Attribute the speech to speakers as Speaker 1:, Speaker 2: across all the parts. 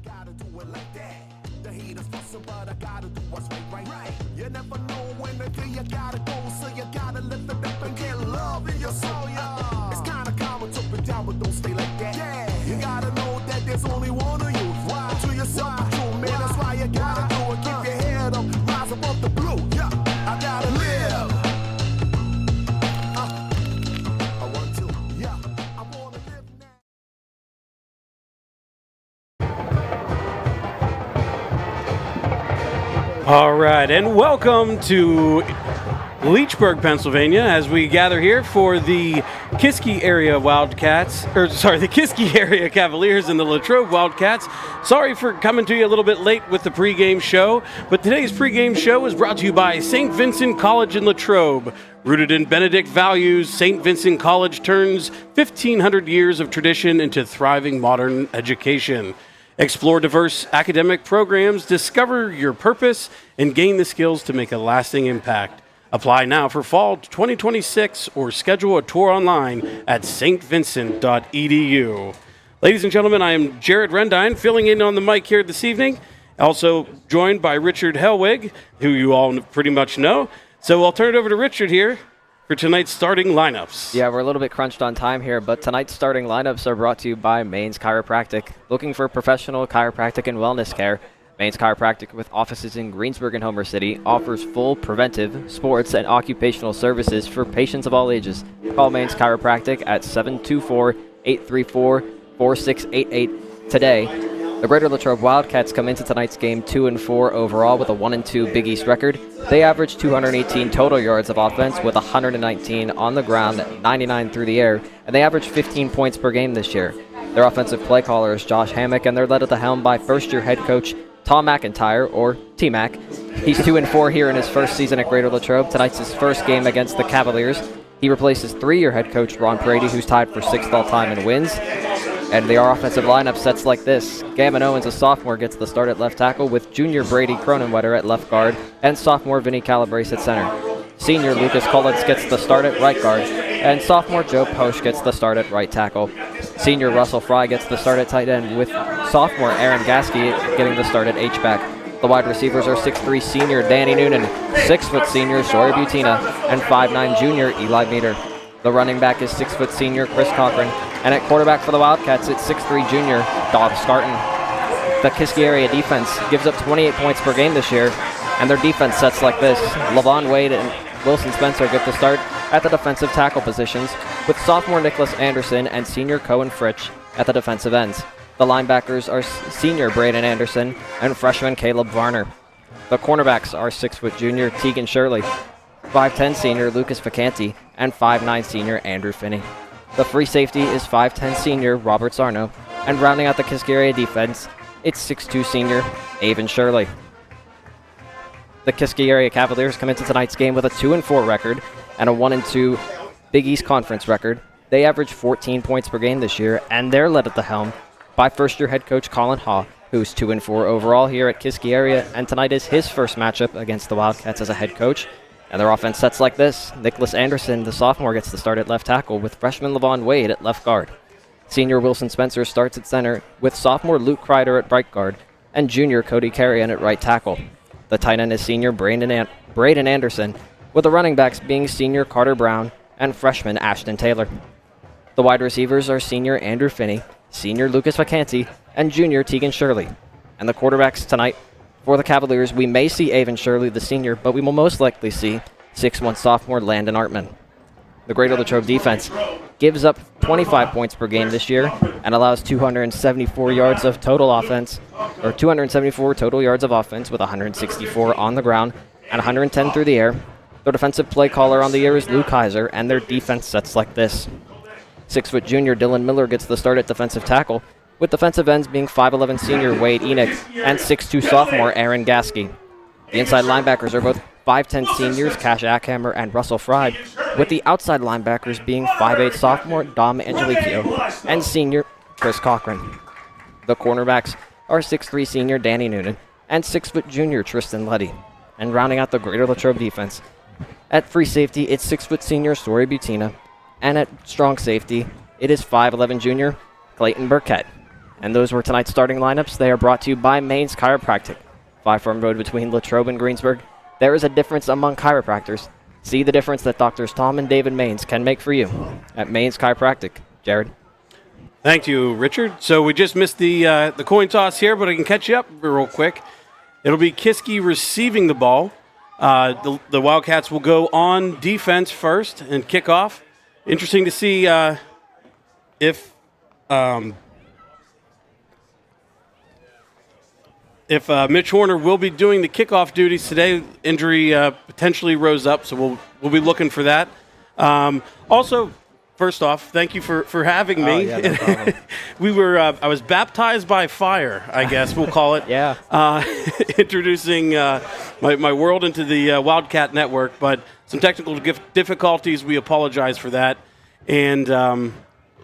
Speaker 1: gotta do it like that. The haters fussing, but I gotta do what's right. You never know when the day you gotta go, so you gotta lift it up and get love in your soul, yeah. It's kinda common to be down, but don't stay like that. Yeah. You gotta know that there's only one of you. Why? To yourself, true, man. That's why you gotta do it. Keep your head up, rise above the blue. Yeah, I gotta live. I want to, yeah. I wanna live now.
Speaker 2: All right, and welcome to Leechburg, Pennsylvania, as we gather here for the Kiski area Wildcats, the Kiski area Cavaliers and the Latrobe Wildcats. Sorry for coming to you a little bit late with the pregame show, but today's pregame show is brought to you by St. Vincent College in Latrobe. Rooted in Benedict values, St. Vincent College turns 1,500 years of tradition into thriving modern education. Explore diverse academic programs, discover your purpose, and gain the skills to make a lasting impact. Apply now for fall 2026 or schedule a tour online at stvincent.edu. Ladies and gentlemen, I am Jared Rendine, filling in on the mic here this evening. Also joined by Richard Helwig, who you all pretty much know. So I'll turn it over to Richard here for tonight's starting lineups.
Speaker 3: Yeah, we're a little bit crunched on time here, but tonight's starting lineups are brought to you by Maine's Chiropractic. Looking for professional chiropractic and wellness care? Maine's Chiropractic, with offices in Greensburg and Homer City, offers full preventive, sports, and occupational services for patients of all ages. Call Maine's Chiropractic at 724-834-4688 today. The Greater Latrobe Wildcats come into tonight's game 2-4 overall with a 1-2 Big East record. They average 218 total yards of offense with 119 on the ground, 99 through the air, and they average 15 points per game this year. Their offensive play caller is Josh Hammock, and they're led at the helm by first-year head coach Tom McIntyre, or T-Mac. He's 2-4 here in his first season at Greater Latrobe. Tonight's his first game against the Cavaliers. He replaces three-year head coach Ron Brady, who's tied for 6th all-time in wins. And their offensive lineup sets like this. Gavin Owens, a sophomore, gets the start at left tackle, with junior Brady Cronenwetter at left guard and sophomore Vinny Calabrese at center. Senior Lucas Collins gets the start at right guard, and sophomore Joe Posch gets the start at right tackle. Senior Russell Fry gets the start at tight end, with sophomore Aaron Gasky getting the start at H-back. The wide receivers are 6'3" senior Danny Noonan, 6' senior Sawyer Butina, and 5'9" junior Eli Meter. The running back is 6' senior Chris Cochran, and at quarterback for the Wildcats, it's 6'3" junior Dob Scarton. The Kiski area defense gives up 28 points per game this year, and their defense sets like this. Lavon Wade and Wilson Spencer get the start at the defensive tackle positions, with sophomore Nicholas Anderson and senior Cohen Fritsch at the defensive ends. The linebackers are senior Braden Anderson and freshman Caleb Varner. The cornerbacks are 6' junior Tegan Shirley, 5'10" senior Lucas Vacanti, and 5'9" senior Andrew Finney. The free safety is 5'10" senior Robert Sarno, and rounding out the Kiski area defense, it's 6'2" senior Avon Shirley. The Kiski area Cavaliers come into tonight's game with a 2-4 record and a 1-2 Big East Conference record. They average 14 points per game this year, and they're led at the helm by first-year head coach Colin Haw, who's 2-4 overall here at Kiski area, and tonight is his first matchup against the Wildcats as a head coach. And their offense sets like this. Nicholas Anderson, the sophomore, gets the start at left tackle, with freshman Lavon Wade at left guard. Senior Wilson Spencer starts at center, with sophomore Luke Kreider at right guard, and junior Cody Carrion at right tackle. The tight end is senior Braden Anderson, with the running backs being senior Carter Brown and freshman Ashton Taylor. The wide receivers are senior Andrew Finney, senior Lucas Vacanti, and junior Tegan Shirley. And the quarterbacks tonight for the Cavaliers, we may see Avon Shirley, the senior, but we will most likely see 6'1" sophomore Landon Artman. The Greater Latrobe defense gives up 25 points per game this year and allows 274 yards of total offense, or 274 total yards of offense, with 164 on the ground and 110 through the air. Their defensive play caller on the year is Lou Kaiser, and their defense sets like this. 6' junior Dylan Miller gets the start at defensive tackle, with defensive ends being 5'11" senior Wade Enoch and 6'2" sophomore Aaron Gasky. The inside linebackers are both 5'10" seniors Cash Ackhammer and Russell Fry, with the outside linebackers being 5'8" sophomore Dom Angelico and senior Chris Cochran. The cornerbacks are 6'3" senior Danny Noonan and 6' junior Tristan Letty. And rounding out the Greater Latrobe defense, at free safety, it's 6' senior Sawyer Butina, and at strong safety, it is 5'11" junior Clayton Burkett. And those were tonight's starting lineups. They are brought to you by Maine's Chiropractic. 5 Farm Road between Latrobe and Greensburg. There is a difference among chiropractors. See the difference that Doctors Tom and David Maines can make for you at Maine's Chiropractic. Jared.
Speaker 2: Thank you, Richard. So we just missed the coin toss here, but I can catch you up real quick. It'll be Kiski receiving the ball. The Wildcats will go on defense first and kick off. Interesting to see if Mitch Horner will be doing the kickoff duties today. Injury potentially rose up, so we'll be looking for that. Also, first off, thank you for having me.
Speaker 3: Oh, yeah, no problem.
Speaker 2: I was baptized by fire, I guess we'll call it.
Speaker 3: Yeah.
Speaker 2: Introducing my world into the Wildcat Network, but some technical difficulties. We apologize for that, and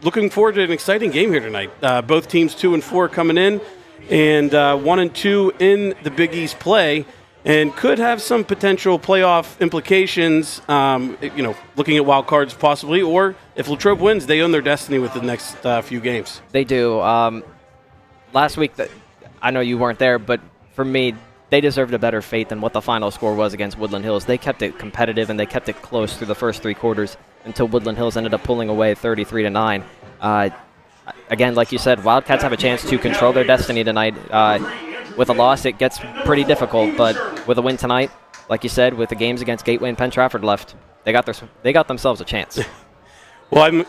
Speaker 2: looking forward to an exciting game here tonight. Both teams 2-4 coming in, and 1-2 in the Big East play, and could have some potential playoff implications. Looking at wild cards possibly, or if Latrobe wins, they own their destiny with the next few games.
Speaker 3: They do. Last week, I know you weren't there, but for me, they deserved a better fate than what the final score was against Woodland Hills. They kept it competitive and they kept it close through the first 3 quarters until Woodland Hills ended up pulling away 33-9. Again, like you said, Wildcats have a chance to control their destiny tonight. With a loss, it gets pretty difficult, but with a win tonight, like you said, with the games against Gateway and Penn Trafford left, they got themselves a chance.
Speaker 2: Well,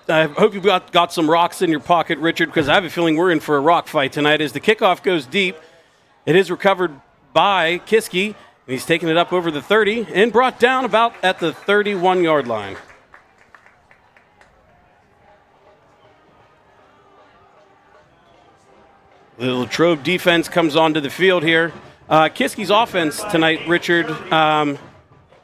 Speaker 2: I hope you've got some rocks in your pocket, Richard, because I have a feeling we're in for a rock fight tonight. As the kickoff goes deep, it is recovered by Kiski, and he's taking it up over the 30 and brought down about at the 31-yard line. The Latrobe defense comes onto the field here. Kiski's offense tonight, Richard,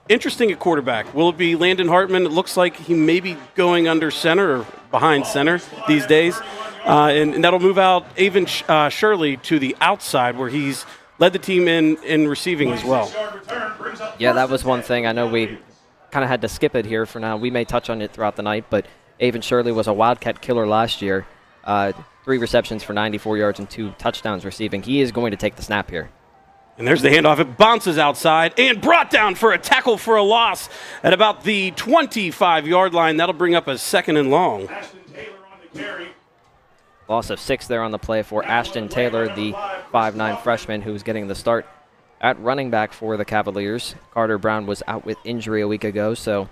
Speaker 2: interesting at quarterback. Will it be Landon Hartman? It looks like he may be going under center or behind center these days. And that'll move out Avon Shirley to the outside, where he's led the team in receiving as well.
Speaker 3: Yeah, that was one thing. I know we kind of had to skip it here for now. We may touch on it throughout the night, but Avon Shirley was a Wildcat killer last year. 3 receptions for 94 yards and 2 touchdowns receiving. He is going to take the snap here.
Speaker 2: And there's the handoff. It bounces outside and brought down for a tackle for a loss at about the 25-yard line. That'll bring up a 2nd and long.
Speaker 3: Loss of 6 there on the play for Ashton Taylor, the 5'9 freshman who's getting the start at running back for the Cavaliers. Carter Brown was out with injury a week ago, so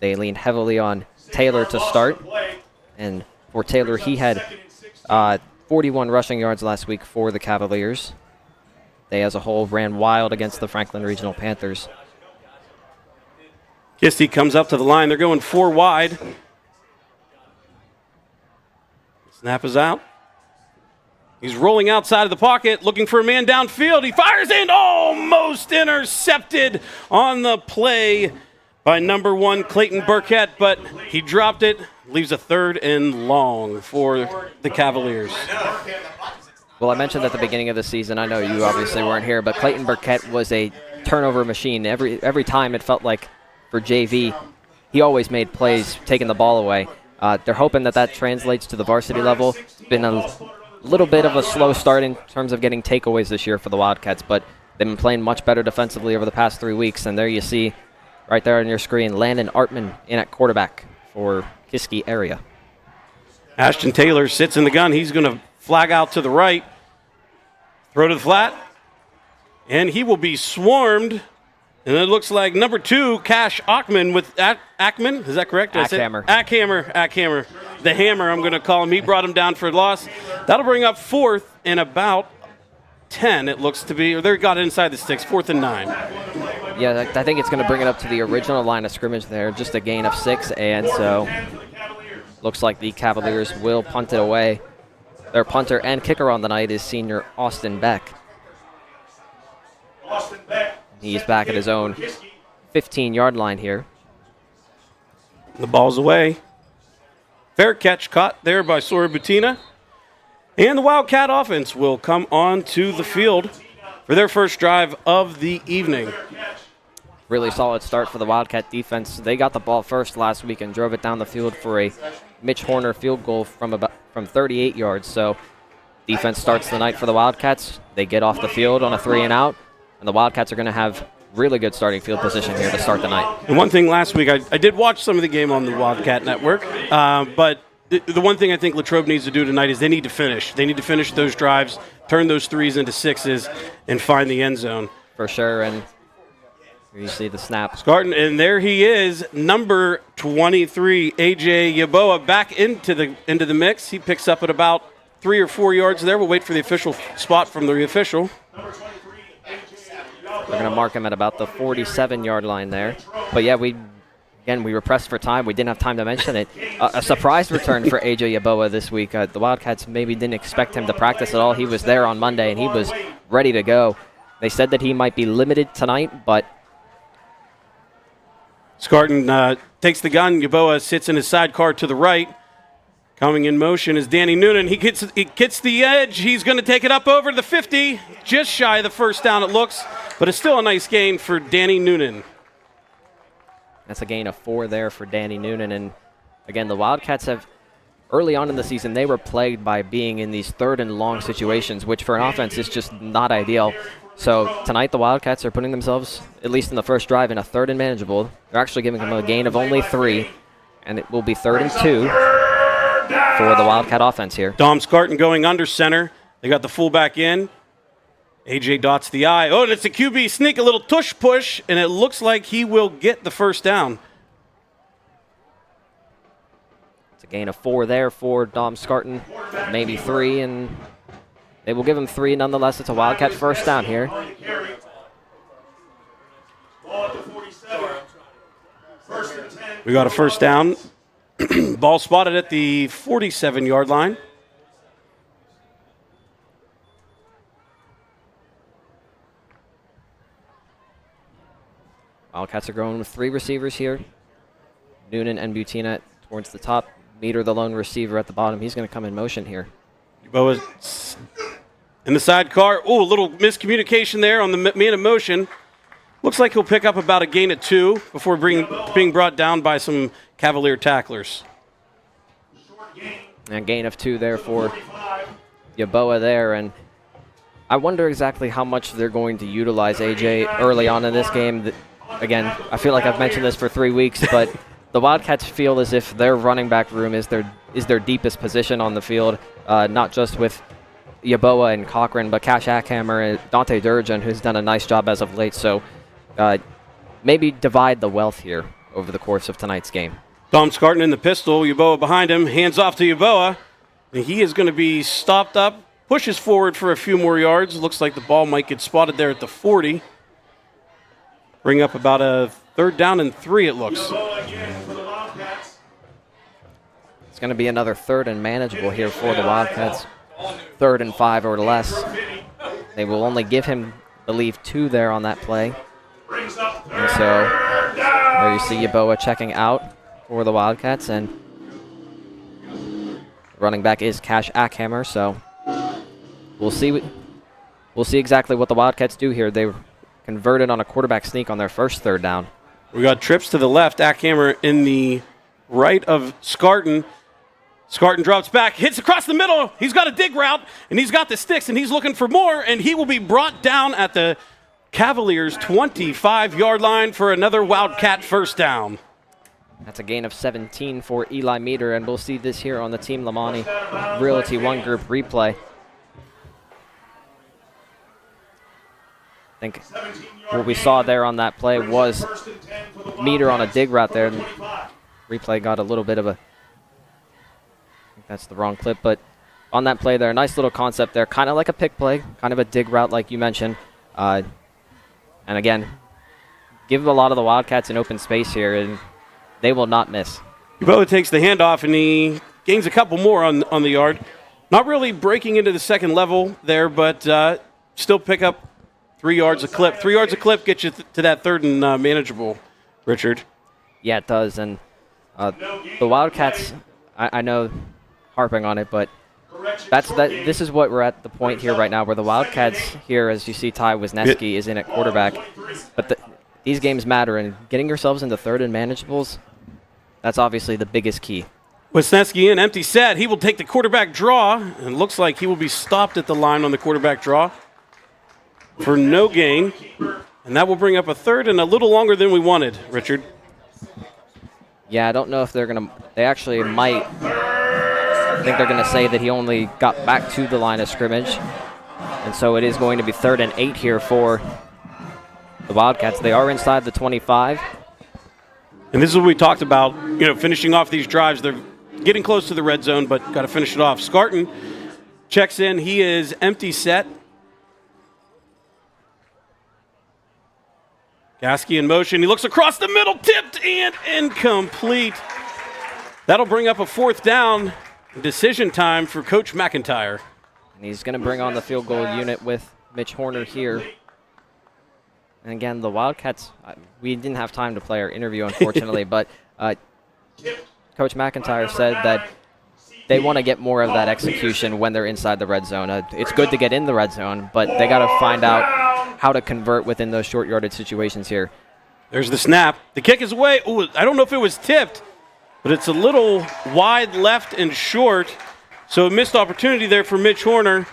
Speaker 3: they lean heavily on Taylor to start. And for Taylor, he had 41 rushing yards last week for the Cavaliers. They, as a whole, ran wild against the Franklin Regional Panthers.
Speaker 2: Kiski comes up to the line. They're going 4 wide. Snap is out. He's rolling outside of the pocket, looking for a man downfield. He fires and almost intercepted on the play by number 1, Clayton Burkett, but he dropped it. Leaves a 3rd and long for the Cavaliers.
Speaker 3: Well, I mentioned at the beginning of the season, I know you obviously weren't here, but Clayton Burkett was a turnover machine. Every time it felt like for JV, he always made plays taking the ball away. They're hoping that translates to the varsity level. It's been a little bit of a slow start in terms of getting takeaways this year for the Wildcats, but they've been playing much better defensively over the past 3 weeks. And there you see, right there on your screen, Landon Artman in at quarterback for Kiski area.
Speaker 2: Ashton Taylor sits in the gun. He's going to flag out to the right. Throw to the flat. And he will be swarmed. And it looks like number 2, Cash Ackman with Ackman. Is that correct?
Speaker 3: Ackhammer.
Speaker 2: Ackhammer. The hammer, I'm going to call him. He brought him down for a loss. That'll bring up 4th and about 10, it looks to be. Or they got inside the sticks, 4th and 9.
Speaker 3: Yeah, I think it's going to bring it up to the original line of scrimmage there. Just a gain of 6, and so looks like the Cavaliers will punt it away. Their punter and kicker on the night is senior Austin Beck. He's back at his own 15-yard line here.
Speaker 2: The ball's away. Fair catch caught there by Sora Butina. And the Wildcat offense will come on to the field for their first drive of the evening.
Speaker 3: Really solid start for the Wildcat defense. They got the ball first last week and drove it down the field for a Mitch Horner field goal from 38 yards. So defense starts the night for the Wildcats. They get off the field on a 3-and-out, and the Wildcats are going to have really good starting field position here to start the night.
Speaker 2: And one thing last week, I did watch some of the game on the Wildcat Network, but the one thing I think Latrobe needs to do tonight is they need to finish. They need to finish those drives, turn those threes into sixes, and find the end zone.
Speaker 3: For sure, and here you see the snap.
Speaker 2: Scarton, and there he is, number 23, A.J. Yeboah, back into the mix. He picks up at about 3 or 4 yards there. We'll wait for the official spot from the official.
Speaker 3: We're going to mark him at about the 47-yard line there. But yeah, we were pressed for time. We didn't have time to mention it. A surprise return for A.J. Yeboah this week. The Wildcats maybe didn't expect him to practice at all. He was there on Monday, and he was ready to go. They said that he might be limited tonight, but
Speaker 2: Scarton takes the gun. Yeboah sits in his sidecar to the right. Coming in motion is Danny Noonan. He gets the edge. He's going to take it up over to the 50. Just shy of the first down, it looks. But it's still a nice gain for Danny Noonan.
Speaker 3: That's a gain of 4 there for Danny Noonan. And again, the Wildcats have, early on in the season, they were plagued by being in these 3rd and long situations, which for an offense is just not ideal. So tonight the Wildcats are putting themselves, at least in the first drive, in a 3rd and manageable. They're actually giving them a gain of only 3, and it will be 3rd and 2 for the Wildcat offense here.
Speaker 2: Dom Scarton going under center. They got the fullback in. A.J. dots the I. Oh, and it's a QB sneak, a little tush push, and it looks like he will get the first down.
Speaker 3: It's a gain of 4 there for Dom Scarton, maybe 3, and they will give him 3 nonetheless. It's a Wildcat first down here.
Speaker 2: We got a first down. Ball spotted at the 47-yard line.
Speaker 3: Wildcats are going with 3 receivers here. Noonan and Butina towards the top. Meter, the lone receiver, at the bottom. He's going to come in motion here.
Speaker 2: Yeboah's in the sidecar. Oh, a little miscommunication there on the man in motion. Looks like he'll pick up about a gain of 2 before being brought down by some Cavalier tacklers.
Speaker 3: And a gain of 2 there for Yeboah there. And I wonder exactly how much they're going to utilize AJ early on in this game. Again, I feel like I've mentioned this for 3 weeks, but the Wildcats feel as if their running back room is their deepest position on the field, not just with Yeboah and Cochran, but Cash Ackhammer and Dante Durjan, who's done a nice job as of late. So maybe divide the wealth here over the course of tonight's game.
Speaker 2: Dom Scarton in the pistol. Yeboah behind him. Hands off to Yeboah. And he is going to be stopped up. Pushes forward for a few more yards. Looks like the ball might get spotted there at the 40. Bring up about a 3rd down and 3, it looks.
Speaker 3: It's going to be another 3rd and manageable here for the Wildcats. 3rd and 5 or less. They will only give him, I believe, 2 there on that play. And so there you see Yeboah checking out for the Wildcats, and running back is Cash Ackhammer. So we'll see exactly what the Wildcats do here. They converted on a quarterback sneak on their first 3rd down.
Speaker 2: We got trips to the left. Ackhammer in the right of Scarton. Scarton drops back, hits across the middle. He's got a dig route, and he's got the sticks, and he's looking for more, and he will be brought down at the Cavaliers' 25-yard line for another Wildcat first down.
Speaker 3: That's a gain of 17 for Eli Meter, and we'll see this here on the Team Lamani Realty One Group replay. I think what we saw there on that play was Meter on a dig route there. Replay got a little bit of a, I think that's the wrong clip, but on that play there, nice little concept there, kind of like a pick play, kind of a dig route like you mentioned. And again, give a lot of the Wildcats an open space here, and they will not miss.
Speaker 2: Yeboah takes the handoff, and he gains a couple more on the yard. Not really breaking into the second level there, but still pick up 3 yards a clip. 3 yards a clip gets you to that 3rd and manageable, Richard.
Speaker 3: Yeah, it does. And the Wildcats, I know harping on it, but this is what we're at the point here right now, where the Wildcats here, as you see, Ty Wisniewski is in at quarterback. But these games matter, and getting yourselves into 3rd and manageables, that's obviously the biggest key.
Speaker 2: Wisniewski in, empty set. He will take the quarterback draw, and looks like he will be stopped at the line on the quarterback draw for no gain. And that will bring up a third and a little longer than we wanted, Richard.
Speaker 3: Yeah, I don't know if they're going to – they actually might – I think they're going to say that he only got back to the line of scrimmage. And so it is going to be 3rd and 8 here for the Wildcats. They are inside the 25.
Speaker 2: And this is what we talked about, finishing off these drives. They're getting close to the red zone, but got to finish it off. Scarton checks in. He is empty set. Gasky in motion. He looks across the middle, tipped and incomplete. That'll bring up a 4th down. Decision time for Coach McIntyre.
Speaker 3: And he's going to bring on the field goal unit with Mitch Horner here. And again, the Wildcats, we didn't have time to play our interview, unfortunately, but Coach McIntyre said that they want to get more of that execution when they're inside the red zone. It's good to get in the red zone, but they got to find out how to convert within those short yardage situations here.
Speaker 2: There's the snap. The kick is away. Ooh, I don't know if it was tipped, but it's a little wide left and short. So a missed opportunity there for Mitch Horner,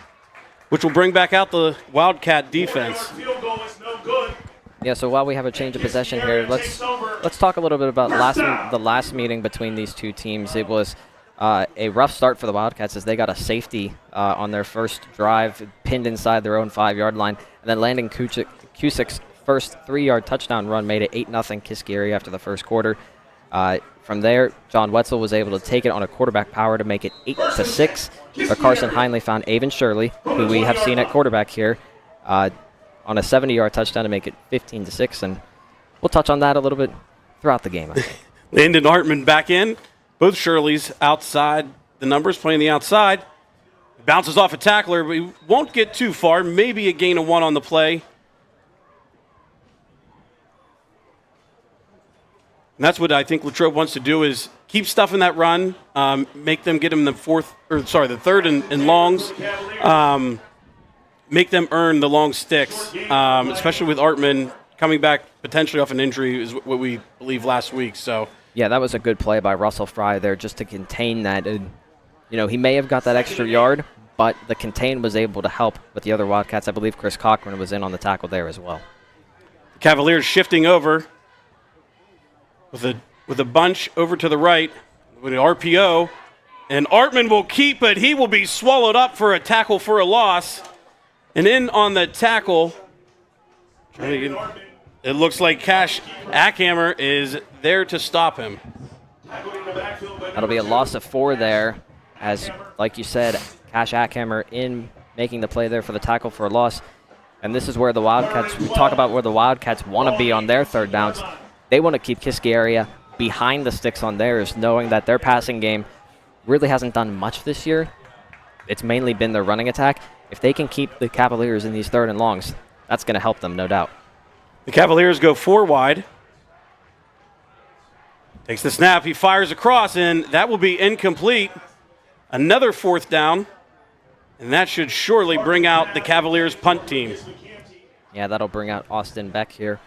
Speaker 2: which will bring back out the Wildcat defense.
Speaker 3: Yeah, so while we have a change of possession here, let's talk a little bit about the last meeting between these two teams. It was a rough start for the Wildcats as they got a safety on their first drive, pinned inside their own 5-yard line, and then Landon Cusick's first 3-yard touchdown run made it 8-0 Kiski area after the first quarter. From there, John Wetzel was able to take it on a quarterback power to make it 8-6. But Carson Heinley found Avon Shirley, who we have seen at quarterback here, on a 70-yard touchdown to make it 15-6. And we'll touch on that a little bit throughout the game, I think.
Speaker 2: Landon Hartman back in. Both Shirleys outside the numbers, playing the outside. Bounces off a tackler, but he won't get too far. Maybe a gain of 1 on the play. And that's what I think Latrobe wants to do is keep stuff in that run, make them get him the 3rd and longs, make them earn the long sticks, especially with Artman coming back potentially off an injury is what we believe last week. So
Speaker 3: yeah, that was a good play by Russell Fry there just to contain that. And, he may have got that extra yard, but the contain was able to help with the other Wildcats. I believe Chris Cochran was in on the tackle there as well.
Speaker 2: The Cavaliers shifting over. With a bunch over to the right, with an RPO, and Artman will keep it. He will be swallowed up for a tackle for a loss. And in on the tackle, it looks like Cash Ackhammer is there to stop him.
Speaker 3: That'll be a loss of 4 there, as, like you said, Cash Ackhammer in making the play there for the tackle for a loss. And this is where the Wildcats, we talk about where the Wildcats want to be on their 3rd downs. They want to keep Kiski area behind the sticks on theirs, knowing that their passing game really hasn't done much this year. It's mainly been their running attack. If they can keep the Cavaliers in these 3rd and longs, that's going to help them, no doubt.
Speaker 2: The Cavaliers go 4 wide. Takes the snap. He fires across, and that will be incomplete. Another 4th down, and that should surely bring out the Cavaliers punt team.
Speaker 3: Yeah, that'll bring out Austin Beck here.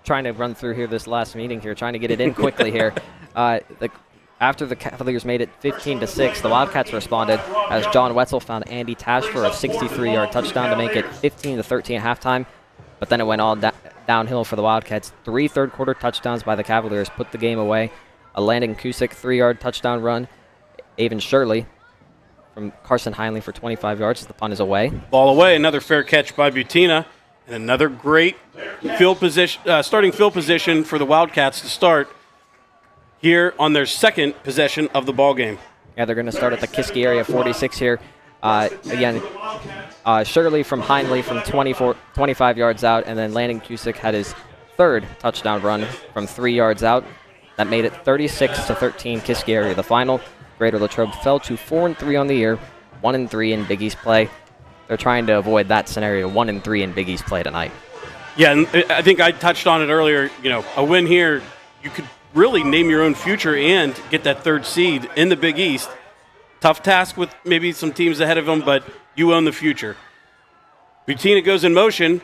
Speaker 3: Trying to run through here this last meeting here, trying to get it in quickly here. After the Cavaliers made it 15-6, the Wildcats responded as John Wetzel found Andy Tash for a 63-yard touchdown to make it 15-13 at halftime. But then it went all downhill for the Wildcats. 3 third-quarter touchdowns by the Cavaliers put the game away. A Landon Cusick 3-yard touchdown run. Avon Shirley from Carson Heinley for 25 yards as the punt is away.
Speaker 2: Ball away, another fair catch by Butina. And another great starting field position for the Wildcats to start here on their 2nd possession of the ball game.
Speaker 3: Yeah, they're going to start at the Kiski area 46 here. Again, Shirley from Heinley from 25 yards out, and then Landon Cusick had his 3rd touchdown run from 3 yards out. That made it 36-13 Kiski area. The final, Greater Latrobe fell to 4-3 on the year, 1-3 in Big East play. They're trying to avoid that scenario, 1-3 in Big East play tonight.
Speaker 2: Yeah, and I think I touched on it earlier. A win here, you could really name your own future and get that 3rd seed in the Big East. Tough task with maybe some teams ahead of them, but you own the future. Butina goes in motion,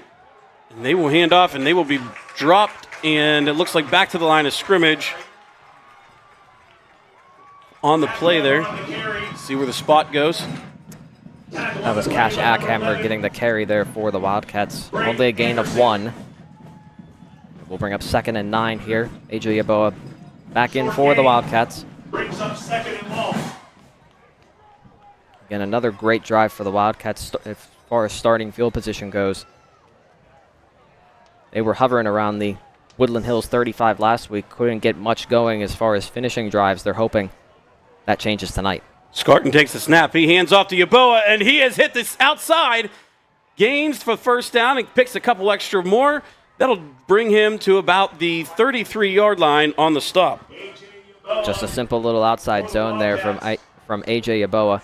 Speaker 2: and they will hand off, and they will be dropped, and it looks like back to the line of scrimmage. on the play there. See where the spot goes.
Speaker 3: That was Cash Ackhammer getting the carry there for the Wildcats. Only a gain of 1. We'll bring up 2nd and 9 here. AJ Yeboah back in for the Wildcats.
Speaker 4: Brings up 2nd and long.
Speaker 3: Again, another great drive for the Wildcats as far as starting field position goes. They were hovering around the Woodland Hills 35 last week. Couldn't get much going as far as finishing drives. They're hoping that changes tonight.
Speaker 2: Scarton takes the snap. He hands off to Yeboah, and he has hit this outside. Gains for first down and picks a couple extra more. That'll bring him to about the 33-yard line on the stop.
Speaker 3: Just a simple little outside zone there from AJ Yeboah.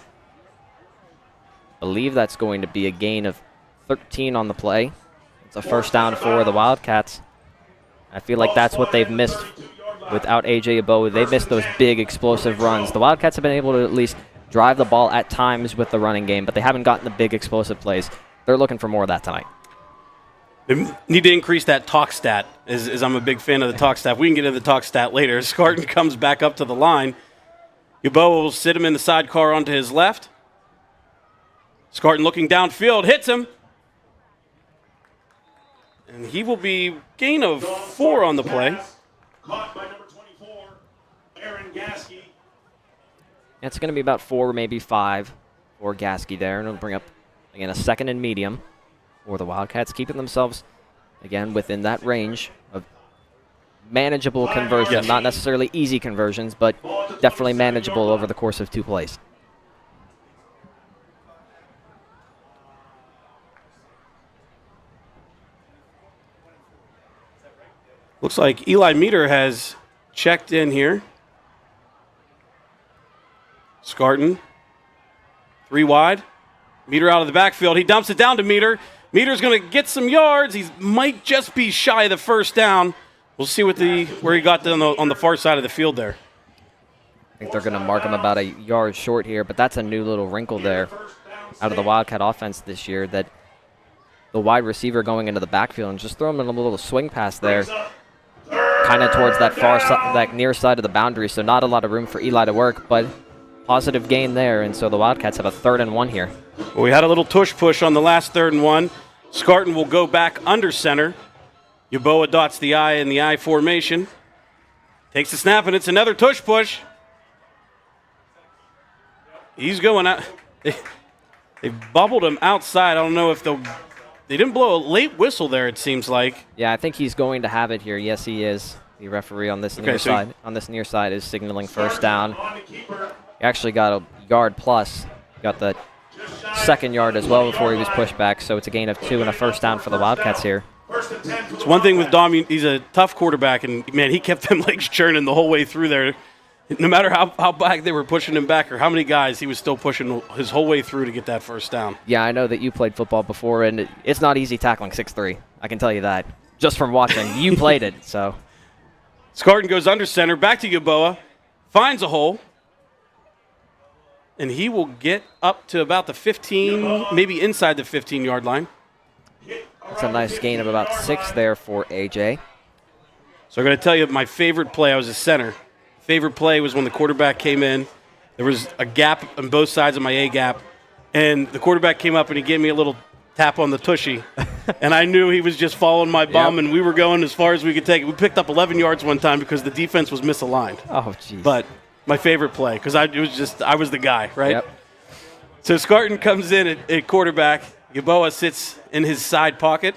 Speaker 3: Believe that's going to be a gain of 13 on the play. It's a first down for the Wildcats. I feel like that's what they've missed without AJ Yeboah. They've missed those big explosive runs. The Wildcats have been able to at least drive the ball at times with the running game, but they haven't gotten the big explosive plays. They're looking for more of that tonight.
Speaker 2: They need to increase that talk stat, as I'm a big fan of the talk stat. We can get into the talk stat later. Scarton comes back up to the line. Yeboah will sit him in the sidecar onto his left. Scarton looking downfield, hits him. And he will be gain of 4 on the play.
Speaker 4: Caught by number 24, Aaron Gasky.
Speaker 3: It's going to be about 4, maybe 5 for Gasky there, and it'll bring up, again, a 2nd and medium for the Wildcats, keeping themselves, again, within that range of manageable conversions.
Speaker 2: Yes.
Speaker 3: Not necessarily easy conversions, but definitely manageable over the course of 2 plays.
Speaker 2: Looks like Eli Meter has checked in here. Scarton, 3 wide. Meter out of the backfield. He dumps it down to Meter. Meter's going to get some yards. He might just be shy of the first down. We'll see where he got on the far side of the field there.
Speaker 3: I think they're going to mark him about a yard short here, but that's a new little wrinkle there out of the Wildcat offense this year, that the wide receiver going into the backfield and just throw him in a little swing pass there, kind of towards that that near side of the boundary, so not a lot of room for Eli to work, but positive gain there, and so the Wildcats have a 3rd and 1 here.
Speaker 2: Well, we had a little tush push on the last 3rd and 1. Scarton will go back under center. Yeboah dots the I in the I formation. Takes the snap, and it's another tush push. He's going out. They bubbled him outside. I don't know if they didn't blow a late whistle there, it seems like.
Speaker 3: Yeah, I think he's going to have it here. Yes, he is. The referee on this near side is signaling first down. He actually got a yard plus. Got the 2nd yard as well before he was pushed back, so it's a gain of 2 and a first down for the Wildcats here.
Speaker 2: It's one thing with Dom, he's a tough quarterback, and, man, he kept them legs churning the whole way through there. No matter how back they were pushing him back or how many guys, he was still pushing his whole way through to get that first down.
Speaker 3: Yeah, I know that you played football before, and it's not easy tackling 6'3". I can tell you that, just from watching. You played it, so.
Speaker 2: Scarton goes under center, back to Yeboah, finds a hole, and he will get up to about the 15, maybe inside the 15-yard line.
Speaker 3: That's a nice gain of about 6 there for AJ.
Speaker 2: So I'm going to tell you my favorite play. I was a center. Favorite play was when the quarterback came in. There was a gap on both sides of my A gap, and the quarterback came up and he gave me a little tap on the tushy, and I knew he was just following my bum, and we were going as far as we could take it. We picked up 11 yards one time because the defense was misaligned.
Speaker 3: Oh, jeez.
Speaker 2: But my favorite play, because I was the guy, right?
Speaker 3: Yep.
Speaker 2: So Scarton comes in at quarterback. Yeboah sits in his side pocket.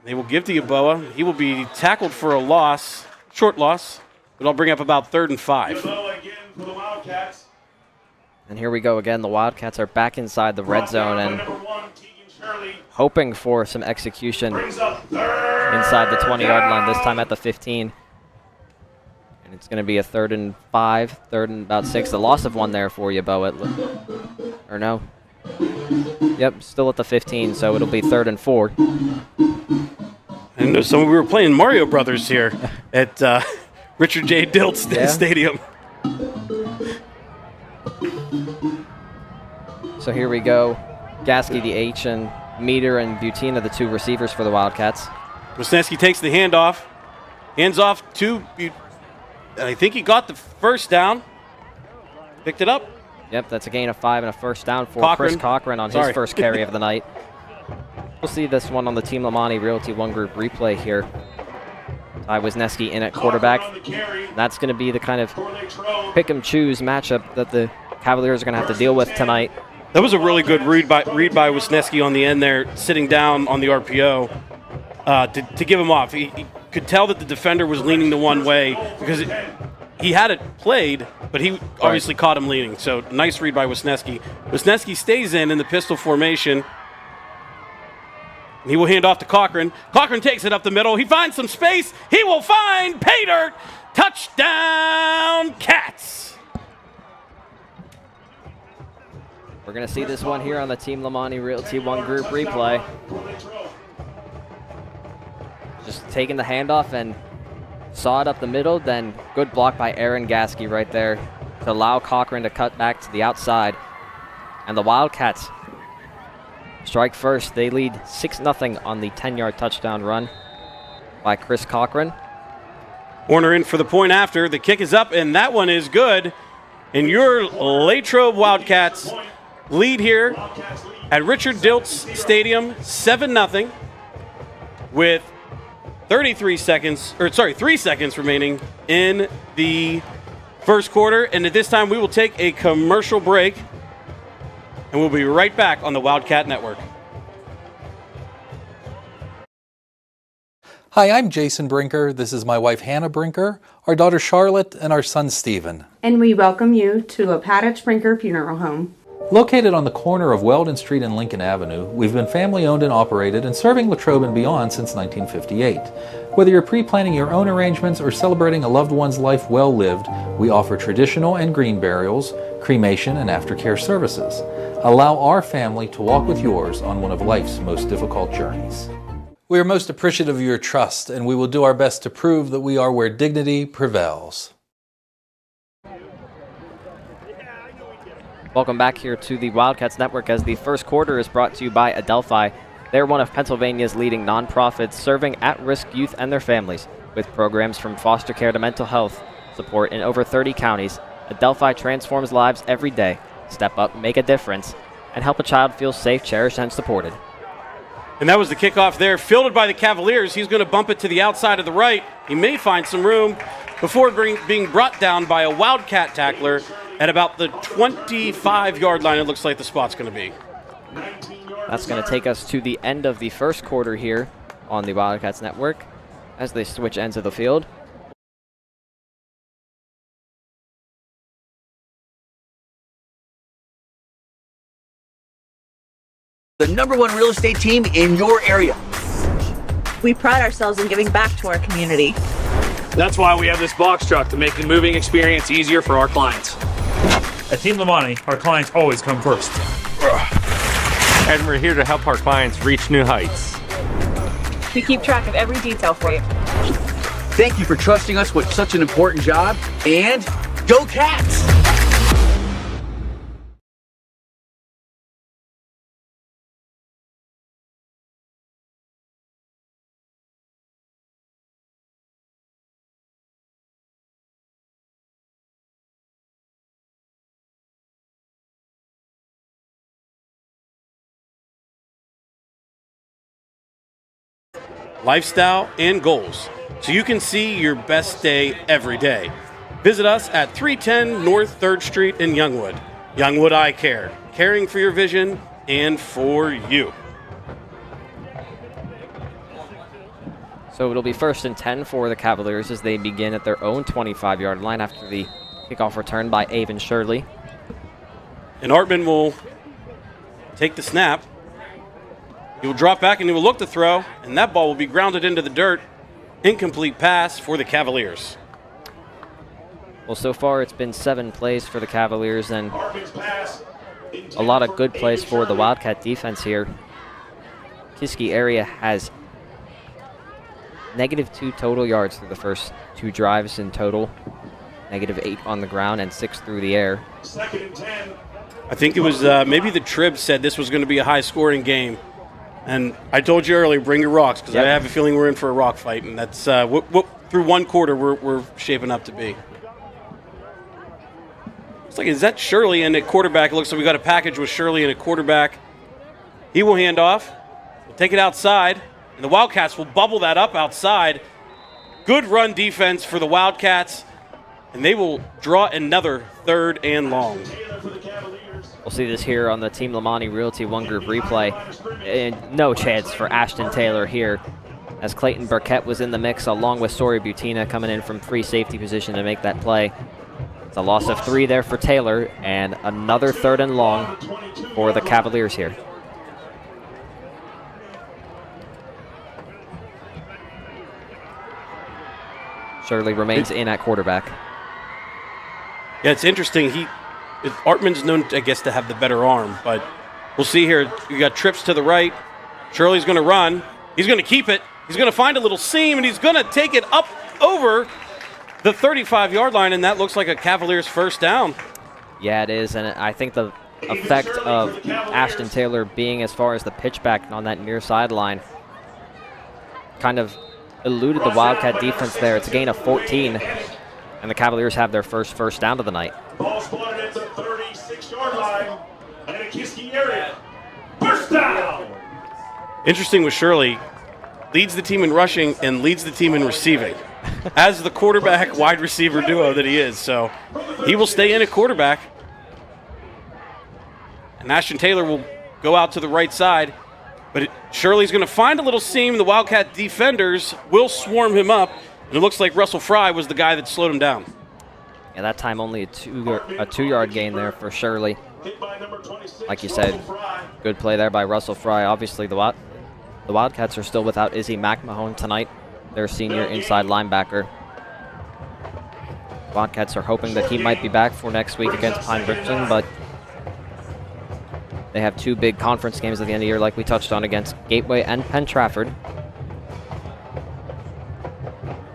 Speaker 2: They will give to Yeboah. He will be tackled for a loss, short loss, but I'll bring up about 3rd and 5.
Speaker 4: Yeboah again for the Wildcats.
Speaker 3: And here we go again. The Wildcats are back inside the red zone and
Speaker 4: Number 1, Tegan Shirley.
Speaker 3: hoping for some execution
Speaker 4: Brings up 3rd
Speaker 3: inside the 20-yard line, this time at the 15. And it's going to be a 3rd and 5, 3rd and about 6. The loss of 1 there for Yeboah. Or no. Yep, still at the 15, so it'll be 3rd and 4.
Speaker 2: And so we were playing Mario Brothers here at Richard J. Dilt Stadium.
Speaker 3: So here we go. Gasky, the H, and Meter and Butina, the 2 receivers for the Wildcats.
Speaker 2: Wisniewski takes the handoff. Hands off to I think he got the first down. Picked it up.
Speaker 3: Yep, that's a gain of 5 and a first down for
Speaker 2: Cochran.
Speaker 3: Chris Cochran on his first carry of the night. We'll see this one on the Team Lamani Realty One Group replay here. Ty Wisniewski in at quarterback. That's going to be the kind of pick-em-choose matchup that the Cavaliers are going to have to deal with tonight.
Speaker 2: That was a really good read by Wisniewski on the end there, sitting down on the RPO to give him off. He could tell that the defender was leaning the one way because he had it played, but he obviously caught him leaning. So nice read by Wisniewski. Wisniewski stays in the pistol formation. He will hand off to Cochran. Cochran takes it up the middle. He finds some space. He will find pay dirt. Touchdown, Cats.
Speaker 3: We're going to see this one here on the Team Lamani Realty One Group replay. Just taking the handoff and saw it up the middle, then good block by Aaron Gasky right there to allow Cochran to cut back to the outside. And the Wildcats strike first. They lead 6-0 on the 10-yard touchdown run by Chris Cochran.
Speaker 2: Warner in for the point after. The kick is up, and that one is good. And your Latrobe Wildcats lead here at Richard Diltz Stadium 7-0 with 3 seconds remaining in the first quarter. And at this time, we will take a commercial break, and we'll be right back on the Wildcat Network.
Speaker 5: Hi, I'm Jason Brinker. This is my wife, Hannah Brinker, our daughter, Charlotte, and our son, Stephen.
Speaker 6: And we welcome you to Lopatich Brinker Funeral Home.
Speaker 5: Located on the corner of Weldon Street and Lincoln Avenue, we've been family-owned and operated and serving Latrobe and beyond since 1958. Whether you're pre-planning your own arrangements or celebrating a loved one's life well lived, we offer traditional and green burials, cremation, and aftercare services. Allow our family to walk with yours on one of life's most difficult journeys. We are most appreciative of your trust, and we will do our best to prove that we are where dignity prevails.
Speaker 3: Welcome back here to the Wildcats Network as the first quarter is brought to you by Adelphi. They're one of Pennsylvania's leading nonprofits serving at-risk youth and their families with programs from foster care to mental health support in over 30 counties. Adelphi transforms lives every day. Step up, make a difference, and help a child feel safe, cherished, and supported.
Speaker 2: And that was the kickoff there, fielded by the Cavaliers. He's going to bump it to the outside of the right. He may find some room before being brought down by a Wildcat tackler at about the 25-yard line. It looks like the spot's going to be.
Speaker 3: That's going to take us to the end of the first quarter here on the Wildcats Network as they switch ends of the field.
Speaker 7: The #1 real estate team in your area.
Speaker 8: We pride ourselves in giving back to our community.
Speaker 9: That's why we have this box truck to make the moving experience easier for our clients.
Speaker 10: At Team Lamani, our clients always come first.
Speaker 11: And we're here to help our clients reach new heights.
Speaker 8: We keep track of every detail for you.
Speaker 7: Thank you for trusting us with such an important job, and go Cats!
Speaker 2: Lifestyle and goals, so you can see your best day every day. Visit us at 310 North 3rd Street in Youngwood. Youngwood Eye Care, caring for your vision and for you.
Speaker 3: So it'll be 1st and 10 for the Cavaliers as they begin at their own 25-yard line after the kickoff return by Avon Shirley.
Speaker 2: And Artman will take the snap. He will drop back and he will look to throw, and that ball will be grounded into the dirt. Incomplete pass for the Cavaliers.
Speaker 3: Well, so far it's been 7 plays for the Cavaliers and a lot of good plays for the Wildcat defense here. Kiski area has -2 total yards through the first 2 drives in total. -8 on the ground and 6 through the air.
Speaker 4: 2nd and 10.
Speaker 2: I think it was maybe the Trib said this was going to be a high-scoring game. And I told you earlier, bring your rocks, because I have a feeling we're in for a rock fight, and that's what through one quarter we're shaping up to be. Looks like, is that Shirley in at quarterback? It looks like we got a package with Shirley in at quarterback. He will hand off. We'll take it outside. And the Wildcats will bubble that up outside. Good run defense for the Wildcats. And they will draw another 3rd and long.
Speaker 3: We'll see this here on the Team Lamani Realty One Group replay. And no chance for Ashton Taylor here, as Clayton Burkett was in the mix along with Sori Butina coming in from free safety position to make that play. It's a loss of 3 there for Taylor, and another 3rd and long for the Cavaliers here. Shirley remains in at quarterback.
Speaker 2: Yeah, it's interesting. Artman's known, I guess, to have the better arm, but we'll see here. You got trips to the right. Shirley's going to run. He's going to keep it. He's going to find a little seam, and he's going to take it up over the 35-yard line, and that looks like a Cavaliers first down.
Speaker 3: Yeah, it is, and I think the effect of Ashton Taylor being as far as the pitchback on that near sideline kind of eluded the Wildcat defense there. It's a gain of 14, and the Cavaliers have their first down of the night.
Speaker 4: Ball spotted at the 36-yard line in a Kiski area. First down.
Speaker 2: Interesting with Shirley, leads the team in rushing and leads the team in receiving as the quarterback wide receiver duo that he is. So he will stay in at quarterback. And Ashton Taylor will go out to the right side. But Shirley's going to find a little seam. The Wildcat defenders will swarm him up. And it looks like Russell Fry was the guy that slowed him down.
Speaker 3: Yeah, that time only a 2-yard gain there for Shirley. Like you said, good play there by Russell Fry. Obviously, the Wildcats are still without Izzy McMahon tonight, their senior inside linebacker. Wildcats are hoping that he might be back for next week against Pine Bridgeton, but they have 2 big conference games at the end of the year, like we touched on, against Gateway and Penn Trafford.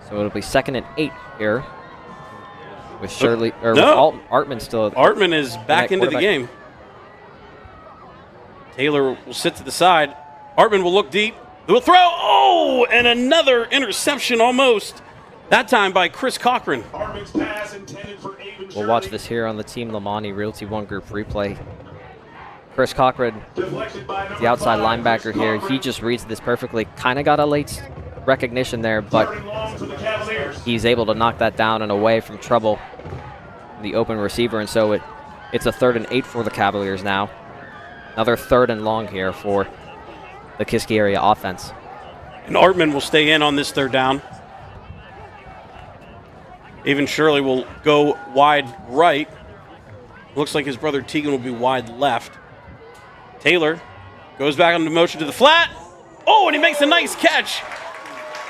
Speaker 3: So it'll be 2nd and 8 here with Shirley or
Speaker 2: no.
Speaker 3: with Artman still.
Speaker 2: Artman is back into the game. Taylor will sit to the side. Artman will look deep. They will throw. Oh, and another interception almost. That time by Chris Cochran.
Speaker 3: We'll watch this here on the Team Lamani Realty One Group replay. Chris Cochran, the outside linebacker here, he just reads this perfectly. Kind of got a late recognition there, but he's able to knock that down and away from trouble, the open receiver, and so it's a 3rd and 8 for the Cavaliers now. Another 3rd and long here for the Kiski area offense.
Speaker 2: And Artman will stay in on this 3rd down. Even Shirley will go wide right. Looks like his brother Tegan will be wide left. Taylor goes back on the motion to the flat. Oh, and he makes a nice catch.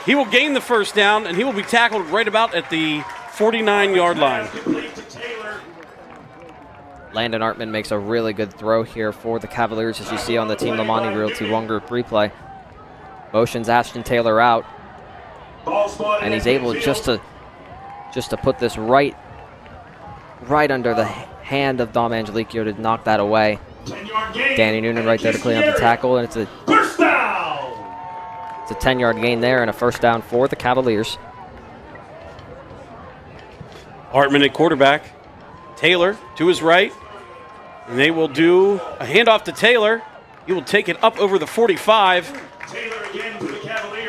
Speaker 2: He will gain the first down, and he will be tackled right about at the 49-yard line.
Speaker 3: Landon Artman makes a really good throw here for the Cavaliers, as you see on the Team Lamani Realty One Group replay. Motions Ashton Taylor out, and he's able just to put this right under the hand of Dom Angelico to knock that away. Danny Noonan right there to clean up the tackle, and it's a 10-yard gain there and a first down for the Cavaliers.
Speaker 2: Artman at quarterback. Taylor to his right. And they will do a handoff to Taylor. He will take it up over the 45.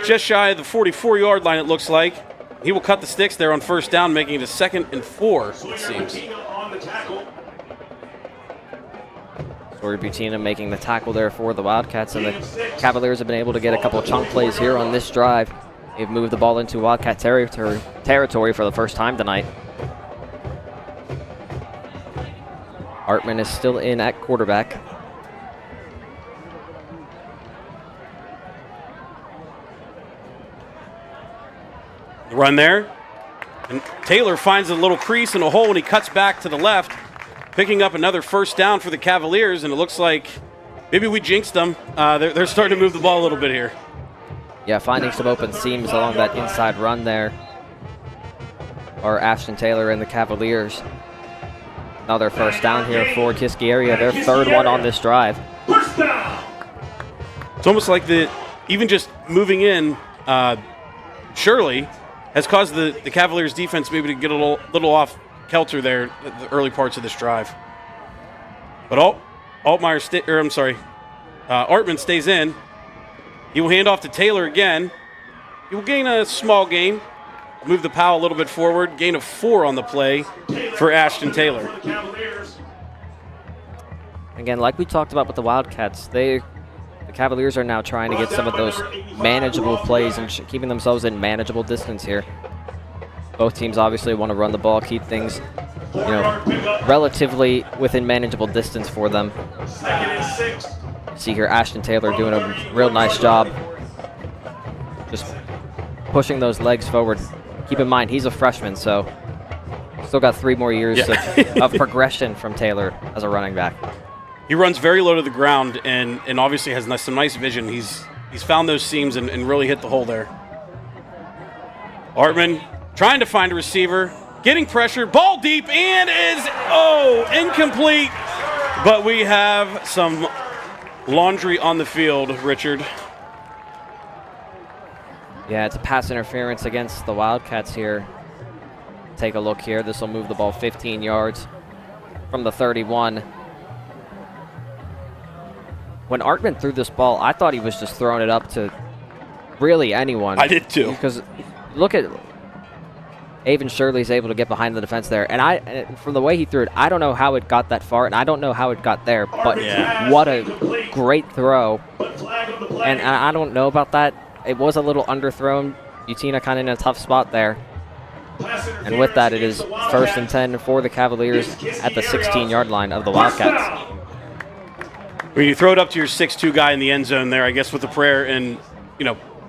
Speaker 2: Just shy of the 44-yard line, it looks like. He will cut the sticks there on first down, making it a 2nd and 4, it seems.
Speaker 3: Sori Butina making the tackle there for the Wildcats, and the Cavaliers have been able to get a couple chunk plays here on this drive. They've moved the ball into Wildcat territory for the first time tonight. Artman is still in at quarterback.
Speaker 2: The run there. And Taylor finds a little crease and a hole, and he cuts back to the left, picking up another first down for the Cavaliers, and it looks like maybe we jinxed them. They're starting to move the ball a little bit here.
Speaker 3: Yeah, finding some open seams along that inside run there are Ashton Taylor and the Cavaliers. Another first down here for Kiski area, their 3rd one on this drive.
Speaker 2: It's almost like even just moving in Shirley has caused the Cavaliers defense maybe to get a little off helter-skelter there at the early parts of this drive. But Artman stays in. He will hand off to Taylor again. He will gain a small gain. Move the POW a little bit forward. Gain of 4 on the play for Ashton Taylor.
Speaker 3: Again, like we talked about with the Wildcats, the Cavaliers are now trying to get some of those manageable plays and keeping themselves in manageable distance here. Both teams obviously want to run the ball, keep things, relatively within manageable distance for them. See here, Ashton Taylor doing a real nice job just pushing those legs forward. Keep in mind, he's a freshman, so still got 3 more years of progression from Taylor as a running back.
Speaker 2: He runs very low to the ground and obviously has some nice vision. He's found those seams and really hit the hole there. Artman trying to find a receiver, getting pressure, ball deep, and is, incomplete. But we have some laundry on the field, Richard.
Speaker 3: Yeah, it's a pass interference against the Wildcats here. Take a look here. This will move the ball 15 yards from the 31. When Artman threw this ball, I thought he was just throwing it up to really anyone.
Speaker 2: I did too.
Speaker 3: Because look at Avon Shirley's able to get behind the defense there. And from the way he threw it, I don't know how it got that far, and I don't know how it got there. But what a great throw. And I don't know about that. It was a little underthrown. Butina kind of in a tough spot there. And with that, it is 1st and 10 for the Cavaliers at the 16-yard line of the Wildcats.
Speaker 2: When you throw it up to your 6'2" guy in the end zone there, I guess with a prayer, and,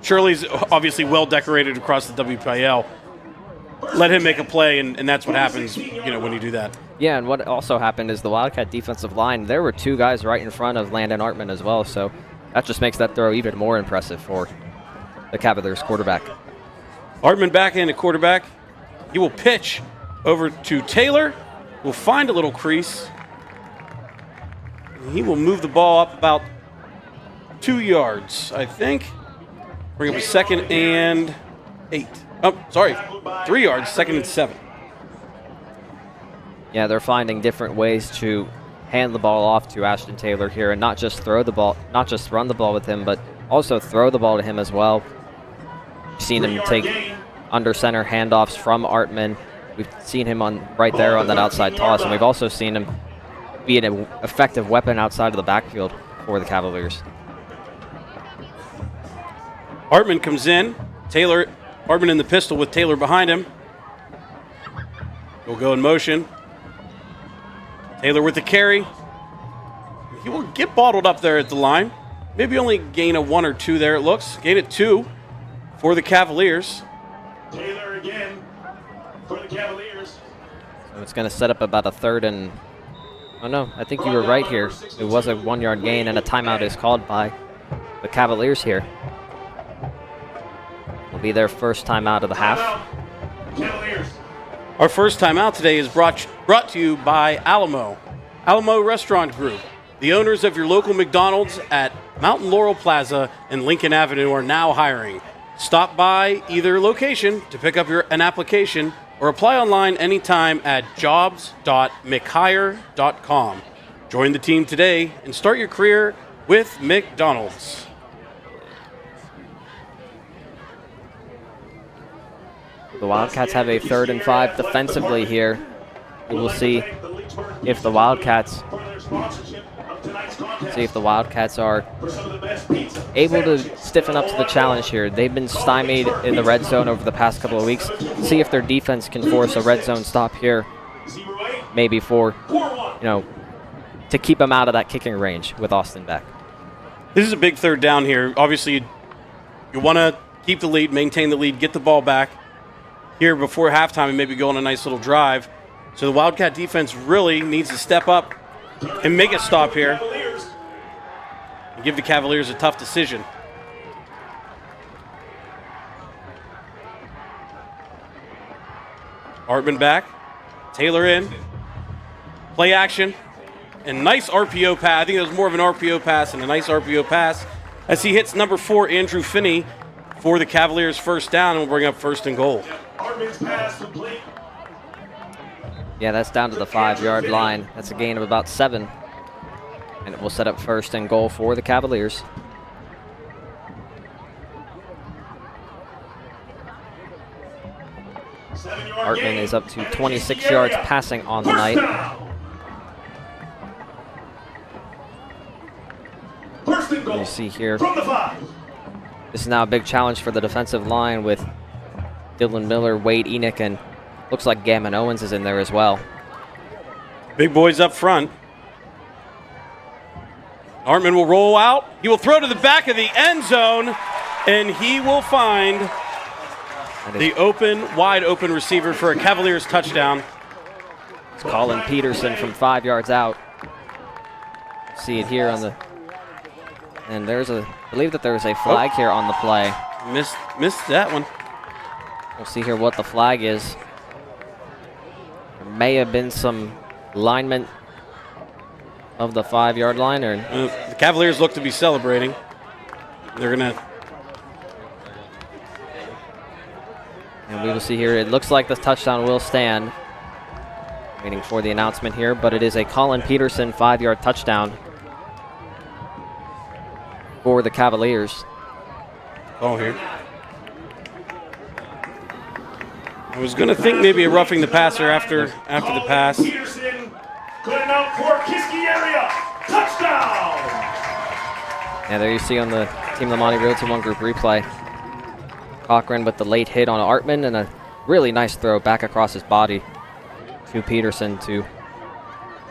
Speaker 2: Shirley's obviously well decorated across the WPIAL. Let him make a play, and that's what happens, when you do that.
Speaker 3: Yeah, and what also happened is the Wildcat defensive line, there were 2 guys right in front of Landon Artman as well, so that just makes that throw even more impressive for the Cavaliers quarterback.
Speaker 2: Artman back in at quarterback. He will pitch over to Taylor. Will find a little crease. He will move the ball up about 2 yards, I think. Bring up a 2nd and 8. 3 yards, 2nd and 7.
Speaker 3: Yeah, they're finding different ways to hand the ball off to Ashton Taylor here and not just run the ball with him, but also throw the ball to him as well. We've seen him take under center handoffs from Artman. We've seen him right there on that outside toss, and we've also seen him be an effective weapon outside of the backfield for the Cavaliers.
Speaker 2: Artman comes in. Artman in the pistol with Taylor behind him. He'll go in motion. Taylor with the carry. He will get bottled up there at the line. Maybe only gain a 1 or 2 there, it looks. Gain it 2 for the Cavaliers.
Speaker 4: Taylor again for the Cavaliers.
Speaker 3: So it's going to set up about a 3rd and... Oh, no, I think you were right here. It was a 1-yard gain, and a timeout is called by the Cavaliers here. Will be their first timeout of the half.
Speaker 4: Cavaliers.
Speaker 2: Our first timeout today is brought to you by Alamo Restaurant Group. The owners of your local McDonald's at Mountain Laurel Plaza and Lincoln Avenue are now hiring. Stop by either location to pick up an application or apply online anytime at jobs.mchire.com. Join the team today and start your career with McDonald's.
Speaker 3: The Wildcats have a 3rd and 5 defensively here. We will see if the Wildcats are able to stiffen up to the challenge here. They've been stymied in the red zone over the past couple of weeks. See if their defense can force a red zone stop here, maybe to keep them out of that kicking range with Austin Beck.
Speaker 2: This is a big 3rd down here. Obviously, you want to keep the lead, maintain the lead, get the ball back here before halftime and maybe go on a nice little drive. So the Wildcat defense really needs to step up and make a stop here and give the Cavaliers a tough decision. Artman back. Taylor in. Play action. And nice RPO pass. I think it was more of an RPO pass and a nice RPO pass as he hits number 4, Andrew Finney, for the Cavaliers' first down, and will bring up 1st and goal.
Speaker 4: Artman's pass complete.
Speaker 3: Yeah, that's down to the 5-yard line. That's a gain of about 7. And it will set up first and goal for the Cavaliers. Hartman is up to 26 yards passing on the night. You see here, this is now a big challenge for the defensive line with Dylan Miller, Wade Enoch, and looks like Gammon Owens is in there as well.
Speaker 2: Big boys up front. Hartman will roll out. He will throw to the back of the end zone, and he will find the wide open receiver for a Cavaliers touchdown.
Speaker 3: It's Colin Peterson from 5 yards out. See it here on the, and I believe that there's a flag here on the play.
Speaker 2: Missed that one.
Speaker 3: We'll see here what the flag is. There may have been some alignment of the 5-yard line, or
Speaker 2: the Cavaliers look to be celebrating. They're gonna.
Speaker 3: And we will see here, it looks like the touchdown will stand. Waiting for the announcement here, but it is a Colin Peterson 5-yard touchdown for the Cavaliers.
Speaker 2: Oh, here. I was going to think maybe a roughing the passer after the pass.
Speaker 4: Peterson, good enough for Kiski area. Touchdown!
Speaker 3: Yeah, there you see on the Team Lamonti Realty One Group replay. Cochran with the late hit on Artman and a really nice throw back across his body to Peterson to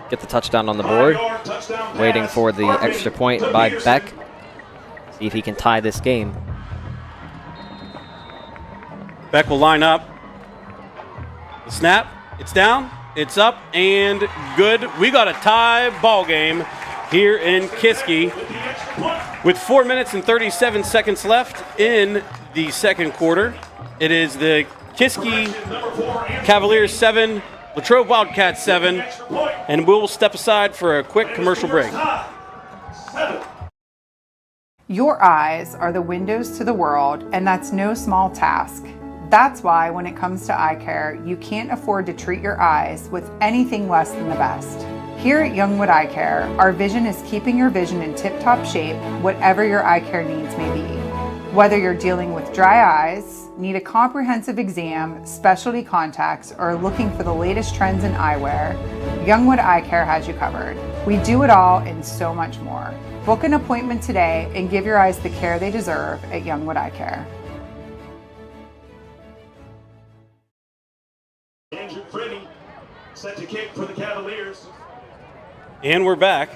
Speaker 3: get the touchdown on the board. Waiting for the extra point by Beck. See if he can tie this game.
Speaker 2: Beck will line up. The snap, it's down, it's up, and good. We got a tie ball game here in Kiski with 4 minutes and 37 seconds left in the second quarter. It is the Kiski Cavaliers 7, Latrobe Wildcats 7, and we'll step aside for a quick commercial break.
Speaker 12: Your eyes are the windows to the world, and that's no small task. That's why when it comes to eye care, you can't afford to treat your eyes with anything less than the best. Here at Youngwood Eye Care, our vision is keeping your vision in tip-top shape, whatever your eye care needs may be. Whether you're dealing with dry eyes, need a comprehensive exam, specialty contacts, or looking for the latest trends in eyewear, Youngwood Eye Care has you covered. We do it all and so much more. Book an appointment today and give your eyes the care they deserve at Youngwood Eye Care.
Speaker 4: Andrew Finney set to kick for the Cavaliers.
Speaker 2: And we're back.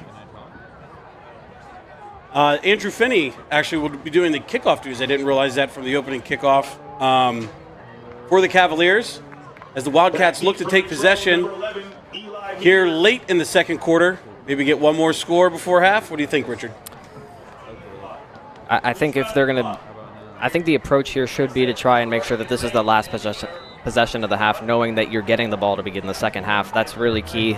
Speaker 2: Andrew Finney actually will be doing the kickoff duties. I didn't realize that from the opening kickoff for the Cavaliers as the Wildcats look to take possession here late in the second quarter. Maybe get one more score before half. What do you think, Richard?
Speaker 3: I think if they're going to, I think the approach here should be to try and make sure that this is the last possession of the half, knowing that you're getting the ball to begin the second half. That's really key.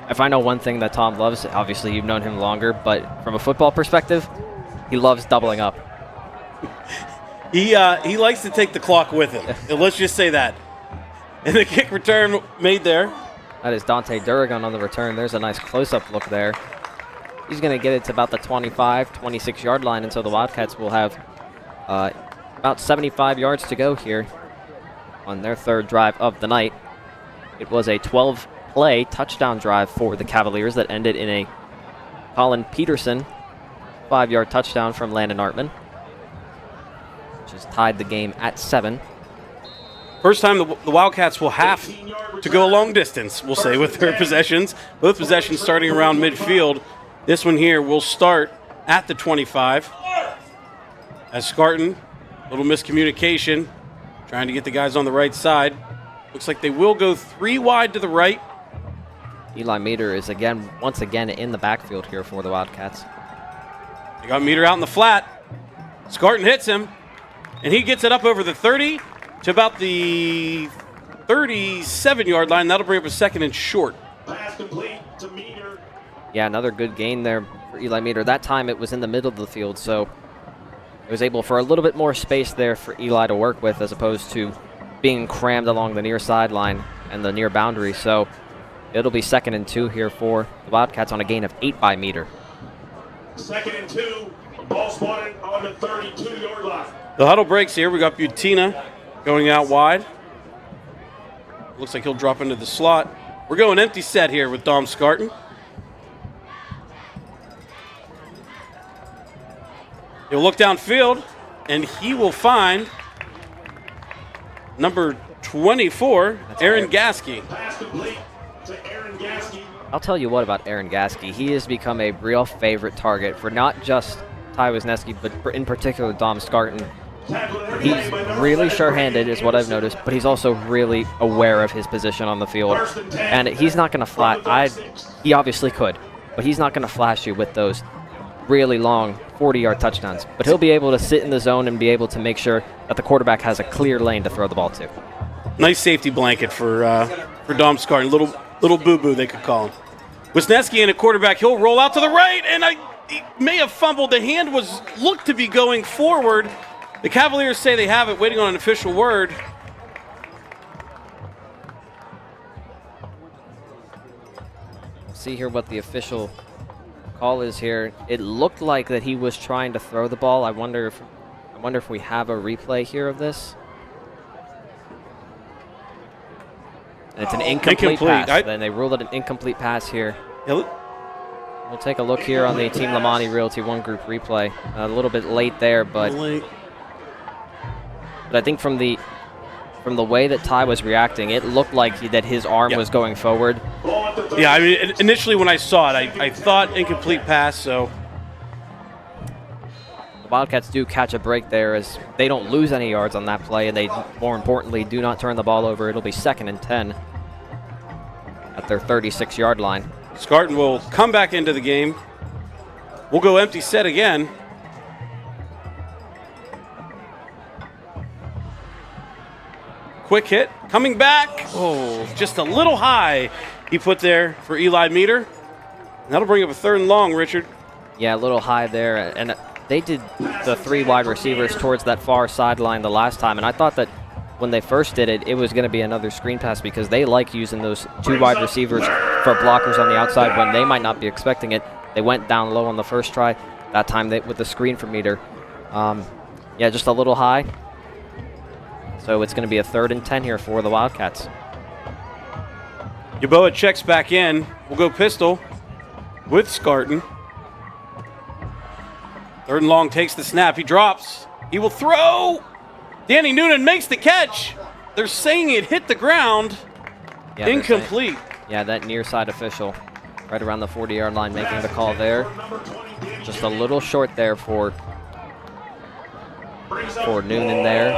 Speaker 3: If I know one thing that Tom loves, obviously you've known him longer, but from a football perspective, he loves doubling up.
Speaker 2: He likes to take the clock with him. Let's just say that. And the kick return made there.
Speaker 3: That is Dante Durrigan on the return. There's a nice close-up look there. He's going to get it to about the 25, 26-yard line, and so the Wildcats will have about 75 yards to go here on their third drive of the night. It was a 12-play touchdown drive for the Cavaliers that ended in a Colin Peterson 5-yard touchdown from Landon Artman, which has tied the game at 7.
Speaker 2: First time the Wildcats will have to go a long distance, we'll say, with their possessions. Both possessions starting around midfield. This one here will start at the 25. As Scarton, a little miscommunication, trying to get the guys on the right side. Looks like they will go 3 wide to the right.
Speaker 3: Eli Meter is once again in the backfield here for the Wildcats.
Speaker 2: They got Meter out in the flat. Scarton hits him, and he gets it up over the 30 to about the 37-yard line. That'll bring up a second and short.
Speaker 4: Pass complete to Meter.
Speaker 3: Yeah, another good gain there for Eli Meter. That time it was in the middle of the field, so it was able for a little bit more space there for Eli to work with as opposed to being crammed along the near sideline. and the near boundary. So it'll be 2nd and 2 here for the Wildcats on a gain of 8 by meter.
Speaker 4: 2nd and 2. Ball spotted on the 32-yard line.
Speaker 2: The huddle breaks here. We got Butina going out wide. Looks like he'll drop into the slot. We're going empty set here with Dom Scarton. He'll look downfield, and he will find number 24, Aaron Gasky.
Speaker 4: Pass complete to Aaron Gasky.
Speaker 3: I'll tell you what about Aaron Gasky. He has become a real favorite target for not just Ty Wisniewski, but in particular Dom Scarton. He's really sure-handed is what I've noticed, but he's also really aware of his position on the field. And he's not going to flash. He obviously could, but he's not going to flash you with those really long 40-yard touchdowns. But he'll be able to sit in the zone and be able to make sure that the quarterback has a clear lane to throw the ball to.
Speaker 2: Nice safety blanket for Dom Scarton. Little boo-boo, they could call him. Wisniewski in a quarterback. He'll roll out to the right, and he may have fumbled. The hand looked to be going forward. The Cavaliers say they have it, waiting on an official word.
Speaker 3: See here what the official call is here. It looked like that he was trying to throw the ball. I wonder if we have a replay here of this. And it's an incomplete pass. Then they ruled it an incomplete pass here. We'll take a look here on the Team Lamani Realty One Group replay. A little bit late there, but I think from the way that Ty was reacting, it looked like that his arm was going forward.
Speaker 2: Yeah, I mean, initially when I saw it, I thought incomplete pass, so.
Speaker 3: The Wildcats do catch a break there as they don't lose any yards on that play, and they, more importantly, do not turn the ball over. It'll be 2nd and 10 at their 36-yard line.
Speaker 2: Scarton will come back into the game. We'll go empty set again. Quick hit, coming back. Oh, just a little high he put there for Eli Meter. And that'll bring up a 3rd and long, Richard.
Speaker 3: Yeah, a little high there. And they did the 3 wide receivers towards that far sideline the last time. And I thought that when they first did it, it was going to be another screen pass because they like using those 2 wide receivers for blockers on the outside when they might not be expecting it. They went down low on the first try. That time with the screen for Meter. Yeah, just a little high. So it's going to be a 3rd and 10 here for the Wildcats.
Speaker 2: Yeboah checks back in. We'll go pistol with Scarton. 3rd and long takes the snap. He drops. He will throw. Danny Noonan makes the catch. They're saying it hit the ground.
Speaker 3: Yeah,
Speaker 2: incomplete.
Speaker 3: Yeah, that near side official right around the 40-yard line making the call there. Just a little short there for Noonan there.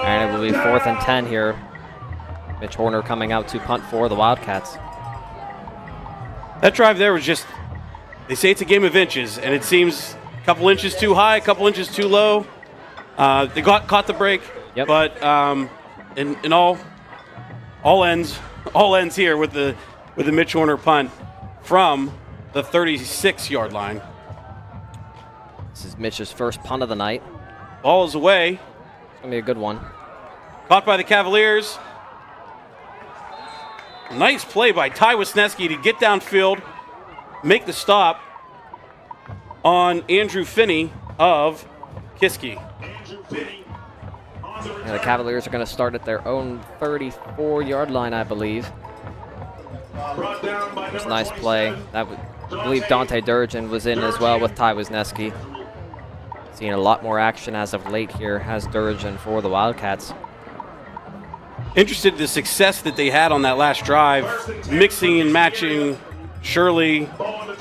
Speaker 3: And it will be 4th and 10 here. Mitch Horner coming out to punt for the Wildcats.
Speaker 2: That drive there was just, they say it's a game of inches, and it seems a couple inches too high, a couple inches too low. They caught the break, but in all ends here with the Mitch Horner punt from the 36-yard line.
Speaker 3: This is Mitch's first punt of the night.
Speaker 2: Ball is away.
Speaker 3: It's going to be a good one.
Speaker 2: Caught by the Cavaliers. Nice play by Ty Wisniewski to get downfield, make the stop on Andrew Finney of Kiski.
Speaker 3: Yeah, the Cavaliers are going to start at their own 34-yard line, I believe. It was a nice play. I believe Dante Durgeon was in as well with Ty Wisniewski. Seeing a lot more action as of late here has Durgeon for the Wildcats.
Speaker 2: Interested in the success that they had on that last drive, mixing and matching Shirley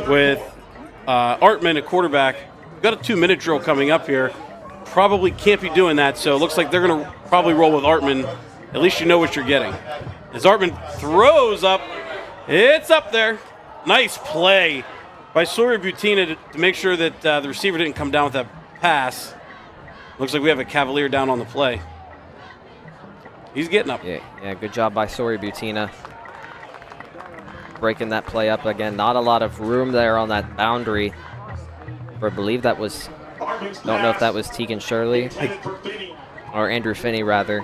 Speaker 2: with Artman at quarterback. We've got a 2-minute drill coming up here. Probably can't be doing that, so it looks like they're going to probably roll with Artman. At least you know what you're getting. As Artman throws up, it's up there. Nice play by Sawyer Butina to make sure that the receiver didn't come down with that pass. Looks like we have a Cavalier down on the play. He's getting up.
Speaker 3: Yeah, good job by Sawyer Butina. Breaking that play up again. Not a lot of room there on that boundary. I believe that was, don't know if that was Tegan Shirley or Andrew Finney rather.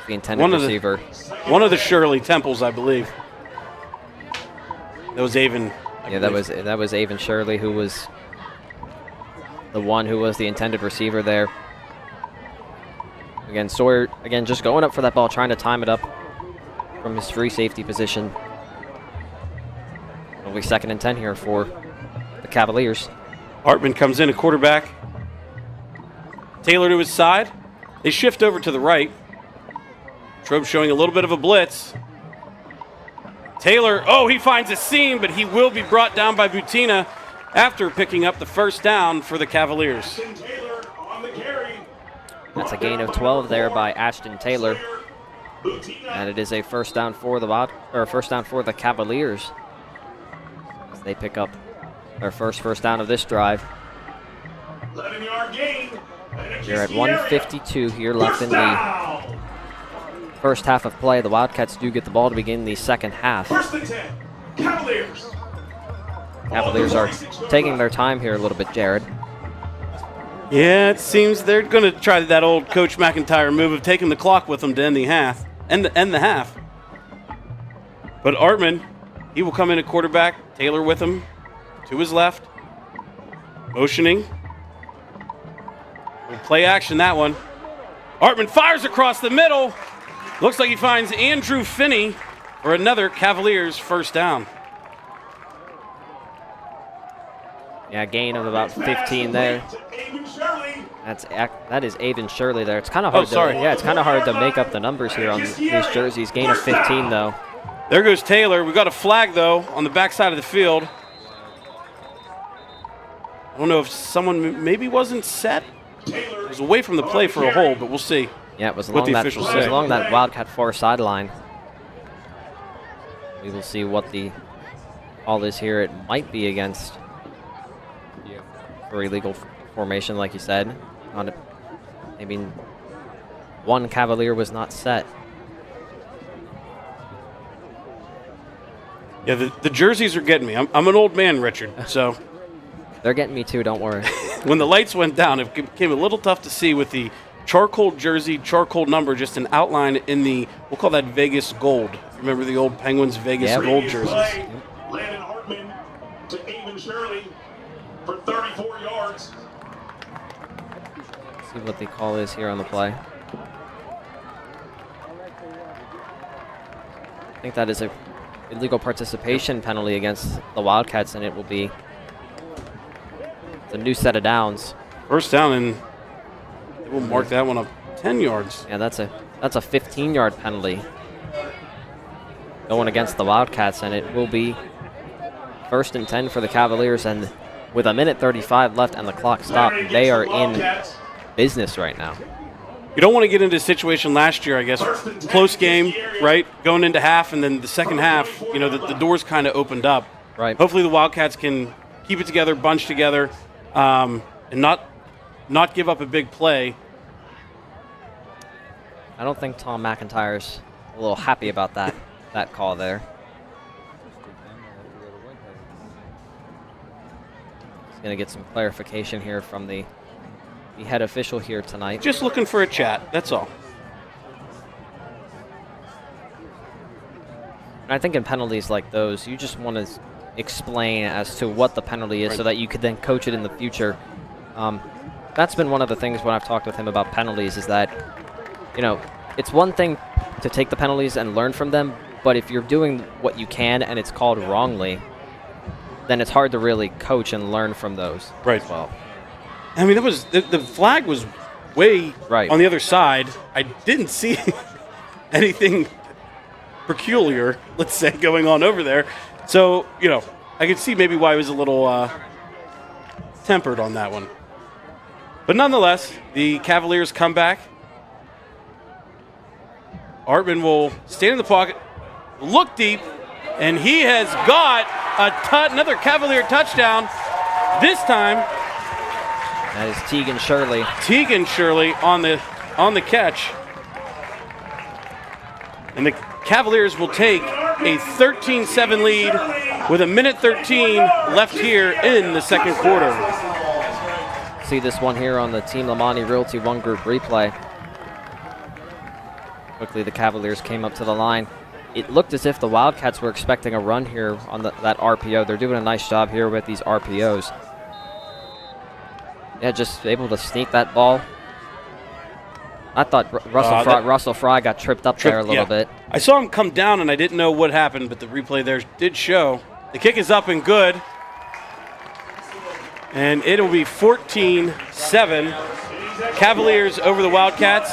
Speaker 3: the intended receiver.
Speaker 2: One of the Shirley Temples, I believe. That was Avon.
Speaker 3: That was Avon Shirley, who was the one who was the intended receiver there. Again, Sawyer, just going up for that ball, trying to time it up from his free safety position. It'll be 2nd and 10 here for the Cavaliers.
Speaker 2: Hartman comes in, a quarterback. Taylor to his side. They shift over to the right. Latrobe showing a little bit of a blitz. Taylor, he finds a seam, but he will be brought down by Butina after picking up the first down for the Cavaliers.
Speaker 3: That's a gain of 12 there by Ashton Taylor. And it is a first down for the Cavaliers as they pick up their first down of this drive.
Speaker 4: 11-yard gain.
Speaker 3: We're at 1:52 here left in the first half of play. The Wildcats do get the ball to begin the second half.
Speaker 4: 1st and 10, Cavaliers.
Speaker 3: Cavaliers are taking their time here a little bit, Jared.
Speaker 2: Yeah, it seems they're going to try that old Coach McIntyre move of taking the clock with them to end the half. But Artman, he will come in at quarterback. Taylor with him to his left, motioning. Play action, that one. Artman fires across the middle. Looks like he finds Andrew Finney for another Cavaliers first down.
Speaker 3: Yeah, gain of about 15 there. That is Avon Shirley there. It's kind of hard. It's kind of hard to make up the numbers here on these jerseys. Gain of 15 though.
Speaker 2: There goes Taylor. We got a flag though on the backside of the field. I don't know if someone maybe wasn't set. It was away from the play for a hold, but we'll see.
Speaker 3: Yeah, it was
Speaker 2: what
Speaker 3: along
Speaker 2: the officials say.
Speaker 3: It was along that Wildcat far sideline. We will see what the call is here. It might be against for illegal formation, like you said. Maybe one Cavalier was not set.
Speaker 2: Yeah, the jerseys are getting me. I'm an old man, Richard, so.
Speaker 3: They're getting me too, don't worry.
Speaker 2: When the lights went down, it became a little tough to see with the charcoal jersey, charcoal number, just an outline in the, we'll call that Vegas gold. Remember the old Penguins Vegas gold jerseys?
Speaker 4: Landon Hartman to Avon Shirley for 34 yards.
Speaker 3: See what the call is here on the play. I think that is a illegal participation penalty against the Wildcats, and it will be the new set of downs.
Speaker 2: First down, and we'll mark that one up 10 yards.
Speaker 3: Yeah, that's a 15-yard penalty going against the Wildcats, and it will be 1st and 10 for the Cavaliers. And with 1:35 left and the clock stopped, they are in business right now.
Speaker 2: You don't want to get into a situation last year, I guess, close game, right? Going into half, and then the second half, the doors kind of opened up.
Speaker 3: Right.
Speaker 2: Hopefully the Wildcats can keep it together, bunch together, and not give up a big play.
Speaker 3: I don't think Tom McIntyre's a little happy about that call there. He's going to get some clarification here from the head official here tonight.
Speaker 2: Just looking for a chat, that's all.
Speaker 3: And I think in penalties like those, you just want to explain as to what the penalty is so that you could then coach it in the future. That's been one of the things when I've talked with him about penalties is that, it's one thing to take the penalties and learn from them, but if you're doing what you can and it's called wrongly, then it's hard to really coach and learn from those.
Speaker 2: Right.
Speaker 3: As well.
Speaker 2: I mean, the flag was way on the other side. I didn't see anything peculiar, let's say, going on over there. So, I could see maybe why he was a little tempered on that one. But nonetheless, the Cavaliers come back. Artman will stand in the pocket, look deep, and he has got another Cavalier touchdown. This time,
Speaker 3: that is Tegan Shirley.
Speaker 2: Tegan Shirley on the catch. And the Cavaliers will take a 13-7 lead with 1:13 left here in the second quarter.
Speaker 3: See this one here on the Team Lamani Realty One Group replay. Quickly, the Cavaliers came up to the line. It looked as if the Wildcats were expecting a run here on that RPO. They're doing a nice job here with these RPOs. Yeah, just able to sneak that ball. I thought Russell Fry got tripped up there a little bit.
Speaker 2: I saw him come down, and I didn't know what happened, but the replay there did show. The kick is up and good. And it'll be 14-7. Cavaliers over the Wildcats.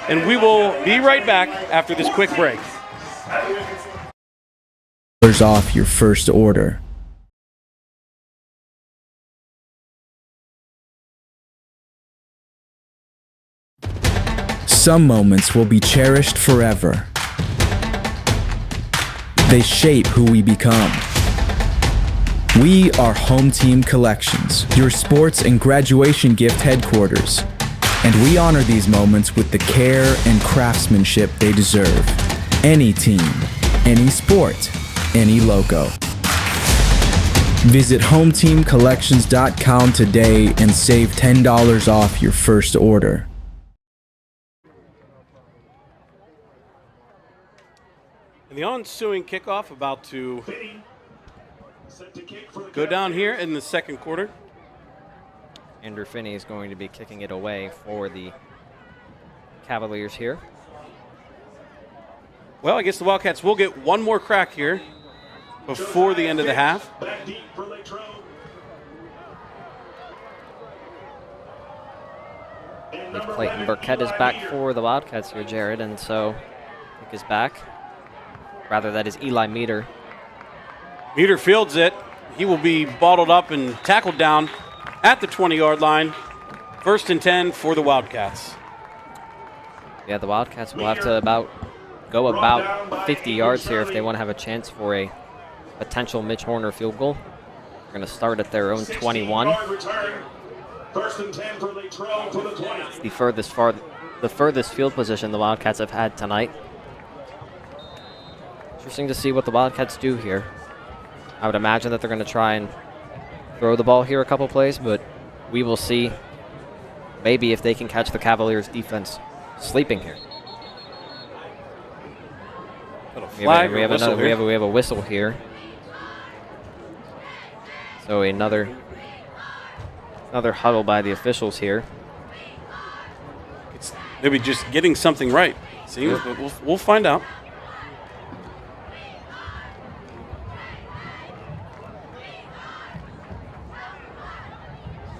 Speaker 2: And we will be right back after this quick break.
Speaker 13: Off your first order. Some moments will be cherished forever. They shape who we become. We are Home Team Collections, your sports and graduation gift headquarters. And we honor these moments with the care and craftsmanship they deserve. Any team, any sport, any logo. Visit HomeTeamCollections.com today and save $10 off your first order.
Speaker 2: And the ensuing kickoff about to go down here in the second quarter.
Speaker 3: Andrew Finney is going to be kicking it away for the Cavaliers here.
Speaker 2: Well, I guess the Wildcats will get one more crack here before the end of the half.
Speaker 3: Clayton Burkett is back for the Wildcats here, Jared, and so kick is back. Rather, that is Eli Meter.
Speaker 2: Meter fields it. He will be bottled up and tackled down at the 20-yard line. 1st and 10 for the Wildcats.
Speaker 3: Yeah, the Wildcats will have to go about 50 yards here if they want to have a chance for a potential Mitch Horner field goal. They're going to start at their own 21.
Speaker 4: First and 10 for Latrobe to the 20.
Speaker 3: It's the furthest field position the Wildcats have had tonight. Interesting to see what the Wildcats do here. I would imagine that they're going to try and throw the ball here a couple plays, but we will see maybe if they can catch the Cavaliers defense sleeping here. We have a whistle here. So another huddle by the officials here.
Speaker 2: It's maybe just getting something right. Seems, but we'll find out.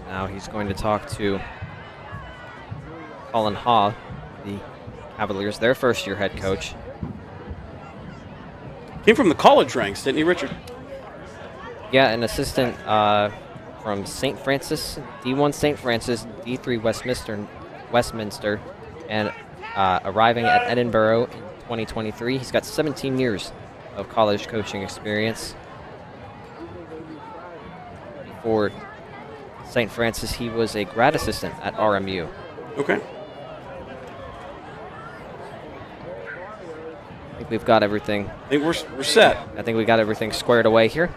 Speaker 3: Now he's going to talk to Colin Haw, the Cavaliers, their first-year head coach.
Speaker 2: Came from the college ranks, didn't he, Richard?
Speaker 3: Yeah, an assistant from St. Francis, D1 St. Francis, D3 Westminster, and arriving at Edinburgh in 2023. He's got 17 years of college coaching experience. Before St. Francis, he was a grad assistant at RMU.
Speaker 2: Okay.
Speaker 3: I think we've got everything.
Speaker 2: I think we're set.
Speaker 3: I think we got everything squared away here.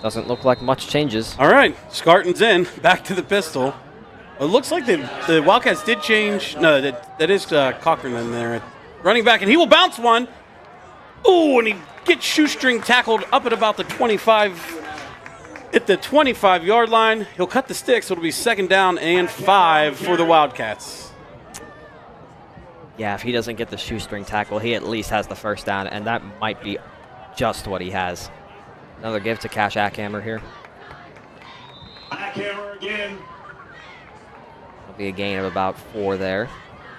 Speaker 3: Doesn't look like much changes.
Speaker 2: All right, Scarton's in. Back to the pistol. It looks like the Wildcats did change. No, that is Cochran in there. Running back, and he will bounce one. Ooh, and he gets shoestring tackled up at about the 25. At the 25-yard line, he'll cut the stick, so it'll be 2nd down and 5 for the Wildcats.
Speaker 3: Yeah, if he doesn't get the shoestring tackle, he at least has the 1st down, and that might be just what he has. Another give to Cash Ackhammer here.
Speaker 4: Ackhammer again.
Speaker 3: It'll be a gain of about 4 there.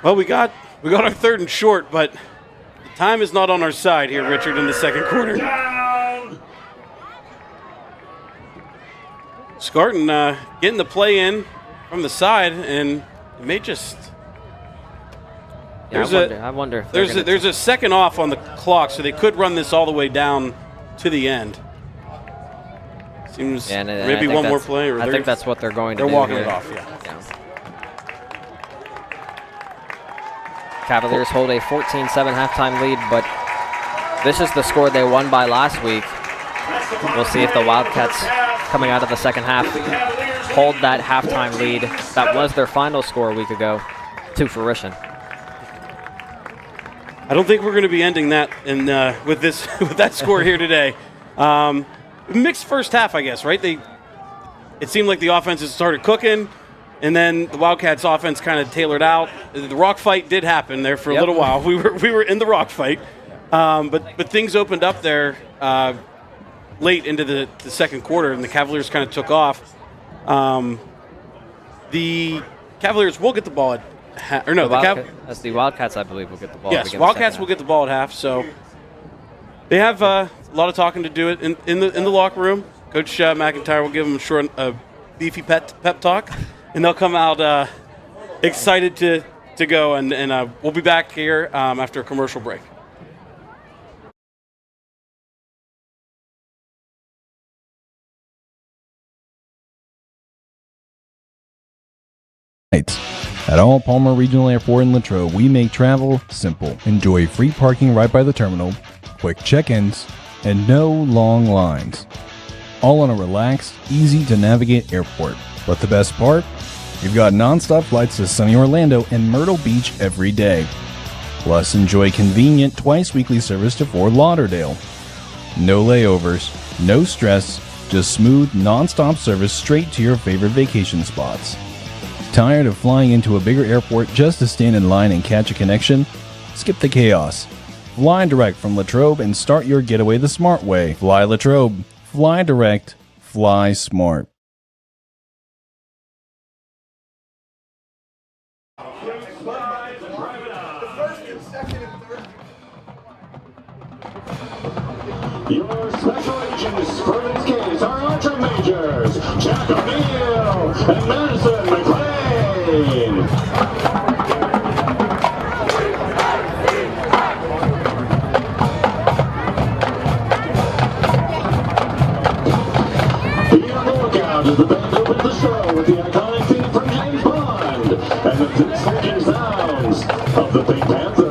Speaker 2: Well, we got our 3rd and short, but the time is not on our side here, Richard, in the second quarter.
Speaker 4: Down.
Speaker 2: Scarton getting the play in from the side, and it may just.
Speaker 3: Yeah, I wonder if
Speaker 2: there's a second off on the clock, so they could run this all the way down to the end. Seems maybe one more play. Or
Speaker 3: I think that's what they're going to do.
Speaker 2: They're walking
Speaker 3: here.
Speaker 2: it off, yeah.
Speaker 3: Cavaliers hold a 14-7 halftime lead, but this is the score they won by last week. We'll see if the Wildcats, coming out of the second half, hold that halftime lead. That was their final score a week ago. to fruition.
Speaker 2: I don't think we're going to be ending that with this with that score here today. Mixed first half, I guess, right? It seemed like the offenses started cooking, and then the Wildcats' offense kind of tailored out. The rock fight did happen there for a little while. We were in the rock fight, but things opened up there late into the second quarter, and the Cavaliers kind of took off. The Cavaliers will get the ball at
Speaker 3: the Wildcats, I believe, will get the ball.
Speaker 2: Yes, Wildcats will get the ball at half. So they have a lot of talking to do it in the locker room. Coach McIntyre will give them a beefy pep talk, and they'll come out excited to go. And we'll be back here after a commercial break.
Speaker 14: At All Palmer Regional Airport in Latrobe, we make travel simple. Enjoy free parking right by the terminal, quick check-ins, and no long lines. All on a relaxed, easy-to-navigate airport. But the best part? We've got non-stop flights to sunny Orlando and Myrtle Beach every day. Plus, enjoy convenient twice-weekly service to Fort Lauderdale. No layovers, no stress, just smooth, non-stop service straight to your favorite vacation spots. Tired of flying into a bigger airport just to stand in line and catch a connection? Skip the chaos. Fly direct from Latrobe and start your getaway the smart way. Fly Latrobe. Fly direct. Fly smart.
Speaker 4: Your special agents for this case are Archer Majors, Jack O'Neill, and Madison McLean. Be on the lookout as the band opens the show with the iconic theme from James Bond and the slinking sounds of the Pink Panther.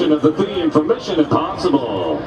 Speaker 4: version of the theme from Mission Impossible.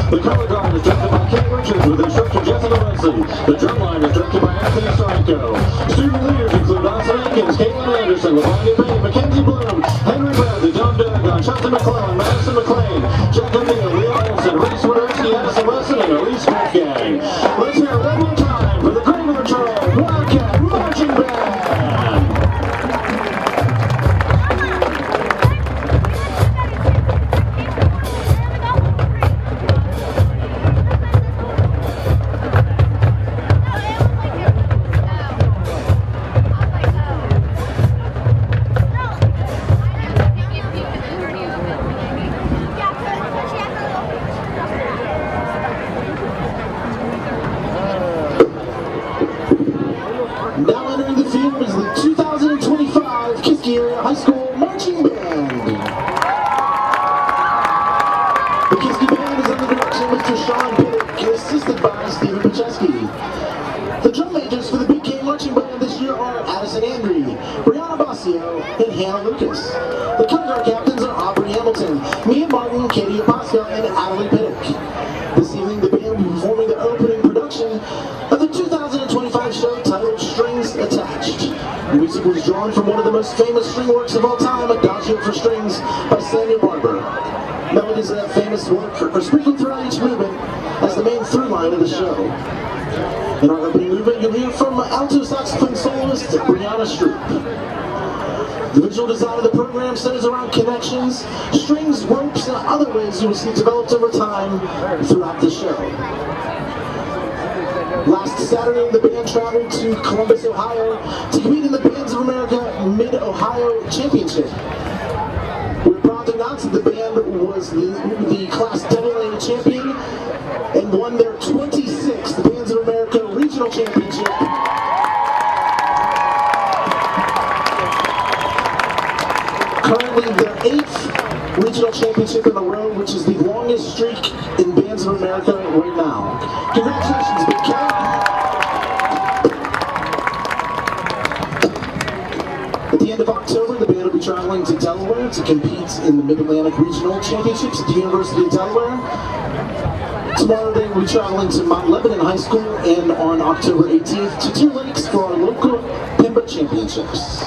Speaker 4: The color guard is directed by Kate Richards with instructor Jessica Wilson. The drum line is directed by Anthony Sarko. Student leaders include Austin Atkins, Caitlin Anderson, Lavanya Bay, Mackenzie Bloom, Henry Bradley, John Duggan, Chelsea McClellan, Madison McLean, Jack O'Neill, Leo Olson, Reese Widerski, Addison Wilson, and Elise Wolfgang. Let's hear it one more time for the Greater Latrobe Wildcat Marching Band. Now entering the field is the 2025 Kiski Area High School Marching Band. The Kiski Band is under the direction of Mr. Sean Pittick, assisted by Stephen Paczewski. The drum majors for the Big K Marching Band this year are Addison Andry, Brianna Basio, and Hannah Lucas. The color guard captains are Aubrey Hamilton, Mia Martin, Katie Apasca, and Adelie Pittick. This evening the band will be performing the opening production of the 2025 show titled Strings Attached. The music was drawn from one of the most famous string works of all time, Adagio for Strings by Samuel Barber. Melodies of that famous work are sprinkled throughout each movement as the main through line of the show. In our opening movement, you'll hear from alto saxophone soloist Brianna Stroop. The visual design of the program centers around connections, strings, ropes, and other ways you will see developed over time throughout the show. Last Saturday, the band traveled to Columbus, Ohio to compete in the Bands of America Mid-Ohio Championship. We're proud to announce that the band was the Class AA champion and won their 26th Bands of America Regional Championship. Currently their 8th regional championship in a row, which is the longest streak in Bands of America right now. Congratulations, Big Cat. At the end of October, the band will be traveling to Delaware to compete in the Mid-Atlantic Regional Championships at the University of Delaware. Tomorrow they will be traveling to Mount Lebanon High School, and on October 18th to Two Lakes for our local PIMBA Championships.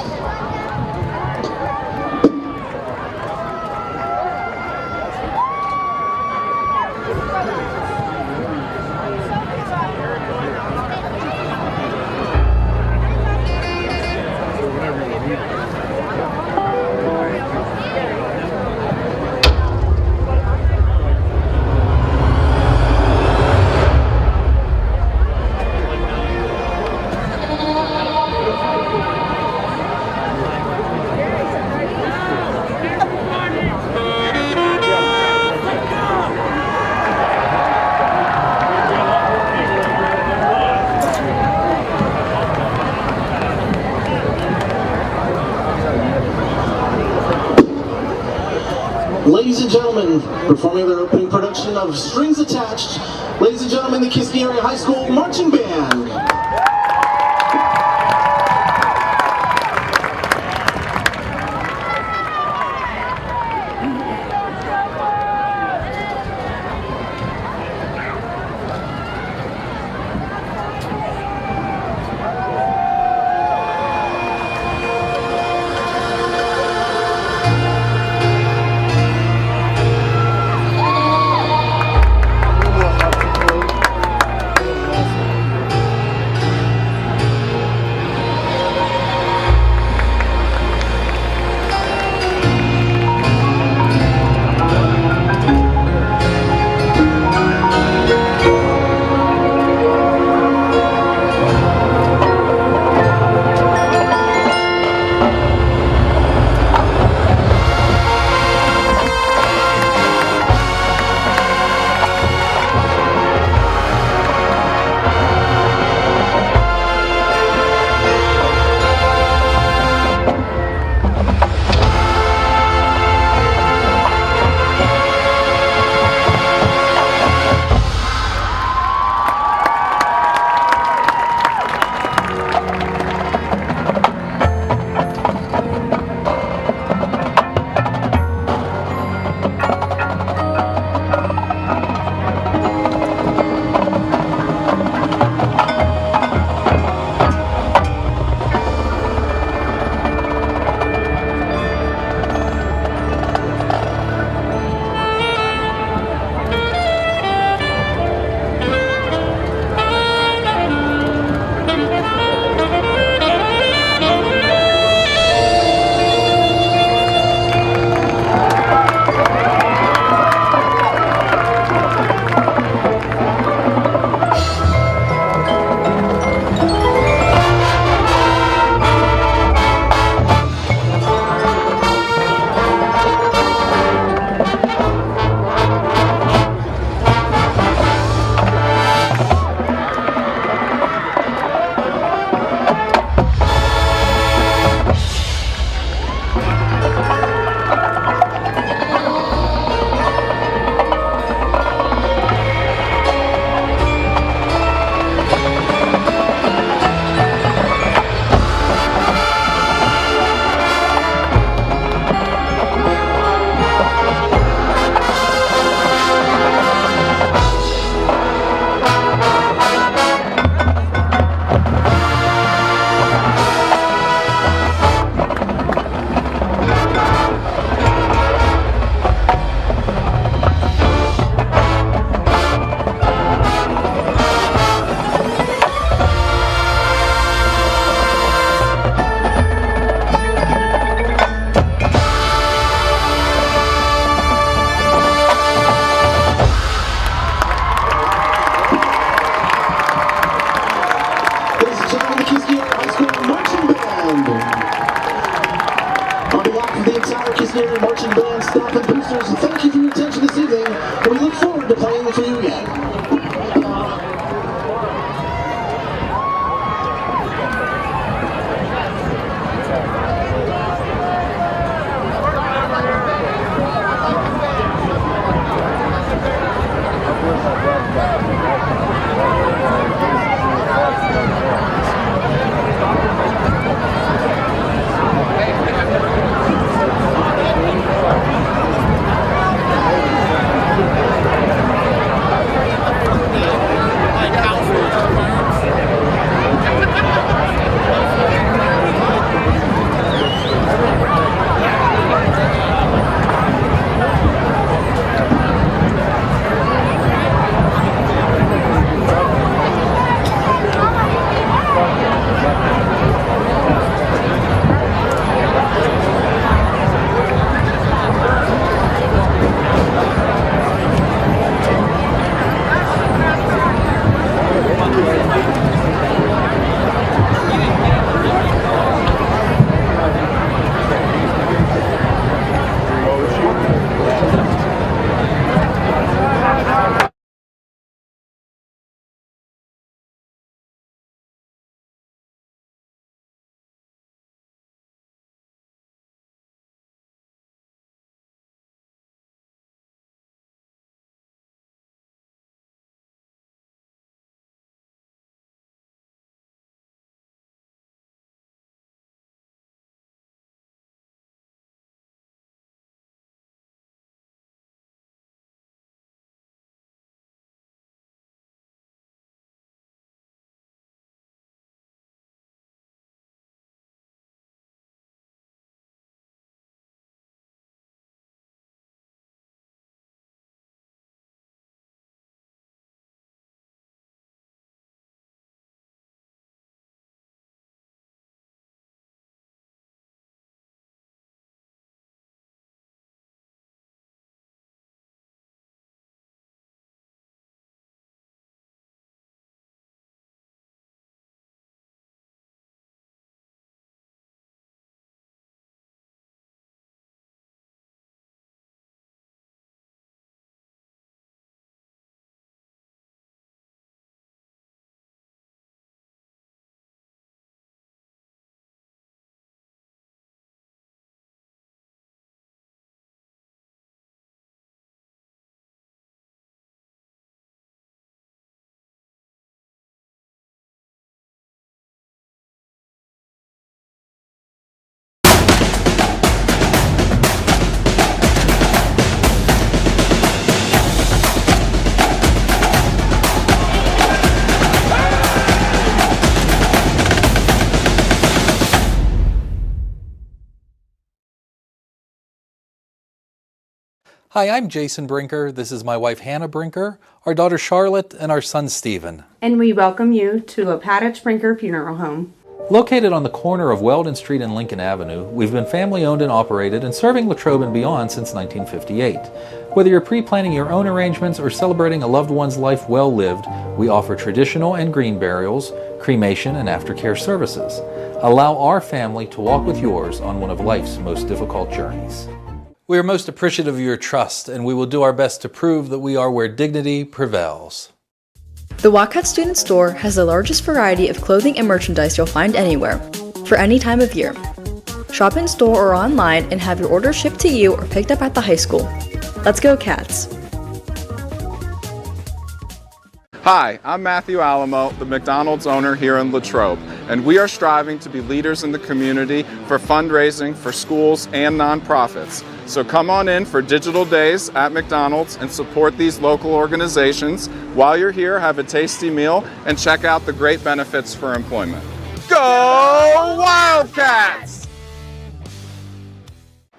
Speaker 4: Ladies and gentlemen, performing their opening production of Strings Attached, ladies and gentlemen, the Kiski Area High School Marching Band. Kiski area marching band, staff, and boosters, thank you for your attention this evening. We look forward to playing for you again.
Speaker 5: Hi, I'm Jason Brinker. This is my wife Hannah Brinker, our daughter Charlotte, and our son Stephen.
Speaker 6: And we welcome you to Wildcats Brinker Funeral Home.
Speaker 5: Located on the corner of Weldon Street and Lincoln Avenue, we've been family owned and operated and serving Latrobe and beyond since 1958. Whether you're pre-planning your own arrangements or celebrating a loved one's life well lived, we offer traditional and green burials, cremation, and aftercare services. Allow our family to walk with yours on one of life's most difficult journeys. We are most appreciative of your trust, and we will do our best to prove that we are where dignity prevails.
Speaker 15: The Wildcats Student Store has the largest variety of clothing and merchandise you'll find anywhere, for any time of year. Shop in store or online and have your order shipped to you or picked up at the high school. Let's go, Cats!
Speaker 16: Hi, I'm Matthew Alamo, the McDonald's owner here in Latrobe, and we are striving to be leaders in the community for fundraising for schools and nonprofits. So come on in for digital days at McDonald's and support these local organizations. While you're here, have a tasty meal and check out the great benefits for employment. Go Wildcats!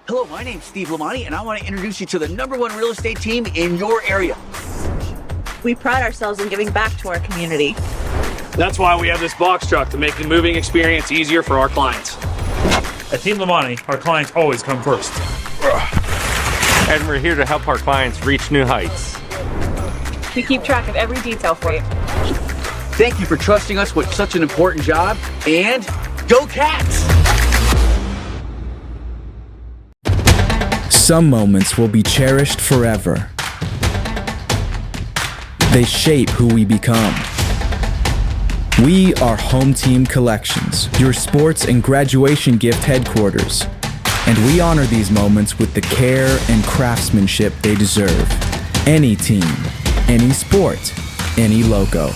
Speaker 7: Hello, my name's Steve Lamani, and I want to introduce you to the #1 real estate team in your area.
Speaker 8: We pride ourselves in giving back to our community.
Speaker 9: That's why we have this box truck to make the moving experience easier for our clients.
Speaker 10: At Team Lamani, our clients always come first.
Speaker 11: And we're here to help our clients reach new heights.
Speaker 8: We keep track of every detail for you.
Speaker 7: Thank you for trusting us with such an important job, and go Cats!
Speaker 13: Some moments will be cherished forever. They shape who we become. We are Home Team Collections, your sports and graduation gift headquarters. And we honor these moments with the care and craftsmanship they deserve. Any team, any sport, any logo.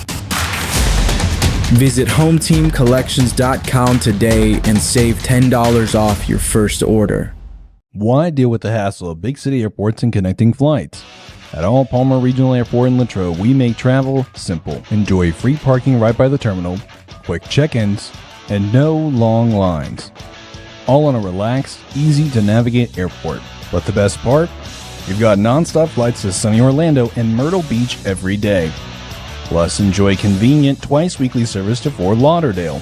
Speaker 13: Visit HomeTeamCollections.com today and save $10 off your first order.
Speaker 14: Why deal with the hassle of big city airports and connecting flights? At Arnold Palmer Regional Airport in Latrobe, we make travel simple. Enjoy free parking right by the terminal, quick check-ins, and no long lines. All on a relaxed, easy-to-navigate airport. But the best part? You've got non-stop flights to sunny Orlando and Myrtle Beach every day. Plus, enjoy convenient twice-weekly service to Fort Lauderdale.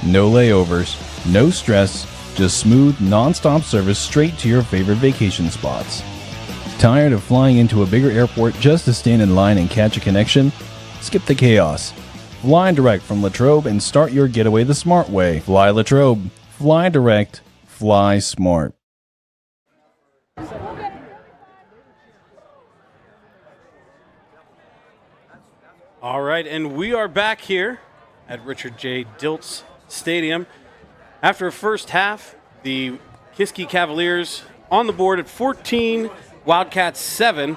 Speaker 14: No layovers, no stress, just smooth, non-stop service straight to your favorite vacation spots. Tired of flying into a bigger airport just to stand in line and catch a connection? Skip the chaos. Fly direct from Latrobe and start your getaway the smart way. Fly Latrobe. Fly direct. Fly smart.
Speaker 2: All right, and we are back here at Richard J. Diltz Stadium. After a first half, the Kiski Cavaliers on the board at 14, Wildcats 7.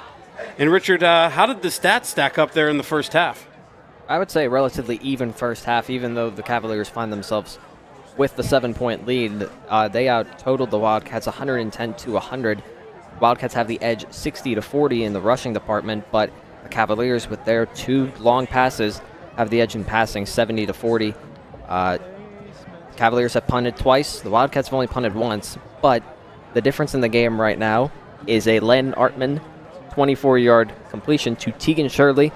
Speaker 2: And Richard, how did the stats stack up there in the first half?
Speaker 3: I would say relatively even first half, even though the Cavaliers find themselves with the 7-point lead. They out-totaled the Wildcats 110-100. Wildcats have the edge 60-40 in the rushing department, but the Cavaliers, with their 2 long passes, have the edge in passing 70-40. Cavaliers have punted twice. The Wildcats have only punted once, but the difference in the game right now is a Len Artman 24-yard completion to Tegan Shirley.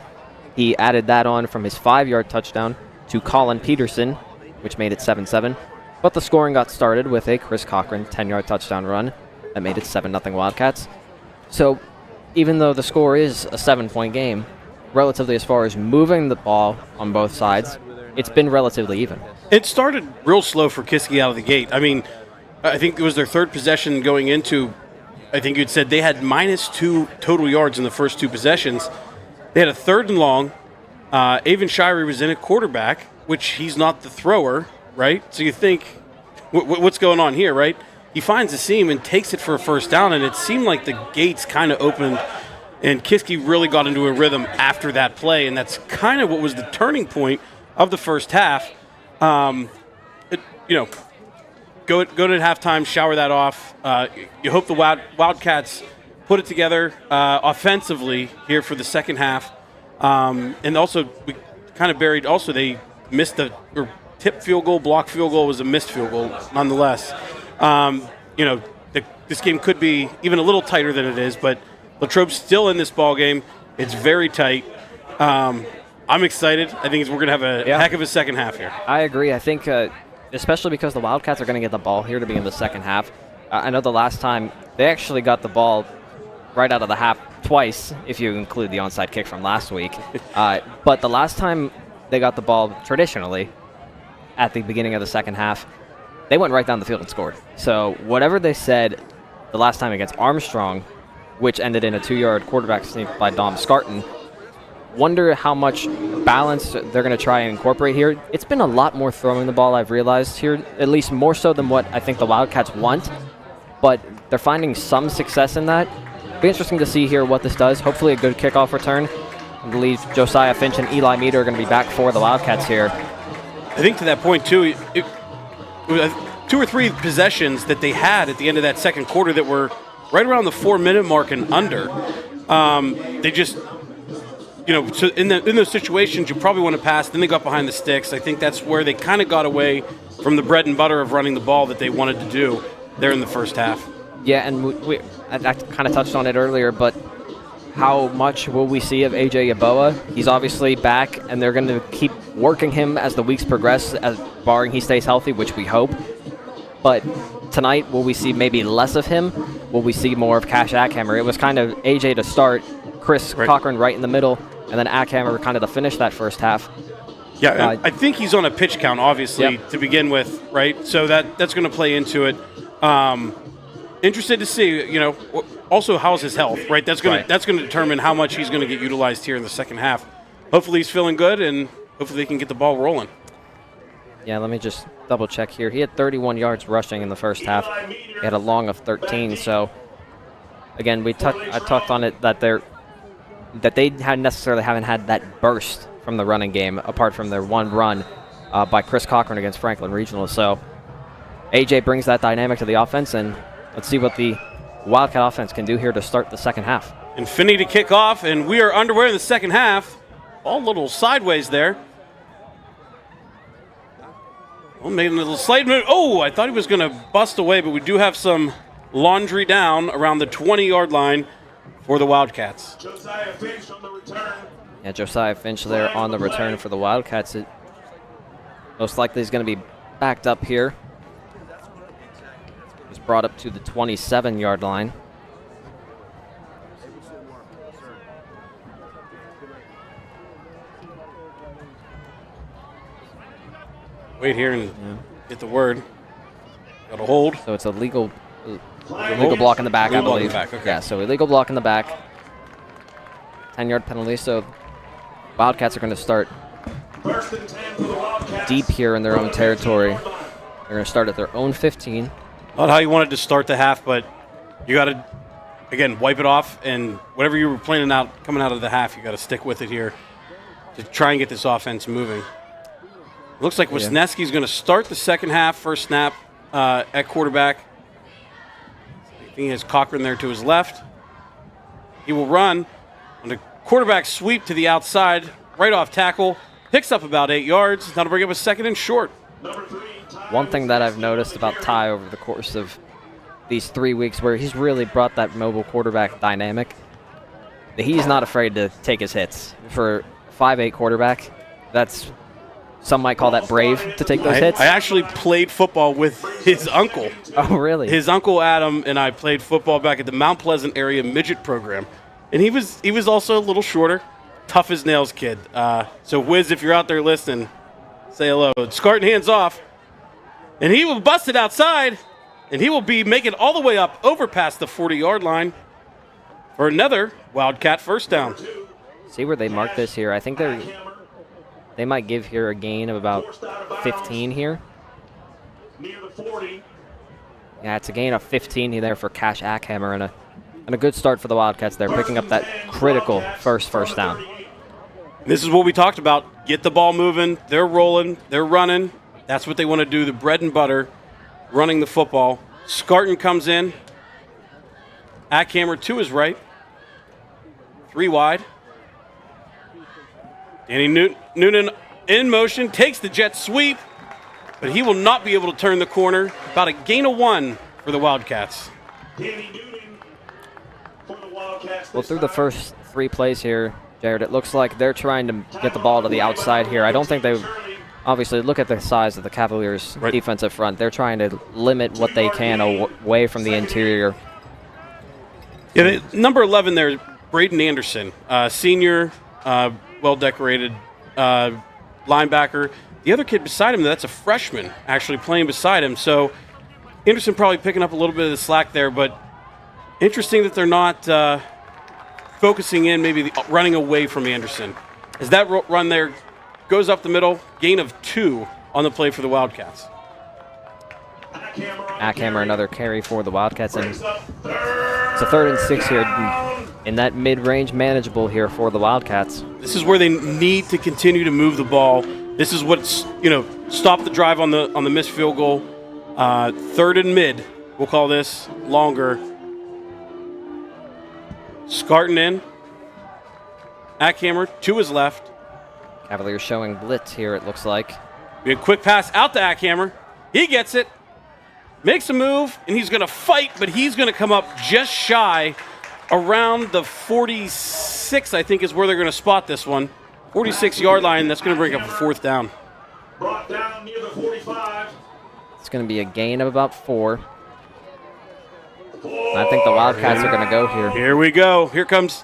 Speaker 3: He added that on from his 5-yard touchdown to Colin Peterson, which made it 7-7. But the scoring got started with a Chris Cochran 10-yard touchdown run that made it 7-0 Wildcats. So even though the score is a 7-point game, relatively as far as moving the ball on both sides, it's been relatively even.
Speaker 2: It started real slow for Kiski out of the gate. I mean, I think it was their third possession going into, I think you'd said they had -2 total yards in the first 2 possessions. They had a 3rd and long. Avon Shirey was in at quarterback, which he's not the thrower, right? So you think, what's going on here, right? He finds the seam and takes it for a first down, and it seemed like the gates kind of opened, and Kiski really got into a rhythm after that play, and that's kind of what was the turning point of the first half. Go to halftime, shower that off. You hope the Wildcats put it together offensively here for the second half. And also, we kind of buried, also they missed the tip field goal, block field goal was a missed field goal nonetheless. This game could be even a little tighter than it is, but Latrobe's still in this ball game. It's very tight. I'm excited. I think we're going to have a heck of a second half here.
Speaker 3: I agree. I think, especially because the Wildcats are going to get the ball here to begin the second half. I know the last time they actually got the ball right out of the half twice, if you include the onside kick from last week. But the last time they got the ball traditionally at the beginning of the second half, they went right down the field and scored. So whatever they said the last time against Armstrong, which ended in a 2-yard quarterback sneak by Dom Scarton, wonder how much balance they're going to try and incorporate here. It's been a lot more throwing the ball, I've realized here, at least more so than what I think the Wildcats want, but they're finding some success in that. Be interesting to see here what this does. Hopefully a good kickoff return. I believe Josiah Finch and Eli Meter are going to be back for the Wildcats here.
Speaker 2: I think to that point, too, it was 2 or 3 possessions that they had at the end of that second quarter that were right around the 4-minute mark and under. They just, so in those situations, you probably want to pass. Then they got behind the sticks. I think that's where they kind of got away from the bread and butter of running the ball that they wanted to do there in the first half.
Speaker 3: Yeah, and I kind of touched on it earlier, but how much will we see of A.J. Yeboah? He's obviously back, and they're going to keep working him as the weeks progress, barring he stays healthy, which we hope. But tonight, will we see maybe less of him? Will we see more of Cash Ackhammer? It was kind of A.J. to start, Chris Cochran right in the middle, and then Ackhammer kind of to finish that first half.
Speaker 2: Yeah, I think he's on a pitch count, obviously, to begin with, right? So that's going to play into it. interested to see, also how's his health, right? That's going to determine how much he's going to get utilized here in the second half. Hopefully he's feeling good, and hopefully they can get the ball rolling.
Speaker 3: Yeah, let me just double check here. He had 31 yards rushing in the first half. He had a long of 13. So again, I talked on it that they haven't had that burst from the running game apart from their one run by Chris Cochran against Franklin Regional. So AJ brings that dynamic to the offense, and let's see what the Wildcat offense can do here to start the second half.
Speaker 2: Infinity to kick off, and we are underway in the second half. All a little sideways there. Well, made a little slight move. Oh, I thought he was going to bust away, but we do have some laundry down around the 20-yard line for the Wildcats.
Speaker 4: Josiah Finch on the return.
Speaker 3: Yeah, Josiah Finch there on the return for the Wildcats. It most likely is going to be backed up here. He's brought up to the 27-yard line.
Speaker 2: Wait here and get the word. Got a hold.
Speaker 3: So it's a legal block in the back, I believe.
Speaker 2: Okay.
Speaker 3: Yeah, so illegal block in the back. 10-yard penalty, so Wildcats are going to start deep here in their own territory. They're going to start at their own 15.
Speaker 2: Not how you wanted to start the half, but you got to, again, wipe it off, and whatever you were planning out coming out of the half, you got to stick with it here to try and get this offense moving. Looks like Wisniewski's going to start the second half, first snap at quarterback. I think he has Cochran there to his left. He will run on a quarterback sweep to the outside, right off tackle, picks up about 8 yards. That'll bring up a second and short.
Speaker 3: One thing that I've noticed about Ty over the course of these 3 weeks, where he's really brought that mobile quarterback dynamic, that he's not afraid to take his hits. For a 5'8" quarterback, that's... Some might call that brave to take those hits.
Speaker 2: I actually played football with his uncle.
Speaker 3: Oh, really?
Speaker 2: His uncle Adam and I played football back at the Mount Pleasant area midget program. And he was also a little shorter, tough as nails kid. So, Wiz, if you're out there listening, say hello. Scarton hands off. And he will bust it outside. And he will be making all the way up over past the 40-yard line for another Wildcat first down.
Speaker 3: See where they mark this here. I think they might give here a gain of about 15 here. Yeah, it's a gain of 15 there for Cash Ackhammer, and a good start for the Wildcats there, picking up that critical first down.
Speaker 2: This is what we talked about. Get the ball moving. They're rolling. They're running. That's what they want to do, the bread and butter, running the football. Scarton comes in. Ackhammer to his right. 3 wide. Danny Noonan in motion, takes the jet sweep, but he will not be able to turn the corner. About a gain of 1 for the Wildcats.
Speaker 3: Well, through the first 3 plays here, Jared, it looks like they're trying to get the ball to the outside here. I don't think they obviously look at the size of the Cavaliers' defensive front. They're trying to limit what they can away from the interior.
Speaker 2: Yeah, number 11 there, Braden Anderson, senior, well-decorated linebacker. The other kid beside him, that's a freshman, actually playing beside him. So Anderson probably picking up a little bit of the slack there, but interesting that they're not focusing in, maybe running away from Anderson. As that run there goes up the middle, gain of 2 on the play for the Wildcats.
Speaker 3: Ackhammer, another carry for the Wildcats, and it's a 3rd and 6 here. In that mid-range, manageable here for the Wildcats.
Speaker 2: This is where they need to continue to move the ball. This is what's, stop the drive on the missed field goal. 3rd and mid, we'll call this longer. Scarton in. Ackhammer to his left.
Speaker 3: Cavaliers showing blitz here, it looks like.
Speaker 2: Be a quick pass out to Ackhammer. He gets it. Makes a move, and he's going to fight, but he's going to come up just shy around the 46, I think, is where they're going to spot this one. 46-yard line, that's going to bring up a 4th down.
Speaker 4: Brought down near the 45.
Speaker 3: It's going to be a gain of about 4. I think the Wildcats are going to go here.
Speaker 2: Here we go. Here comes.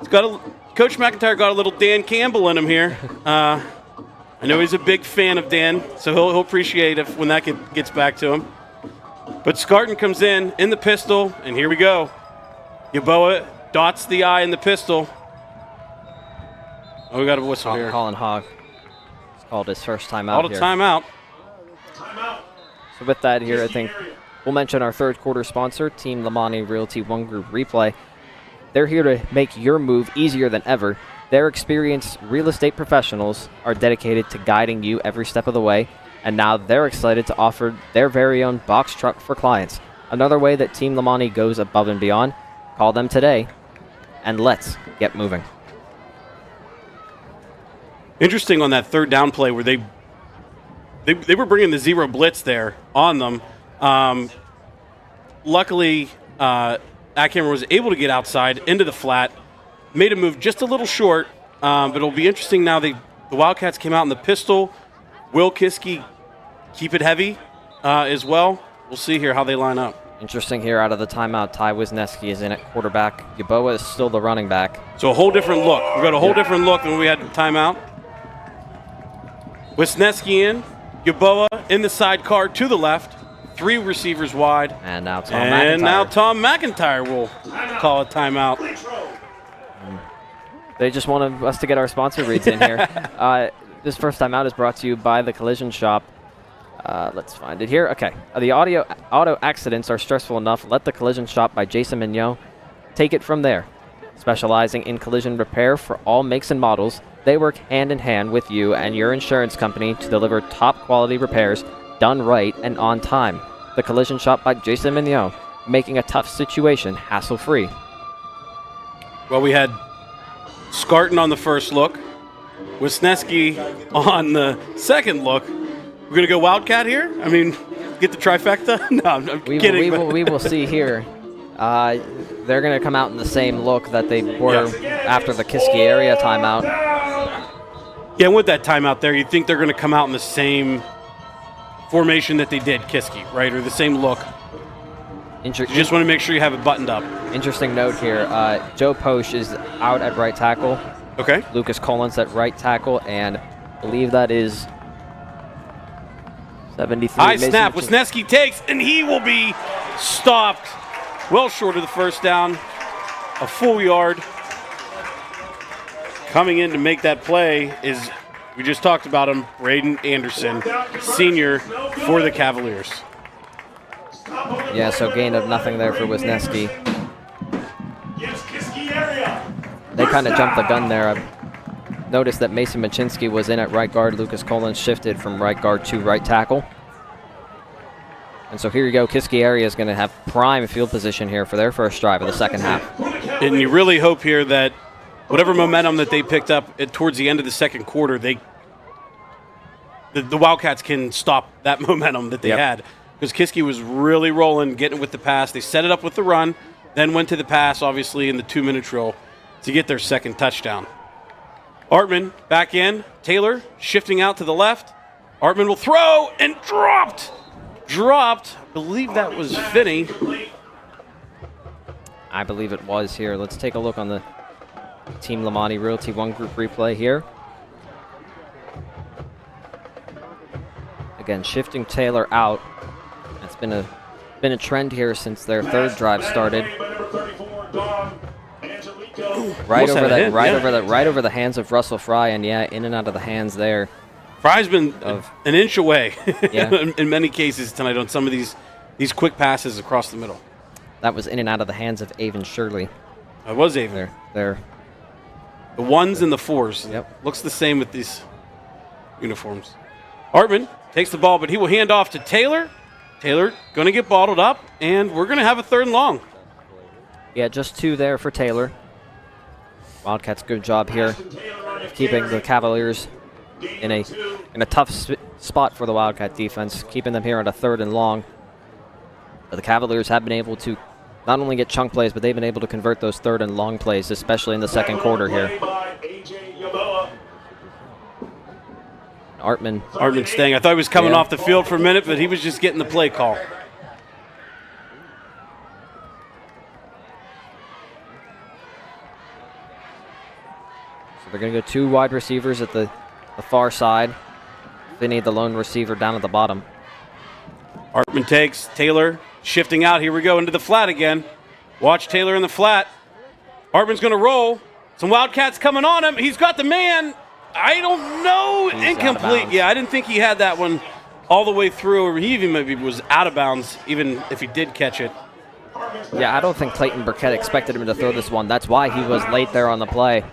Speaker 2: Coach McIntyre got a little Dan Campbell in him here. I know he's a big fan of Dan, so he'll appreciate it when that gets back to him. But Scarton comes in the pistol, and here we go. Yaboa dots the I in the pistol. Oh, we got a whistle here.
Speaker 3: Colin Hogg. It's called his first timeout.
Speaker 2: Called a timeout.
Speaker 3: So with that here, I think we'll mention our third quarter sponsor, Team Lamani Realty One Group Replay. They're here to make your move easier than ever. Their experienced real estate professionals are dedicated to guiding you every step of the way, and now they're excited to offer their very own box truck for clients. Another way that Team Lamani goes above and beyond. Call them today, and let's get moving.
Speaker 2: Interesting on that third down play where they were bringing the zero blitz there on them. Luckily, Ackhammer was able to get outside into the flat, made a move just a little short, but it'll be interesting now. The Wildcats came out in the pistol. Will Kiski keep it heavy as well? We'll see here how they line up.
Speaker 3: Interesting here out of the timeout. Ty Wisniewski is in at quarterback. Yaboa is still the running back.
Speaker 2: So a whole different look. We've got a whole different look than we had in timeout. Wisniewski in. Yaboa in the sidecar to the left. 3 receivers wide.
Speaker 3: And now Tom McIntyre.
Speaker 2: And now Tom McIntyre will call a timeout.
Speaker 3: They just wanted us to get our sponsor reads in here. This first timeout is brought to you by the Collision Shop. Let's find it here. Okay. The auto accidents are stressful enough. Let the Collision Shop by Jason Mignot take it from there. Specializing in collision repair for all makes and models, they work hand in hand with you and your insurance company to deliver top quality repairs done right and on time. The Collision Shop by Jason Mignot, making a tough situation hassle-free.
Speaker 2: Well, we had Scarton on the first look, Wisniewski on the second look. We're going to go Wildcat here? I mean, get the trifecta? No, I'm kidding.
Speaker 3: We will see here. They're going to come out in the same look that they were after the Kiski area timeout.
Speaker 2: Yeah, and with that timeout there, you'd think they're going to come out in the same formation that they did Kiski, right? Or the same look. You just want to make sure you have it buttoned up.
Speaker 3: Interesting note here. Joe Posch is out at right tackle.
Speaker 2: Okay.
Speaker 3: Lucas Collins at right tackle, and I believe that is 73.
Speaker 2: High snap. Wisniewski takes, and he will be stopped well short of the first down. A full yard. Coming in to make that play is, we just talked about him, Braden Anderson, senior for the Cavaliers.
Speaker 3: Yeah, so gain of nothing there for Wisniewski. They kind of jumped the gun there. I've noticed that Mason Machinsky was in at right guard. Lucas Collins shifted from right guard to right tackle. And so here you go. Kiski area is going to have prime field position here for their first drive of the second half.
Speaker 2: And you really hope here that whatever momentum that they picked up towards the end of the second quarter, the Wildcats can stop that momentum that they had. Because Kiski was really rolling, getting with the pass. They set it up with the run, then went to the pass, obviously, in the 2-minute drill to get their second touchdown. Artman back in. Taylor shifting out to the left. Artman will throw and dropped. I believe that was Finney.
Speaker 3: I believe it was here. Let's take a look on the Team Lamani Realty One Group replay here. Again, shifting Taylor out. That's been a trend here since their third drive started. Right over the hands of Russell Fry, and in and out of the hands there.
Speaker 2: Fry's been an inch away
Speaker 3: Yeah.
Speaker 2: in many cases tonight on some of these quick passes across the middle.
Speaker 3: That was in and out of the hands of Avon Shirley.
Speaker 2: It was Avon.
Speaker 3: There.
Speaker 2: The 1s and the 4s.
Speaker 3: Yep.
Speaker 2: Looks the same with these uniforms. Artman takes the ball, but he will hand off to Taylor. Taylor going to get bottled up, and we're going to have a 3rd and long.
Speaker 3: Yeah, just 2 there for Taylor. Wildcats, good job here of keeping the Cavaliers in a tough spot for the Wildcat defense, keeping them here on a 3rd and long. But the Cavaliers have been able to not only get chunk plays, but they've been able to convert those 3rd and long plays, especially in the second quarter here.
Speaker 2: Artman staying. I thought he was coming off the field for a minute, but he was just getting the play call.
Speaker 3: So they're going to go 2 wide receivers at the far side. Finney, the lone receiver, down at the bottom.
Speaker 2: Artman takes. Taylor shifting out. Here we go into the flat again. Watch Taylor in the flat. Hartman's going to roll. Some Wildcats coming on him. He's got the man. I don't know.
Speaker 3: He's
Speaker 2: incomplete. Yeah, I didn't think he had that one all the way through, or he even maybe was out of bounds, even if he did catch it.
Speaker 3: Yeah, I don't think Clayton Burkett expected him to throw this one. That's why he was late there on the play.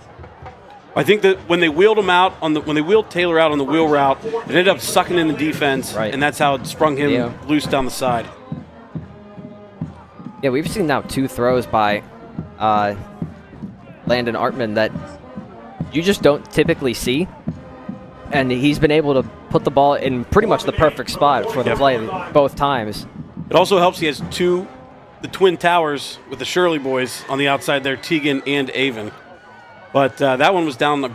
Speaker 2: I think that when they wheeled him out when they wheeled Taylor out on the wheel route, it ended up sucking in the defense, and that's how it sprung him loose down the side.
Speaker 3: Yeah, we've seen now 2 throws by Landon Artman that you just don't typically see, and he's been able to put the ball in pretty much the perfect spot for the play both times.
Speaker 2: It also helps he has the twin towers with the Shirley boys on the outside there, Tegan and Avon. But that one was down, I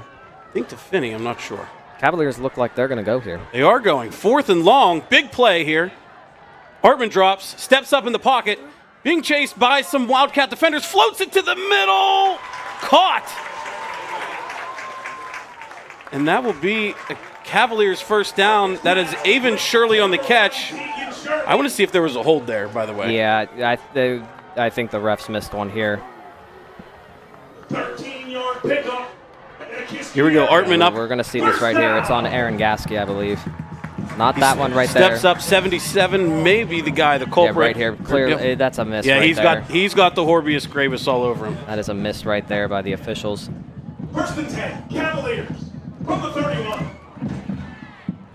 Speaker 2: think, to Finney. I'm not sure.
Speaker 3: Cavaliers look like they're going to go here.
Speaker 2: They are going. 4th and long. Big play here. Hartman drops, steps up in the pocket, being chased by some Wildcat defenders, floats it to the middle. Caught. And that will be a Cavaliers first down. That is Avon Shirley on the catch. I want to see if there was a hold there, by the way.
Speaker 3: Yeah, I think the refs missed one here.
Speaker 1: 13-yard pickup.
Speaker 2: Here we go, Artman up.
Speaker 3: We're going to see this right here. It's on Aaron Gasky, I believe. Not that one right there.
Speaker 2: Steps up 77, maybe the guy, the culprit.
Speaker 3: Yeah, right here. Clearly, that's a miss right there.
Speaker 2: He's got the Horbius Gravis all over him.
Speaker 3: That is a miss right there by the officials.
Speaker 1: 1st and 10, Cavaliers from the 31.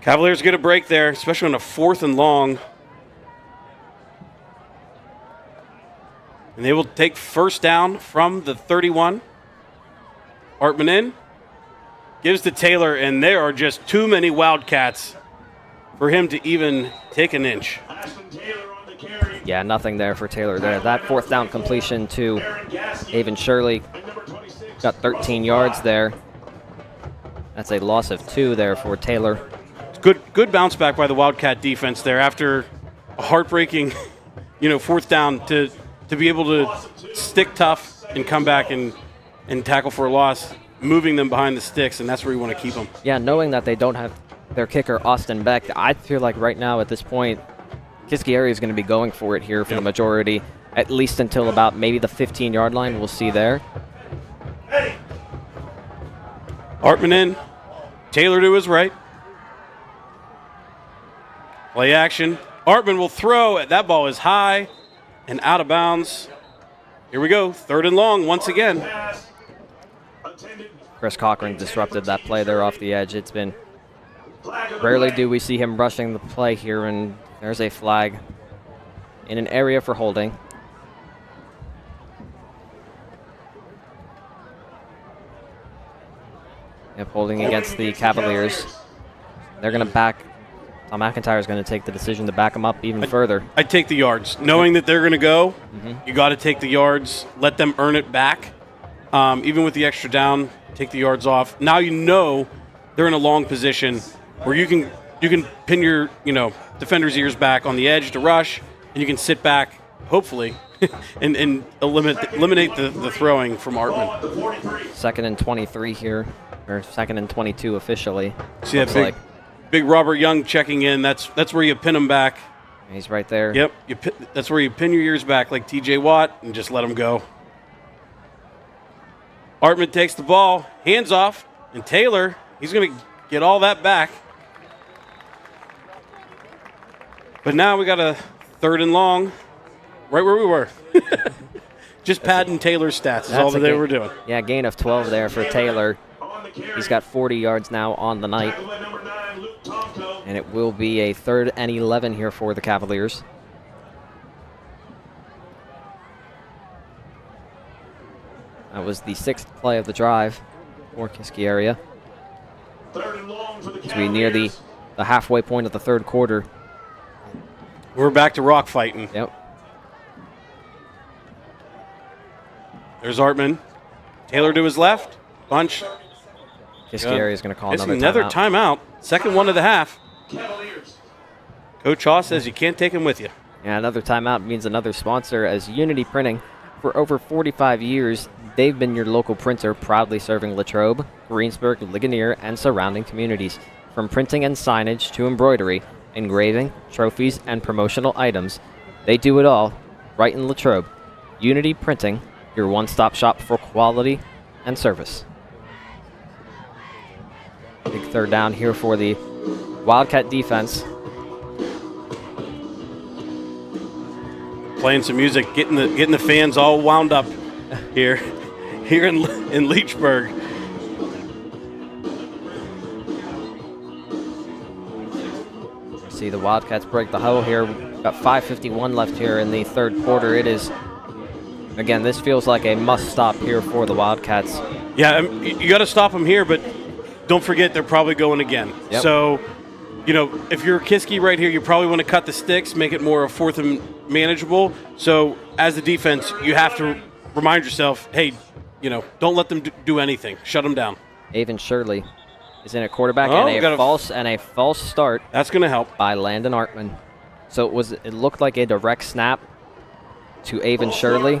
Speaker 2: Cavaliers get a break there, especially on a 4th and long. And they will take first down from the 31. Artman in. Gives to Taylor, and there are just too many Wildcats for him to even take an inch.
Speaker 3: Yeah, nothing there for Taylor there. That 4th down completion to Avon Shirley got 13 yards there. That's a loss of 2 there for Taylor.
Speaker 2: Good bounce back by the Wildcat defense there after a heartbreaking, 4th down to be able to stick tough and come back and tackle for a loss, moving them behind the sticks, and that's where you want to keep them.
Speaker 3: Yeah, knowing that they don't have their kicker, Austin Beck, I feel like right now at this point, Kiski area is going to be going for it here for the majority, at least until about maybe the 15-yard line. We'll see there.
Speaker 2: Artman in. Taylor to his right. Play action. Artman will throw. That ball is high and out of bounds. Here we go. 3rd and long once again.
Speaker 3: Chris Cochran disrupted that play there off the edge. It's been rarely do we see him rushing the play here, and there's a flag in an area for holding. Yep, holding against the Cavaliers. They're going to back. Tom McIntyre is going to take the decision to back him up even further.
Speaker 2: I'd take the yards. Knowing that they're going to go, you got to take the yards, let them earn it back. Even with the extra down, take the yards off. Now you know they're in a long position where you can pin your defender's ears back on the edge to rush, and you can sit back, hopefully, and eliminate the throwing from Artman.
Speaker 3: 2nd and 23 here, or 2nd and 22 officially.
Speaker 2: See that big Robert Young checking in. That's where you pin him back.
Speaker 3: He's right there.
Speaker 2: Yep, that's where you pin your ears back like T.J. Watt and just let him go. Artman takes the ball, hands off, and Taylor, he's going to get all that back. But now we got a 3rd and long, right where we were. Just padding Taylor's stats is all that they were doing.
Speaker 3: Yeah, gain of 12 there for Taylor. He's got 40 yards now on the night. And it will be a 3rd and 11 here for the Cavaliers. That was the 6th play of the drive for Kiski area. As we near the halfway point of the 3rd quarter.
Speaker 2: We're back to rock fighting.
Speaker 3: Yep.
Speaker 2: There's Artman. Taylor to his left. Bunch.
Speaker 3: Kiski area is going to call
Speaker 2: another timeout. 2nd one of the half. Coach Haw says you can't take him with you.
Speaker 3: Yeah, another timeout means another sponsor, as Unity Printing. For over 45 years, they've been your local printer, proudly serving Latrobe, Greensburg, Ligonier, and surrounding communities. From printing and signage to embroidery, engraving, trophies, and promotional items, They do it all right in Latrobe. Unity Printing, your one-stop shop for quality and service. Big third down here for the Wildcat defense.
Speaker 2: Playing some music, getting the fans all wound up here in Leechburg.
Speaker 3: See the Wildcats break the huddle here. Got 5:51 left here in the third quarter. It is, again, this feels like a must-stop here for the Wildcats.
Speaker 2: Yeah, you got to stop them here, but don't forget they're probably going again.
Speaker 3: Yep.
Speaker 2: So, if you're Kiski right here, you probably want to cut the sticks, make it more a fourth and manageable. So, as the defense, you have to remind yourself, hey, don't let them do anything. Shut them down.
Speaker 3: Avon Shirley is in a quarterback and a false start.
Speaker 2: That's going to help.
Speaker 3: By Landon Artman. So it looked like a direct snap to Avon Shirley.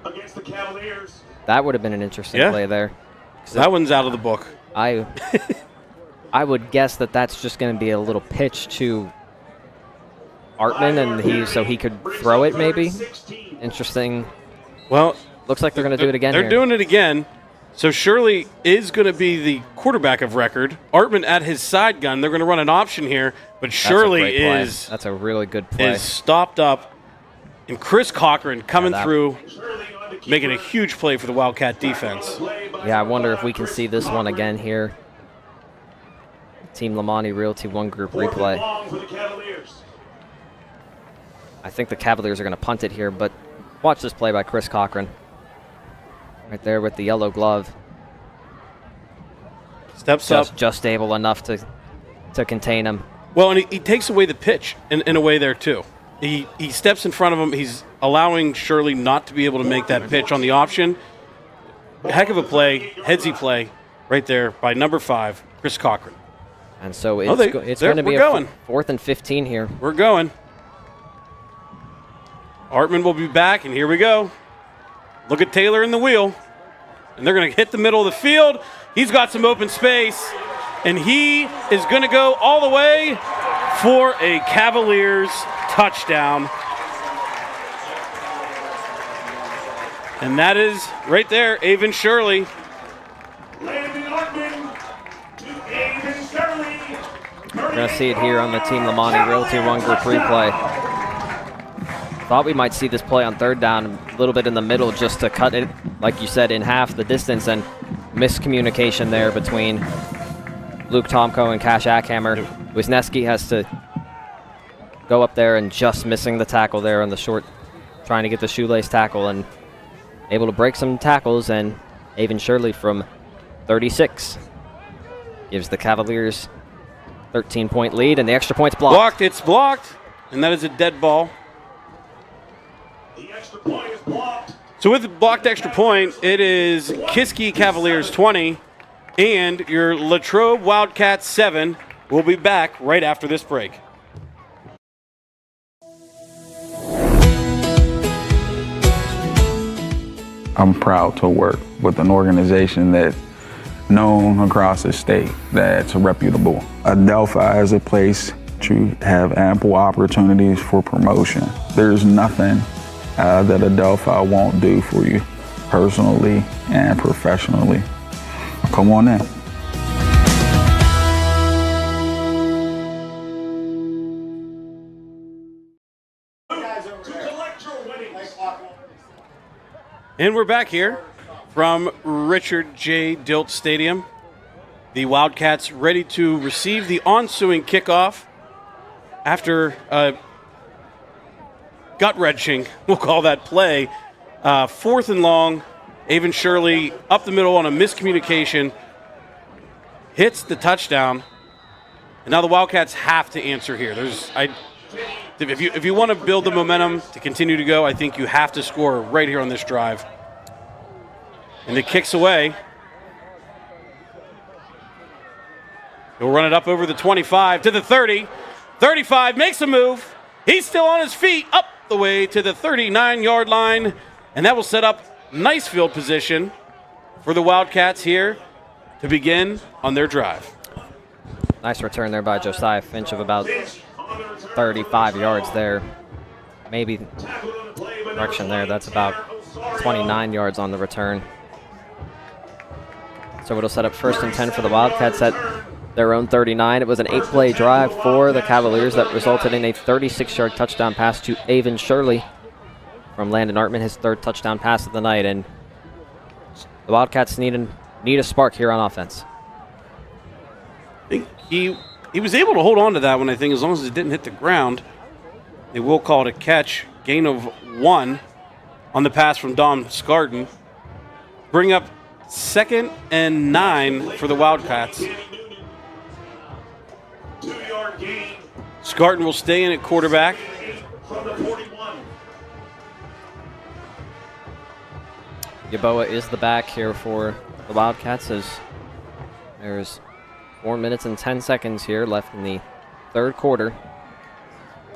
Speaker 4: Against the Cavaliers.
Speaker 3: That would have been an interesting play there.
Speaker 2: That one's out of the book.
Speaker 3: I would guess that that's just going to be a little pitch to Artman, and so he could throw it maybe. Interesting.
Speaker 2: Well,
Speaker 3: looks like they're going to do it again.
Speaker 2: They're doing it again. So Shirley is going to be the quarterback of record. Artman at his side gun. They're going to run an option here, but Shirley
Speaker 3: That's a really good play.
Speaker 2: Is stopped up, and Chris Cochran coming through, making a huge play for the Wildcat defense.
Speaker 3: Yeah, I wonder if we can see this one again here. Team Lamani Realty One Group replay. I think the Cavaliers are going to punt it here, but watch this play by Chris Cochran. Right there with the yellow glove.
Speaker 2: Steps up.
Speaker 3: Just able enough to contain him.
Speaker 2: Well, and he takes away the pitch in a way there, too. He steps in front of him. He's allowing Shirley not to be able to make that pitch on the option. Heck of a play, headsy play right there by number 5, Chris Cochran.
Speaker 3: And so it's going to be a 4th and 15 here.
Speaker 2: We're going. Artman will be back, and here we go. Look at Taylor in the wheel, and they're going to hit the middle of the field. He's got some open space, and he is going to go all the way for a Cavaliers touchdown. And that is right there, Avon Shirley.
Speaker 4: Landon Artman to Avon Shirley.
Speaker 3: We're going to see it here on the Team Lamani Realty One Group replay. Thought we might see this play on third down a little bit in the middle just to cut it, like you said, in half the distance, and miscommunication there between Luke Tomko and Cash Ackhammer. Wisniewski has to go up there and just missing the tackle there on the short, trying to get the shoelace tackle and able to break some tackles, and Avon Shirley from 36 gives the Cavaliers 13-point lead, and the extra point's blocked.
Speaker 2: It's blocked, and that is a dead ball.
Speaker 4: The extra point is blocked.
Speaker 2: So with the blocked extra point, it is Kiski Cavaliers 20 and your Latrobe Wildcats 7. We'll be back right after this break.
Speaker 17: I'm proud to work with an organization that's known across the state, that's reputable. Adelphi is a place to have ample opportunities for promotion. There's nothing that Adelphi won't do for you personally and professionally. Come on in.
Speaker 2: And we're back here from Richard J. Diltz Stadium. The Wildcats ready to receive the ensuing kickoff after gut-wrenching, we'll call that play. 4th and long, Avon Shirley up the middle on a miscommunication, hits the touchdown, and now the Wildcats have to answer here. If you want to build the momentum to continue to go, I think you have to score right here on this drive. And it kicks away. He'll run it up over the 25 to the 30. 35 makes a move. He's still on his feet, up the way to the 39-yard line, and that will set up nice field position for the Wildcats here to begin on their drive.
Speaker 3: Nice return there by Josiah Finch of about 35 yards there. maybe correction there. That's about 29 yards on the return. So it'll set up 1st and 10 for the Wildcats at their own 39. It was an 8-play drive for the Cavaliers that resulted in a 36-yard touchdown pass to Avon Shirley from Landon Artman, his 3rd touchdown pass of the night. And the Wildcats need a spark here on offense.
Speaker 2: I think he was able to hold on to that one, I think, as long as it didn't hit the ground. They will call it a catch. Gain of 1 on the pass from Dom Scarton. Bring up 2nd and 9 for the Wildcats.
Speaker 1: 2-yard gain.
Speaker 2: Scarton will stay in at quarterback.
Speaker 1: From the 41.
Speaker 3: Yaboa is the back here for the Wildcats as there's 4 minutes and 10 seconds here left in the 3rd quarter.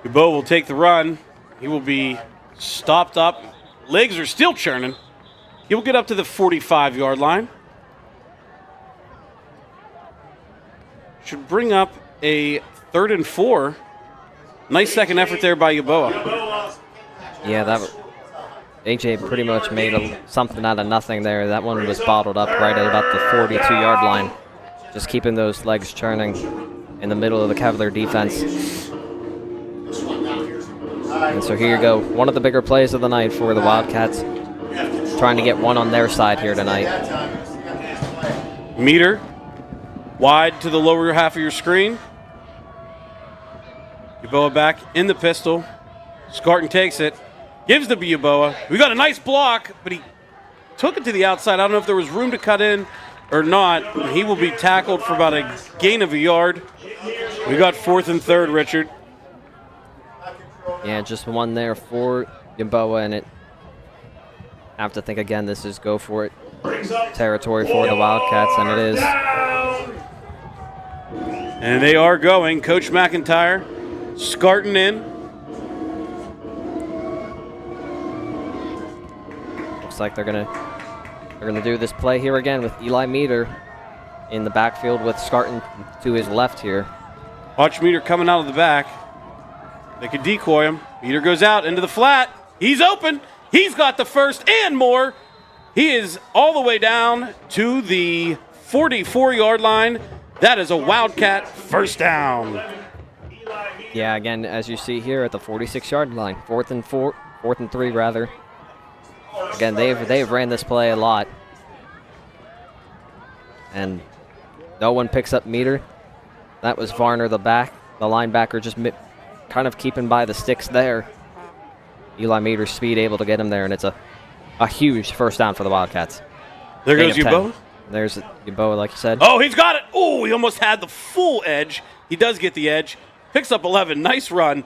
Speaker 2: Yaboa will take the run. He will be stopped up. Legs are still churning. He will get up to the 45-yard line. Should bring up a 3rd and 4. Nice second effort there by Yaboa.
Speaker 3: Yeah, AJ pretty much made something out of nothing there. That one was bottled up right at about the 42-yard line. Just keeping those legs churning in the middle of the Cavalier defense. And so here you go. One of the bigger plays of the night for the Wildcats. Trying to get one on their side here tonight.
Speaker 2: Meter wide to the lower half of your screen. Yaboa back in the pistol. Scarton takes it. Gives to Yaboa. We got a nice block, but he took it to the outside. I don't know if there was room to cut in or not. He will be tackled for about a gain of a yard. We got 4th and 3rd, Richard.
Speaker 3: Yeah, just one there for Yaboa, and I have to think again, this is go for it territory for the Wildcats, and it is.
Speaker 2: And they are going. Coach McIntyre, Scarton in.
Speaker 3: Looks like they're gonna do this play here again with Eli Meter in the backfield with Scarton to his left here.
Speaker 2: Watch Meter coming out of the back. They could decoy him. Meter goes out into the flat. He's open. He's got the first and more. He is all the way down to the 44-yard line. That is a Wildcat 1st down.
Speaker 3: Yeah, again, as you see here at the 46-yard line, 4th and 3 rather. Again, they've ran this play a lot, and no one picks up Meter. That was Varner, the linebacker, just kind of keeping by the sticks there. Eli Meter's speed able to get him there, and it's a huge 1st down for the Wildcats.
Speaker 2: There goes Yaboa.
Speaker 3: There's Yaboa, like you said.
Speaker 2: Oh, he's got it. Oh, he almost had the full edge. He does get the edge. Picks up 11. Nice run.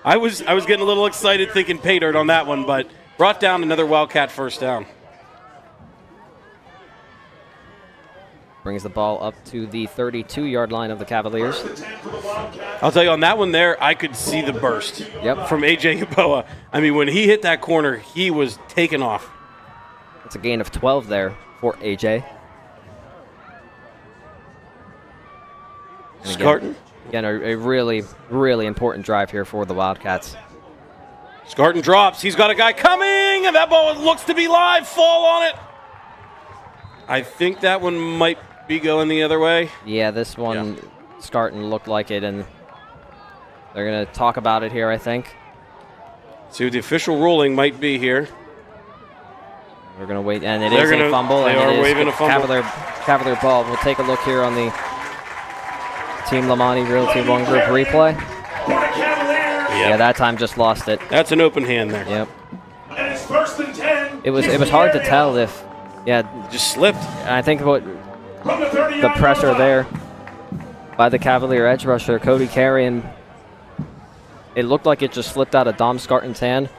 Speaker 2: I was getting a little excited thinking pay dirt on that one, but brought down another Wildcat 1st down.
Speaker 3: Brings the ball up to the 32-yard line of the Cavaliers.
Speaker 2: I'll tell you, on that one there, I could see the burst from A.J. Yaboa. I mean, when he hit that corner, he was taken off.
Speaker 3: It's a gain of 12 there for A.J.
Speaker 2: Scarton.
Speaker 3: Again, a really, really important drive here for the Wildcats.
Speaker 2: Scarton drops. He's got a guy coming, and that ball looks to be live. Fall on it. I think that one might be going the other way.
Speaker 3: Yeah, this one, Scarton looked like it, and they're going to talk about it here, I think.
Speaker 2: See what the official ruling might be here.
Speaker 3: We're going to wait, and it is a fumble.
Speaker 2: They are waving a fumble.
Speaker 3: Cavalier ball. We'll take a look here on the Team Lamani Realty One Group replay. Yeah, that time just lost it.
Speaker 2: That's an open hand there.
Speaker 3: Yep.
Speaker 1: And it's 1st and 10.
Speaker 3: It was hard to tell if,
Speaker 2: just slipped.
Speaker 3: I think what the pressure there by the Cavalier edge rusher, Cody Carrion, it looked like it just slipped out of Dom Scarton's hand.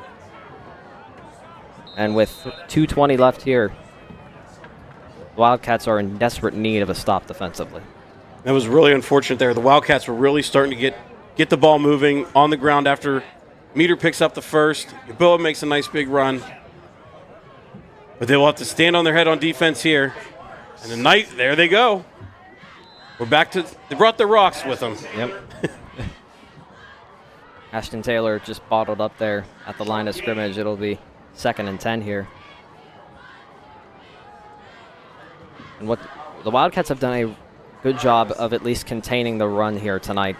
Speaker 3: And with 2:20 left here, Wildcats are in desperate need of a stop defensively.
Speaker 2: That was really unfortunate there. The Wildcats were really starting to get the ball moving on the ground after Meter picks up the first. Yaboa makes a nice big run. But they will have to stand on their head on defense here. And there they go. We're back to, they brought their rocks with them.
Speaker 3: Yep. Ashton Taylor just bottled up there at the line of scrimmage. It'll be 2nd and 10 here. And what the Wildcats have done a good job of at least containing the run here tonight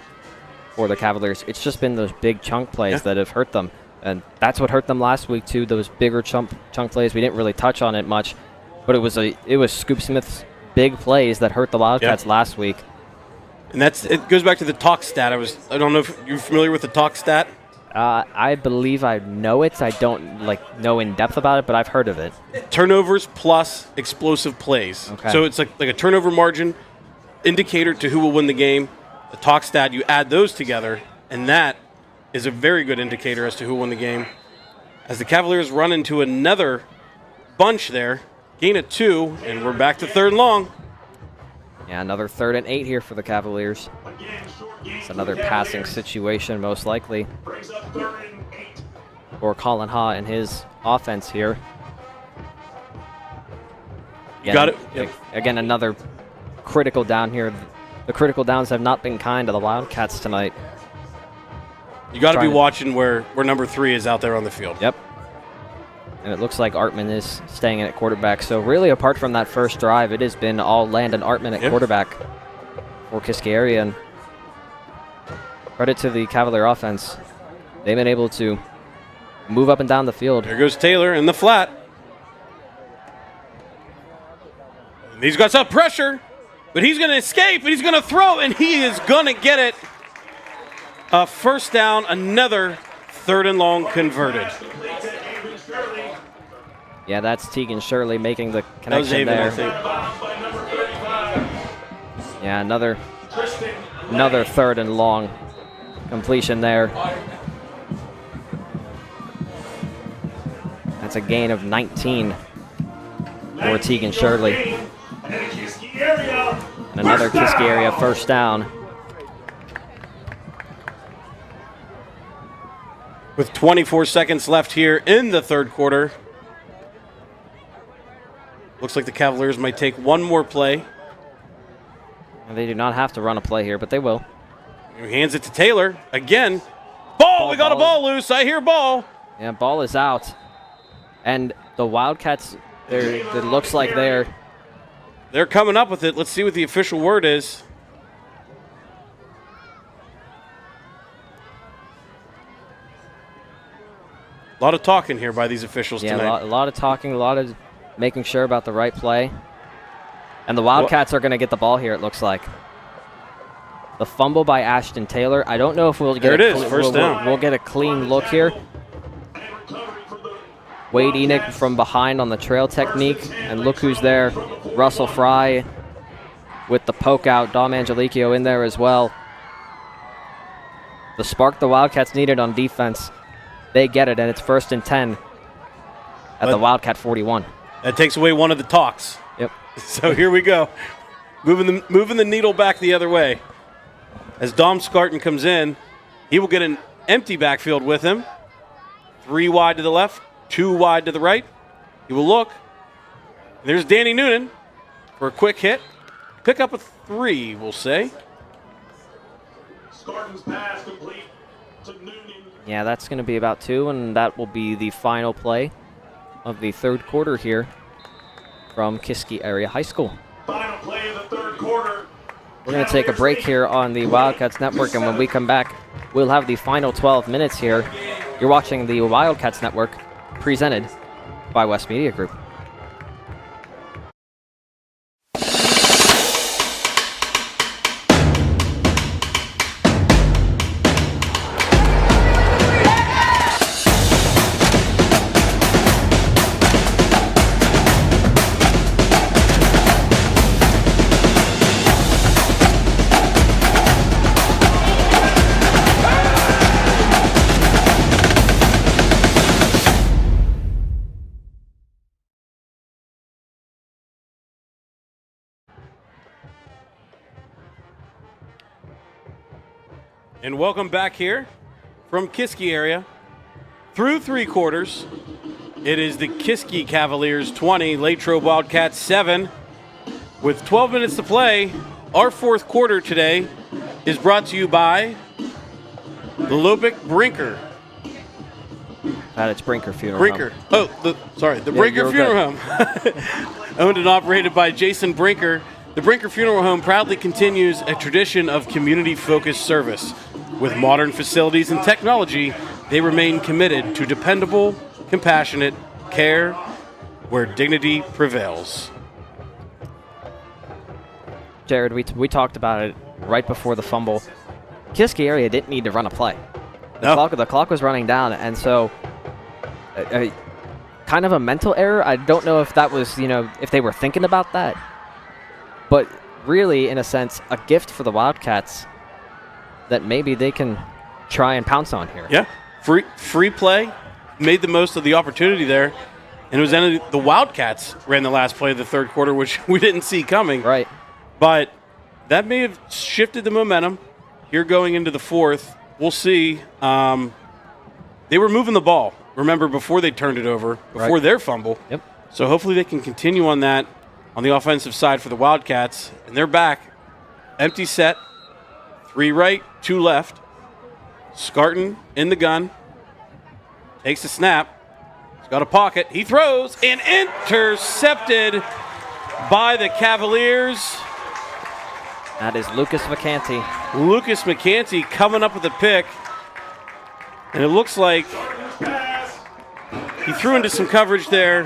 Speaker 3: for the Cavaliers. It's just been those big chunk plays that have hurt them. And that's what hurt them last week too, those bigger chunk plays. We didn't really touch on it much, but it was Scoop Smith's big plays that hurt the Wildcats last week.
Speaker 2: And it goes back to the talk stat. I don't know if you're familiar with the talk stat.
Speaker 3: I believe I know it. I don't know in depth about it, but I've heard of it.
Speaker 2: Turnovers plus explosive plays.
Speaker 3: Okay.
Speaker 2: So it's like a turnover margin indicator to who will win the game. The talk stat, you add those together, and that is a very good indicator as to who won the game. As the Cavaliers run into another bunch there, gain of 2, and we're back to 3rd and long.
Speaker 3: Yeah, another 3rd and 8 here for the Cavaliers. It's another passing situation, most likely, for Colin Ha and his offense here.
Speaker 2: You got it. Yep.
Speaker 3: Again, another critical down here. The critical downs have not been kind to the Wildcats tonight.
Speaker 2: You got to be watching where number 3 is out there on the field.
Speaker 3: Yep. And it looks like Artman is staying in at quarterback. So really, apart from that first drive, it has been all Landon Artman at quarterback for Kiski area. And credit to the Cavalier offense. They've been able to move up and down the field.
Speaker 2: There goes Taylor in the flat. And he's got some pressure, but he's going to escape, and he's going to throw, and he is going to get it. A first down, another 3rd and long converted.
Speaker 3: Yeah, that's Tegan Shirley making the connection there.
Speaker 2: I think.
Speaker 3: Yeah, another 3rd and long completion there. That's a gain of 19 for Tegan Shirley. And another Kiski area first down.
Speaker 2: With 24 seconds left here in the 3rd quarter. Looks like the Cavaliers might take one more play.
Speaker 3: And they do not have to run a play here, but they will.
Speaker 2: He hands it to Taylor. Again. Ball! We got a ball loose. I hear ball.
Speaker 3: Yeah, ball is out. And the Wildcats, it looks like they're
Speaker 2: coming up with it. Let's see what the official word is. A lot of talking here by these officials tonight.
Speaker 3: Yeah, a lot of talking, a lot of making sure about the right play. And the Wildcats are going to get the ball here, it looks like. The fumble by Ashton Taylor. I don't know if we'll get
Speaker 2: first down.
Speaker 3: We'll get a clean look here. Wade Enoch from behind on the trail technique. And look who's there. Russell Fry with the poke out. Dom Angelico in there as well. The spark the Wildcats needed on defense. They get it, and it's 1st and 10 at the Wildcat 41.
Speaker 2: That takes away one of the talks.
Speaker 3: Yep.
Speaker 2: So here we go. Moving the needle back the other way. As Dom Scarton comes in, he will get an empty backfield with him. 3 wide to the left, 2 wide to the right. He will look. There's Danny Noonan for a quick hit. Pick up a 3, we'll say.
Speaker 1: Scarton's pass complete to Noonan.
Speaker 3: Yeah, that's going to be about 2, and that will be the final play of the 3rd quarter here from Kiski Area High School.
Speaker 1: Final play of the 3rd quarter.
Speaker 3: We're going to take a break here on the Wildcats Network, and when we come back, we'll have the final 12 minutes here. You're watching the Wildcats Network, presented by West Media Group.
Speaker 2: And welcome back here from Kiski area. Through 3 quarters, it is the Kiski Cavaliers 20, Latrobe Wildcats 7. With 12 minutes to play, our 4th quarter today is brought to you by The Lubbock Brinker.
Speaker 3: It's Brinker Funeral
Speaker 2: Brinker.
Speaker 3: Home.
Speaker 2: The Brinker Funeral Home. Owned and operated by Jason Brinker. The Brinker Funeral Home proudly continues a tradition of community-focused service. With modern facilities and technology, they remain committed to dependable, compassionate care where dignity prevails.
Speaker 3: Jared, we talked about it right before the fumble. Kiski area didn't need to run a play. The clock was running down, and so kind of a mental error. I don't know if that was, if they were thinking about that. But really, in a sense, a gift for the Wildcats that maybe they can try and pounce on here.
Speaker 2: Yeah, free play, made the most of the opportunity there. And it was then the Wildcats ran the last play of the third quarter, which we didn't see coming.
Speaker 3: Right.
Speaker 2: But that may have shifted the momentum here going into the fourth. We'll see. They were moving the ball, remember, before they turned it over, before their fumble.
Speaker 3: Yep.
Speaker 2: So hopefully they can continue on that on the offensive side for the Wildcats. And they're back. Empty set. 3 right, 2 left. Scarton in the gun. Takes the snap. He's got a pocket. He throws and intercepted by the Cavaliers.
Speaker 3: That is Lucas McCanty.
Speaker 2: Lucas McCanty coming up with a pick. And it looks like he threw into some coverage there.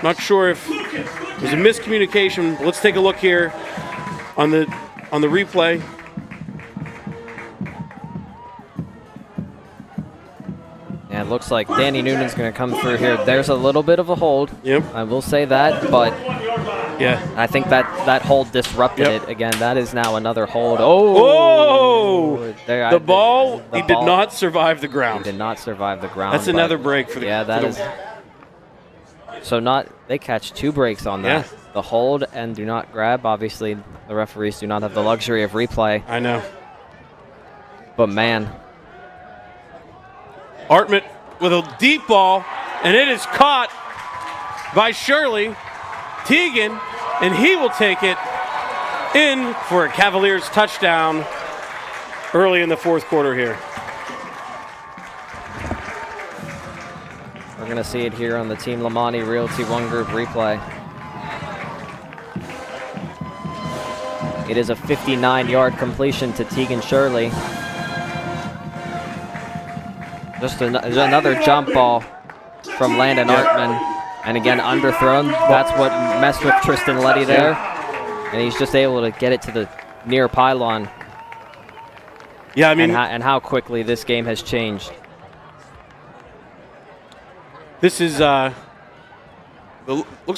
Speaker 2: Not sure if it was a miscommunication. But let's take a look here on the replay.
Speaker 3: Yeah, it looks like Danny Noonan's going to come through here. There's a little bit of a hold.
Speaker 2: Yep.
Speaker 3: I will say that, but
Speaker 2: yeah,
Speaker 3: I think that hold disrupted it. Again, that is now another hold.
Speaker 2: The ball, he did not survive the ground.
Speaker 3: He did not survive the ground.
Speaker 2: That's another break for the
Speaker 3: So they catch 2 breaks on that.
Speaker 2: Yeah.
Speaker 3: The hold and do not grab. Obviously, the referees do not have the luxury of replay.
Speaker 2: I know.
Speaker 3: But man.
Speaker 2: Artman with a deep ball, and it is caught by Shirley Teagan, and he will take it in for a Cavaliers touchdown early in the fourth quarter here.
Speaker 3: We're going to see it here on the Team Lamani Realty One Group replay. It is a 59-yard completion to Teagan Shirley. Just another jump ball from Landon Artman. And again, underthrown. That's what messed with Tristan Letty there. And he's just able to get it to the near pylon.
Speaker 2: Yeah, I mean,
Speaker 3: and how quickly this game has changed.
Speaker 2: This is, looks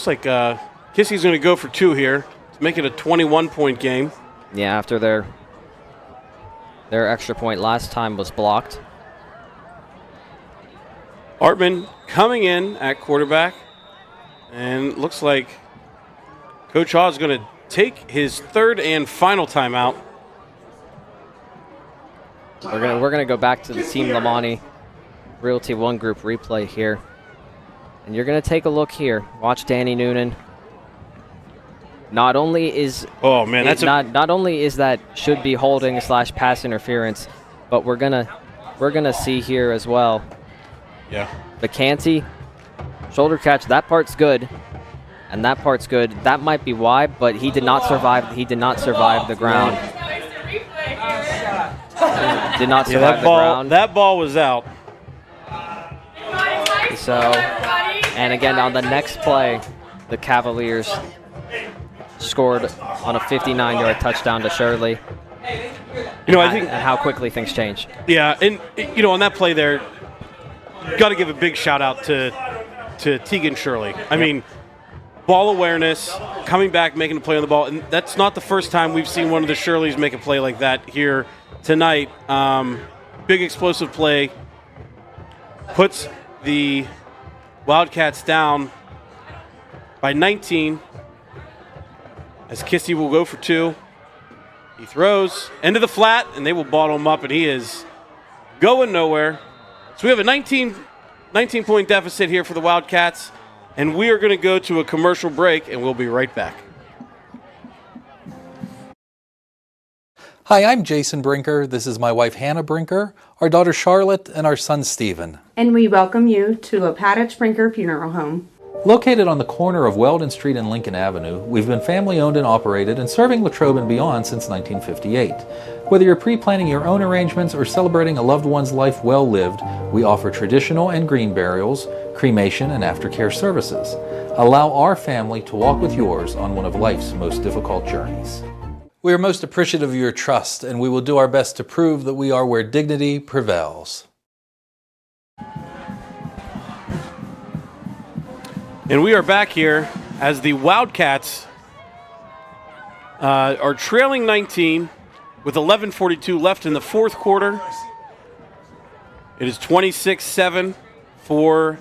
Speaker 2: like Kissi's going to go for 2 here to make it a 21-point game.
Speaker 3: Yeah, after their extra point last time was blocked.
Speaker 2: Artman coming in at quarterback, and looks like Coach Haw is going to take his 3rd and final timeout.
Speaker 3: We're gonna go back to the Team Lamani Realty One Group replay here, and you're gonna take a look here. Watch Danny Noonan. Not only is not only is that should be holding / pass interference, but we're gonna see here as well.
Speaker 2: Yeah.
Speaker 3: McCanty, shoulder catch, that part's good. And that part's good. That might be why, but he did not survive. He did not survive the ground. Did not survive the ground.
Speaker 2: That ball was out.
Speaker 3: So, and again, on the next play, the Cavaliers scored on a 59-yard touchdown to Shirley.
Speaker 2: I think
Speaker 3: and how quickly things change.
Speaker 2: Yeah, and on that play there, got to give a big shout out to Teagan Shirley. I mean, ball awareness, coming back, making a play on the ball, and that's not the first time we've seen one of the Shirleys make a play like that here tonight. Big explosive play, puts the Wildcats down by 19 as Kissy will go for 2. He throws into the flat, and they will bottle him up, and he is going nowhere. So we have a 19-point deficit here for the Wildcats, and we are going to go to a commercial break, and we'll be right back.
Speaker 5: Hi, I'm Jason Brinker. This is my wife Hannah Brinker, our daughter Charlotte, and our son Stephen.
Speaker 6: And we welcome you to Lapatich Brinker Funeral Home.
Speaker 5: Located on the corner of Weldon Street and Lincoln Avenue, we've been family-owned and operated and serving Latrobe and beyond since 1958. Whether you're pre-planning your own arrangements or celebrating a loved one's life well lived, we offer traditional and green burials, cremation, and aftercare services. Allow our family to walk with yours on one of life's most difficult journeys. We are most appreciative of your trust, and we will do our best to prove that we are where dignity prevails.
Speaker 2: And we are back here as the Wildcats are trailing 19 with 11:42 left in the fourth quarter. It is 26-7 for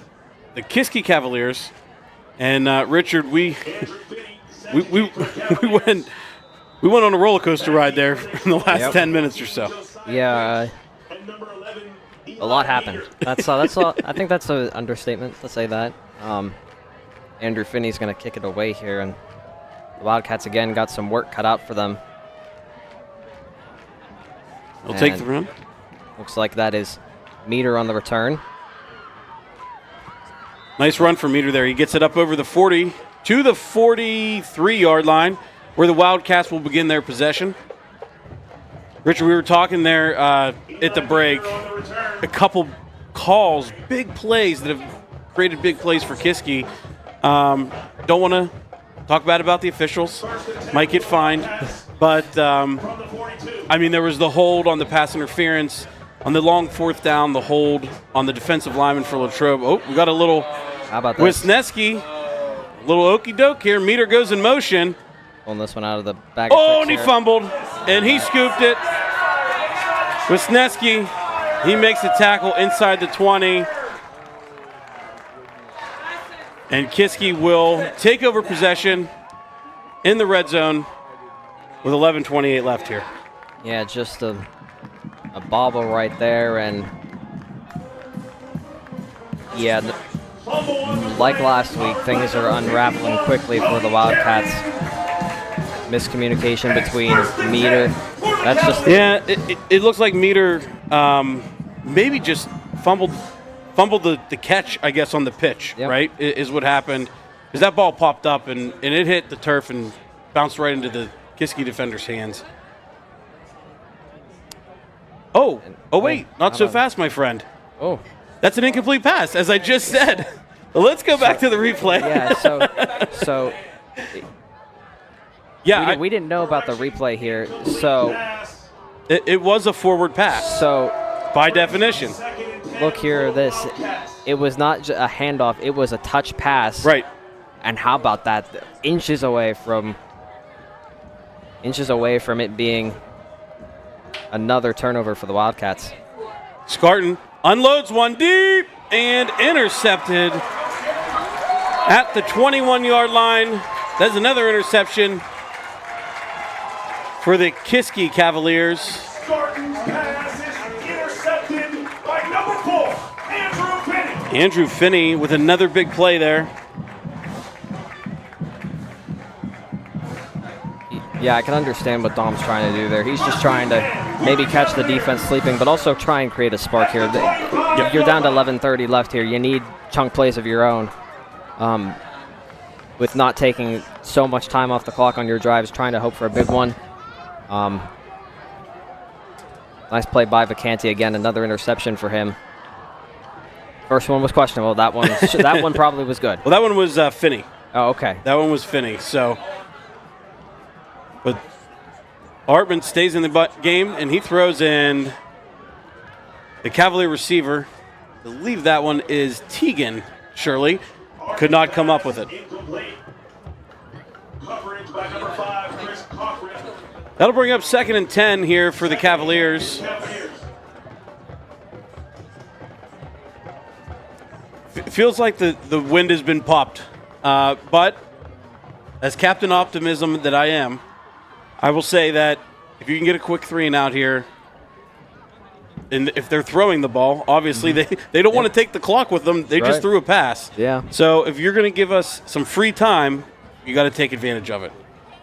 Speaker 2: the Kiski Cavaliers. And Richard, we went on a roller coaster ride there in the last 10 minutes or so.
Speaker 3: Yeah, a lot happened. That's all. I think that's an understatement to say that. Andrew Finney's going to kick it away here, and the Wildcats again got some work cut out for them.
Speaker 2: They'll take the run.
Speaker 3: Looks like that is Meter on the return.
Speaker 2: Nice run for Meter there. He gets it up over the 40 to the 43-yard line, where the Wildcats will begin their possession. Richard, we were talking there at the break. A couple calls, big plays that have created big plays for Kiski. Don't want to talk bad about the officials. Might get fined. But, there was the hold on the pass interference. On the long fourth down, the hold on the defensive lineman for Latrobe. Oh, we got a little Wisniewski. A little okey-doke here. Meter goes in motion.
Speaker 3: Pulling this one out of the bag.
Speaker 2: Oh, and he fumbled. And he scooped it. Wisniewski, he makes the tackle inside the 20. And Kiski will take over possession in the red zone with 11:28 left here.
Speaker 3: Yeah, just a bobble right there, and yeah, like last week, things are unraveling quickly for the Wildcats. Miscommunication between Meter. That's just
Speaker 2: it looks like Meter maybe just fumbled the catch, I guess, on the pitch, right, is what happened. Because that ball popped up, and it hit the turf and bounced right into the Kiski defender's hands. Oh, wait, not so fast, my friend.
Speaker 3: Oh.
Speaker 2: That's an incomplete pass, as I just said. Let's go back to the replay.
Speaker 3: Yeah, we didn't know about the replay here, so.
Speaker 2: It was a forward pass.
Speaker 3: So.
Speaker 2: By definition.
Speaker 3: Look here, it was not a handoff, it was a touch pass.
Speaker 2: Right.
Speaker 3: And how about that? Inches away from it being another turnover for the Wildcats.
Speaker 2: Scarton unloads one deep and intercepted at the 21-yard line. That's another interception for the Kiski Cavaliers.
Speaker 1: Scarton pass is intercepted by number 4, Andrew Finney.
Speaker 2: Andrew Finney with another big play there.
Speaker 3: Yeah, I can understand what Dom's trying to do there. He's just trying to maybe catch the defense sleeping, but also try and create a spark here. You're down to 11:30 left here. You need chunk plays of your own. With not taking so much time off the clock on your drives, trying to hope for a big one. Nice play by Vacanti again, another interception for him. First one was questionable. That one probably was good.
Speaker 2: Well, that one was Finney.
Speaker 3: Oh, okay.
Speaker 2: That one was Finney. So, but Hartman stays in the game, and he throws in the Cavalier receiver. I believe that one is Teagan Shirley. Could not come up with it. That'll bring up 2nd and 10 here for the Cavaliers. Feels like the wind has been popped. But as Captain Optimism that I am, I will say that if you can get a quick 3 and out here, and if they're throwing the ball, obviously they don't want to take the clock with them. They just threw a pass.
Speaker 3: Yeah.
Speaker 2: So if you're going to give us some free time, you got to take advantage of it.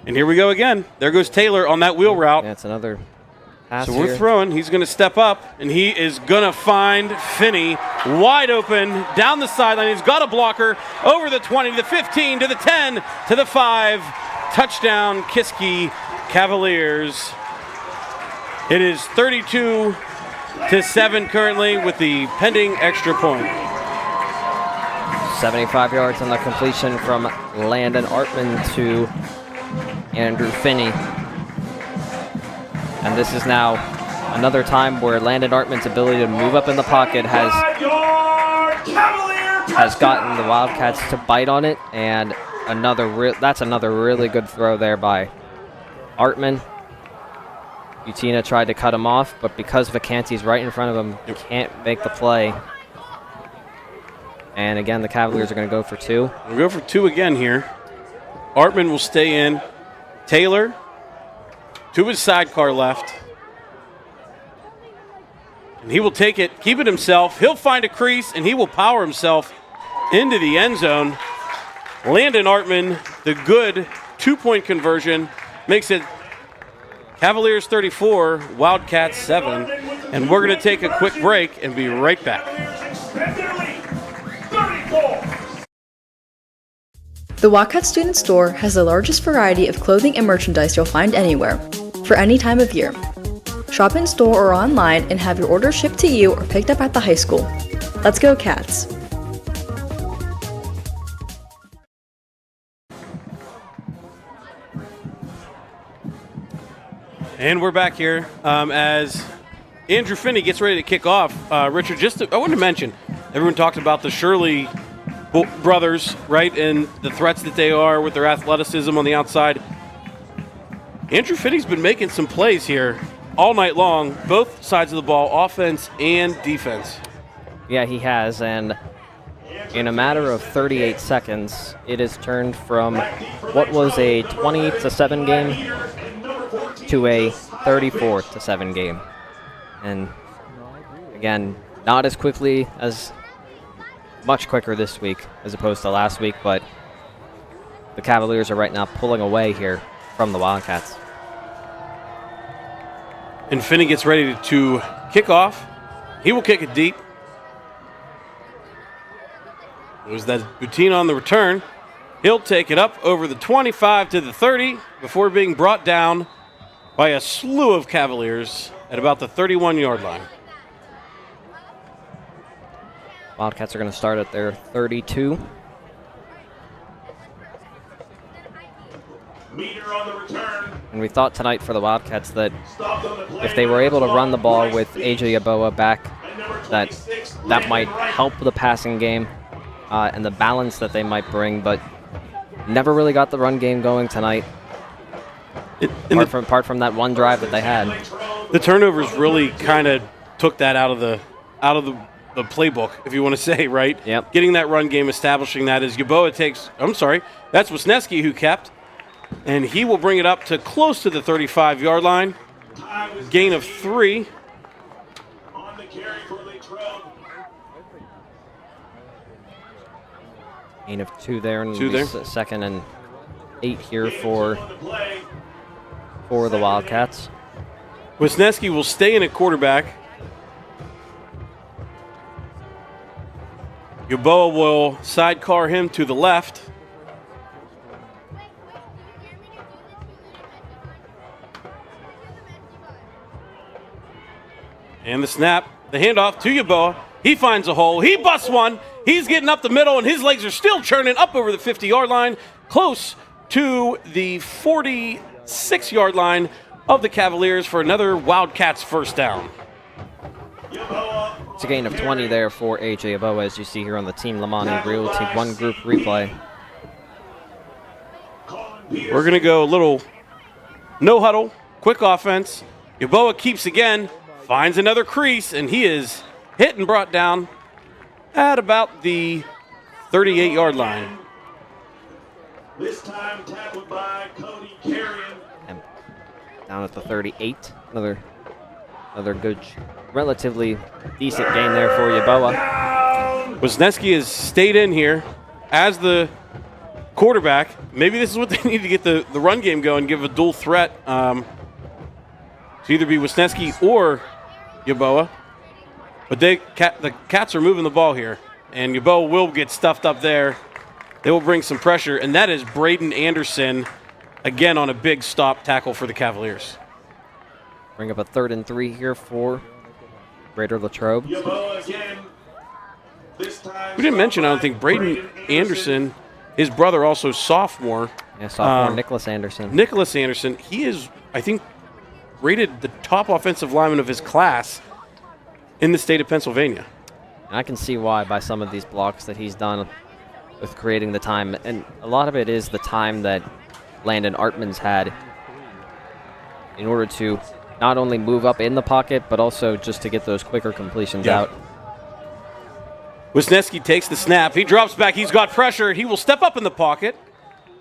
Speaker 2: And here we go again. There goes Taylor on that wheel route.
Speaker 3: Yeah, it's another pass
Speaker 2: So we're
Speaker 3: here.
Speaker 2: throwing. He's going to step up, and he is going to find Finney wide open down the sideline. He's got a blocker over the 20, to the 15, to the 10, to the 5. Touchdown, Kiski Cavaliers. It is 32-7 currently with the pending extra point.
Speaker 3: 75 yards on the completion from Landon Artman to Andrew Finney. And this is now another time where Landon Artman's ability to move up in the pocket has gotten the Wildcats to bite on it, and that's another really good throw there by Artman. Utina tried to cut him off, but because Vacanti's right in front of him, he can't make the play. And again, the Cavaliers are going to go for 2.
Speaker 2: We'll go for 2 again here. Artman will stay in. Taylor to his sidecar left. And he will take it, keep it himself. He'll find a crease, and he will power himself into the end zone. Landon Artman, the good 2-point conversion, makes it Cavaliers 34, Wildcats 7. And we're going to take a quick break and be right back.
Speaker 15: The Wildcats Student Store has the largest variety of clothing and merchandise you'll find anywhere, for any time of year. Shop in store or online and have your order shipped to you or picked up at the high school. Let's go, Cats!
Speaker 2: And we're back here as Andrew Finney gets ready to kick off. Richard, I wanted to mention, everyone talked about the Shirley brothers, right, and the threats that they are with their athleticism on the outside. Andrew Finney's been making some plays here all night long, both sides of the ball, offense and defense.
Speaker 3: Yeah, he has, and in a matter of 38 seconds, it has turned from what was a 20-7 game to a 34-7 game. And again, not as quickly as much quicker this week as opposed to last week, but the Cavaliers are right now pulling away here from the Wildcats.
Speaker 2: And Finney gets ready to kick off. He will kick it deep. It was that Boutin on the return. He'll take it up over the 25 to the 30 before being brought down by a slew of Cavaliers at about the 31-yard line.
Speaker 3: Wildcats are going to start at their 32. And we thought tonight for the Wildcats that if they were able to run the ball with AJ Yeboah back, that might help the passing game and the balance that they might bring, but never really got the run game going tonight. Apart from that one drive that they had.
Speaker 2: The turnovers really kind of took that out of the playbook, if you want to say, right?
Speaker 3: Yep.
Speaker 2: Getting that run game, establishing that as Yeboah that's Wisniewski who kept, and he will bring it up to close to the 35-yard line. Gain of 3.
Speaker 3: Gain of 2 there, and second and 8 here for the Wildcats.
Speaker 2: Wisniewski will stay in at quarterback. Yeboah will sidecar him to the left. And the snap, the handoff to Yeboah. He finds a hole. He busts one. He's getting up the middle, and his legs are still churning up over the 50-yard line, close to the 46-yard line of the Cavaliers for another Wildcats first down.
Speaker 3: It's a gain of 20 there for AJ Yeboah, as you see here on the Team Lamani Realty One Group replay.
Speaker 2: We're going to go a little no huddle, quick offense. Yeboah keeps again, finds another crease, and he is hit and brought down at about the 38-yard line.
Speaker 1: This time tackled by Cody Carrion.
Speaker 3: And down at the 38. Another good, relatively decent gain there for Yeboah.
Speaker 2: Wisniewski has stayed in here as the quarterback. Maybe this is what they need to get the run game going, give a dual threat. to either be Wisniewski or Yeboah. But the Cats are moving the ball here, and Yeboah will get stuffed up there. They will bring some pressure, and that is Braden Anderson, again on a big stop tackle for the Cavaliers.
Speaker 3: Bring up a 3rd and 3 here for Greater Latrobe.
Speaker 2: We didn't mention, I don't think, Braden Anderson, his brother also sophomore.
Speaker 3: Yeah, sophomore Nicholas Anderson.
Speaker 2: Nicholas Anderson, he is, I think, rated the top offensive lineman of his class in the state of Pennsylvania.
Speaker 3: And I can see why by some of these blocks that he's done with creating the time. And a lot of it is the time that Landon Artman's had in order to not only move up in the pocket, but also just to get those quicker completions out.
Speaker 2: Wisniewski takes the snap. He drops back. He's got pressure. He will step up in the pocket,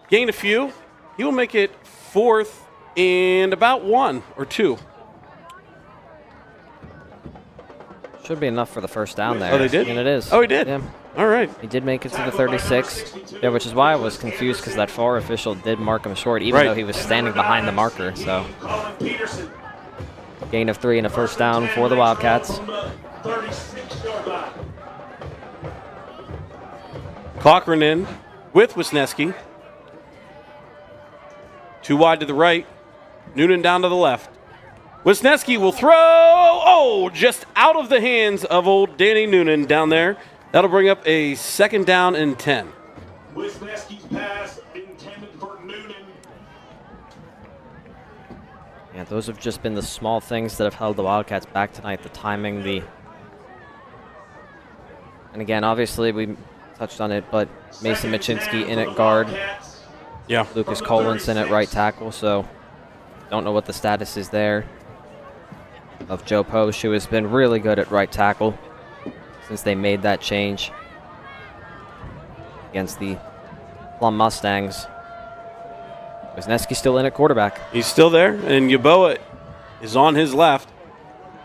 Speaker 2: gain a few. He will make it 4th and about 1 or 2.
Speaker 3: Should be enough for the first down there.
Speaker 2: Oh, they did?
Speaker 3: And it is.
Speaker 2: Oh, he did?
Speaker 3: Yeah.
Speaker 2: All right.
Speaker 3: He did make it to the 36. Yeah, which is why I was confused because that far official did mark him short, even though he was standing behind the marker. So, gain of 3 and a first down for the Wildcats.
Speaker 2: Cochran in with Wisniewski. 2 wide to the right. Noonan down to the left. Wisniewski will throw. Oh, just out of the hands of old Danny Noonan down there. That'll bring up a 2nd down and 10.
Speaker 1: Wisniewski's pass intended for Noonan.
Speaker 3: Yeah, those have just been the small things that have held the Wildcats back tonight. The timing, and again, obviously we touched on it, but Mason Machinsky in at guard.
Speaker 2: Yeah.
Speaker 3: Lucas Collins in at right tackle, so don't know what the status is there of Joe Post, who has been really good at right tackle since they made that change against the Plum Mustangs. Wisniewski still in at quarterback.
Speaker 2: He's still there, and Yeboah is on his left.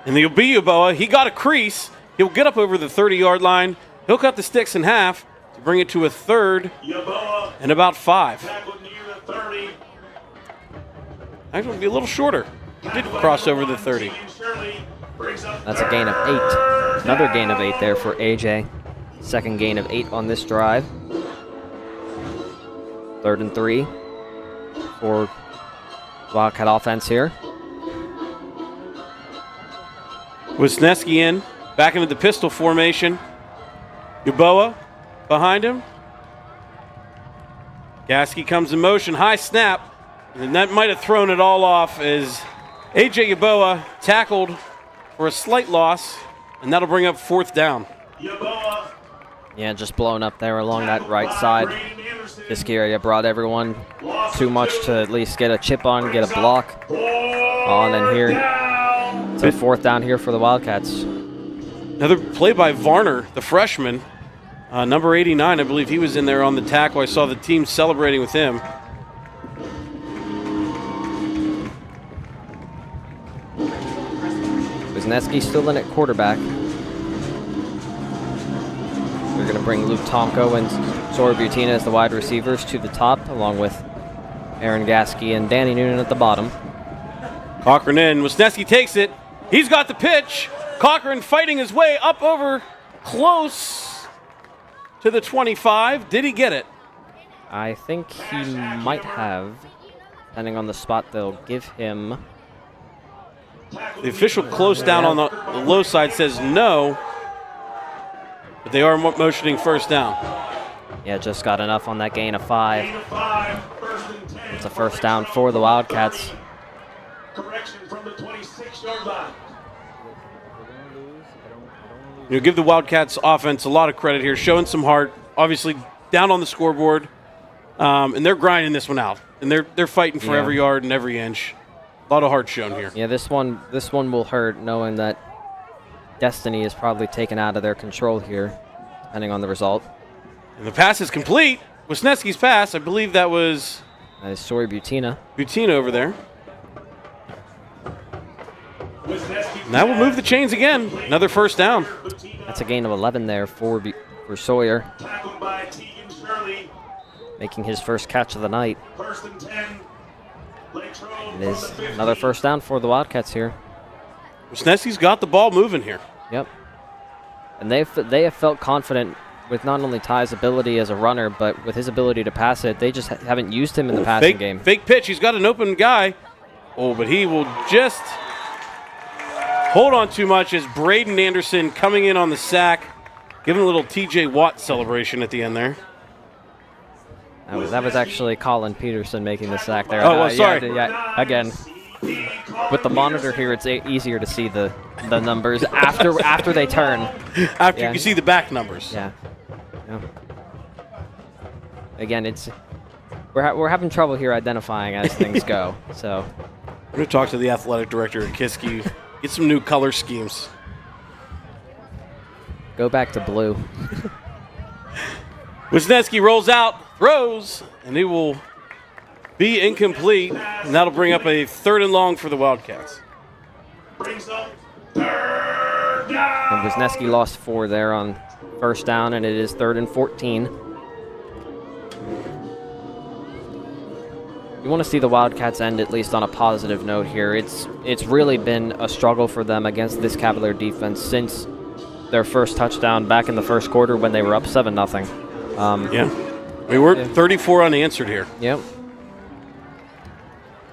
Speaker 2: And he'll be Yeboah. He got a crease. He'll get up over the 30-yard line. He'll cut the sticks in half to bring it to a 3rd and about 5. Actually, it'll be a little shorter. He did cross over the 30.
Speaker 3: That's a gain of 8. Another gain of 8 there for AJ. 2nd gain of 8 on this drive. 3rd and 3 for Wildcat offense here.
Speaker 2: Wisniewski in, back into the pistol formation. Yeboah behind him. Gasky comes in motion, high snap, and that might have thrown it all off as A.J. Yeboah tackled for a slight loss, and that'll bring up 4th down.
Speaker 3: Yeah, just blown up there along that right side. This area brought everyone too much to at least get a chip on, get a block on, and here it's a 4th down here for the Wildcats.
Speaker 2: Another play by Varner, the freshman. Number 89, I believe he was in there on the tackle. I saw the team celebrating with him.
Speaker 3: Wisniewski still in at quarterback. We're going to bring Luke Tomko and Sawyer Butina as the wide receivers to the top, along with Aaron Gasky and Danny Noonan at the bottom.
Speaker 2: Cochran in. Wisniewski takes it. He's got the pitch. Cochran fighting his way up over close to the 25. Did he get it?
Speaker 3: I think he might have. Depending on the spot they'll give him.
Speaker 2: The official close down on the low side says no, but they are motioning 1st down.
Speaker 3: Yeah, just got enough on that gain of 5. It's a 1st down for the Wildcats.
Speaker 1: Correction from the 26-yard line.
Speaker 2: Give the Wildcats offense a lot of credit here, showing some heart. Obviously, down on the scoreboard, and they're grinding this one out, and they're fighting for every yard and every inch. A lot of heart shown here.
Speaker 3: Yeah, this one will hurt, knowing that destiny is probably taken out of their control here, depending on the result.
Speaker 2: And the pass is complete. Wisniewski's pass, I believe that was
Speaker 3: Sawyer Butina.
Speaker 2: Butina over there. And that will move the chains again. Another 1st down.
Speaker 3: That's a gain of 11 there for Sawyer. Making his first catch of the night.
Speaker 1: 1st and 10. Lake
Speaker 3: It is another first down for the Wildcats here.
Speaker 2: Wisniewski's got the ball moving here.
Speaker 3: Yep. And they have felt confident with not only Ty's ability as a runner, but with his ability to pass it. They just haven't used him in the passing game.
Speaker 2: Fake pitch. He's got an open guy. Oh, but he will just hold on too much as Braden Anderson coming in on the sack, giving a little TJ Watt celebration at the end there.
Speaker 3: That was actually Colin Peterson making the sack there.
Speaker 2: Oh, well, sorry.
Speaker 3: Yeah, again, with the monitor here, it's easier to see the numbers after they turn.
Speaker 2: After you can see the back numbers.
Speaker 3: Yeah. Again, we're having trouble here identifying as things go. So
Speaker 2: we're going to talk to the athletic director at Kiski, get some new color schemes.
Speaker 3: Go back to blue.
Speaker 2: Wisniewski rolls out, throws, and he will be incomplete, and that'll bring up a 3rd and long for the Wildcats.
Speaker 3: And Wisniewski lost 4 there on first down, and it is 3rd and 14. You want to see the Wildcats end at least on a positive note here. It's really been a struggle for them against this Cavalier defense since their first touchdown back in the first quarter when they were up 7-0.
Speaker 2: We were 34 unanswered here.
Speaker 3: Yep.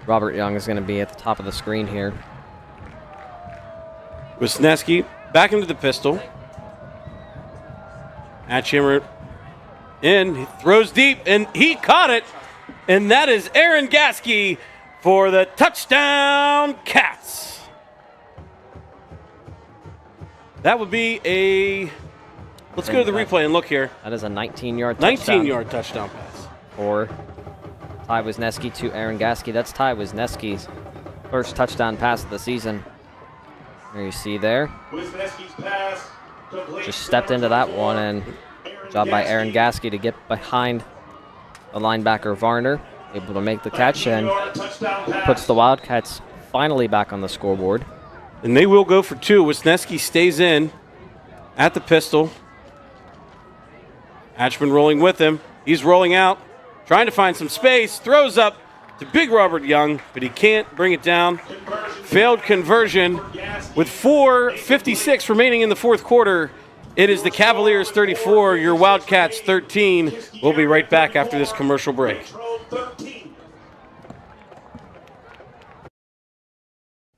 Speaker 3: Robert Young is going to be at the top of the screen here.
Speaker 2: Wisniewski back into the pistol. Hatchhammer in, he throws deep, and he caught it. And that is Aaron Gasky for the touchdown Cats. That would be a... Let's go to the replay and look here.
Speaker 3: That is a 19-yard touchdown.
Speaker 2: 19-yard touchdown pass.
Speaker 3: For Ty Wisniewski to Aaron Gasky. That's Ty Wisniewski's first touchdown pass of the season. There you see there. Just stepped into that one, and job by Aaron Gasky to get behind the linebacker Varner. Able to make the catch and puts the Wildcats finally back on the scoreboard.
Speaker 2: And they will go for 2. Wisniewski stays in at the pistol. Hatchman rolling with him. He's rolling out, trying to find some space. Throws up to big Robert Young, but he can't bring it down. Failed conversion with 4:56 remaining in the fourth quarter. It is the Cavaliers 34, your Wildcats 13. We'll be right back after this commercial break.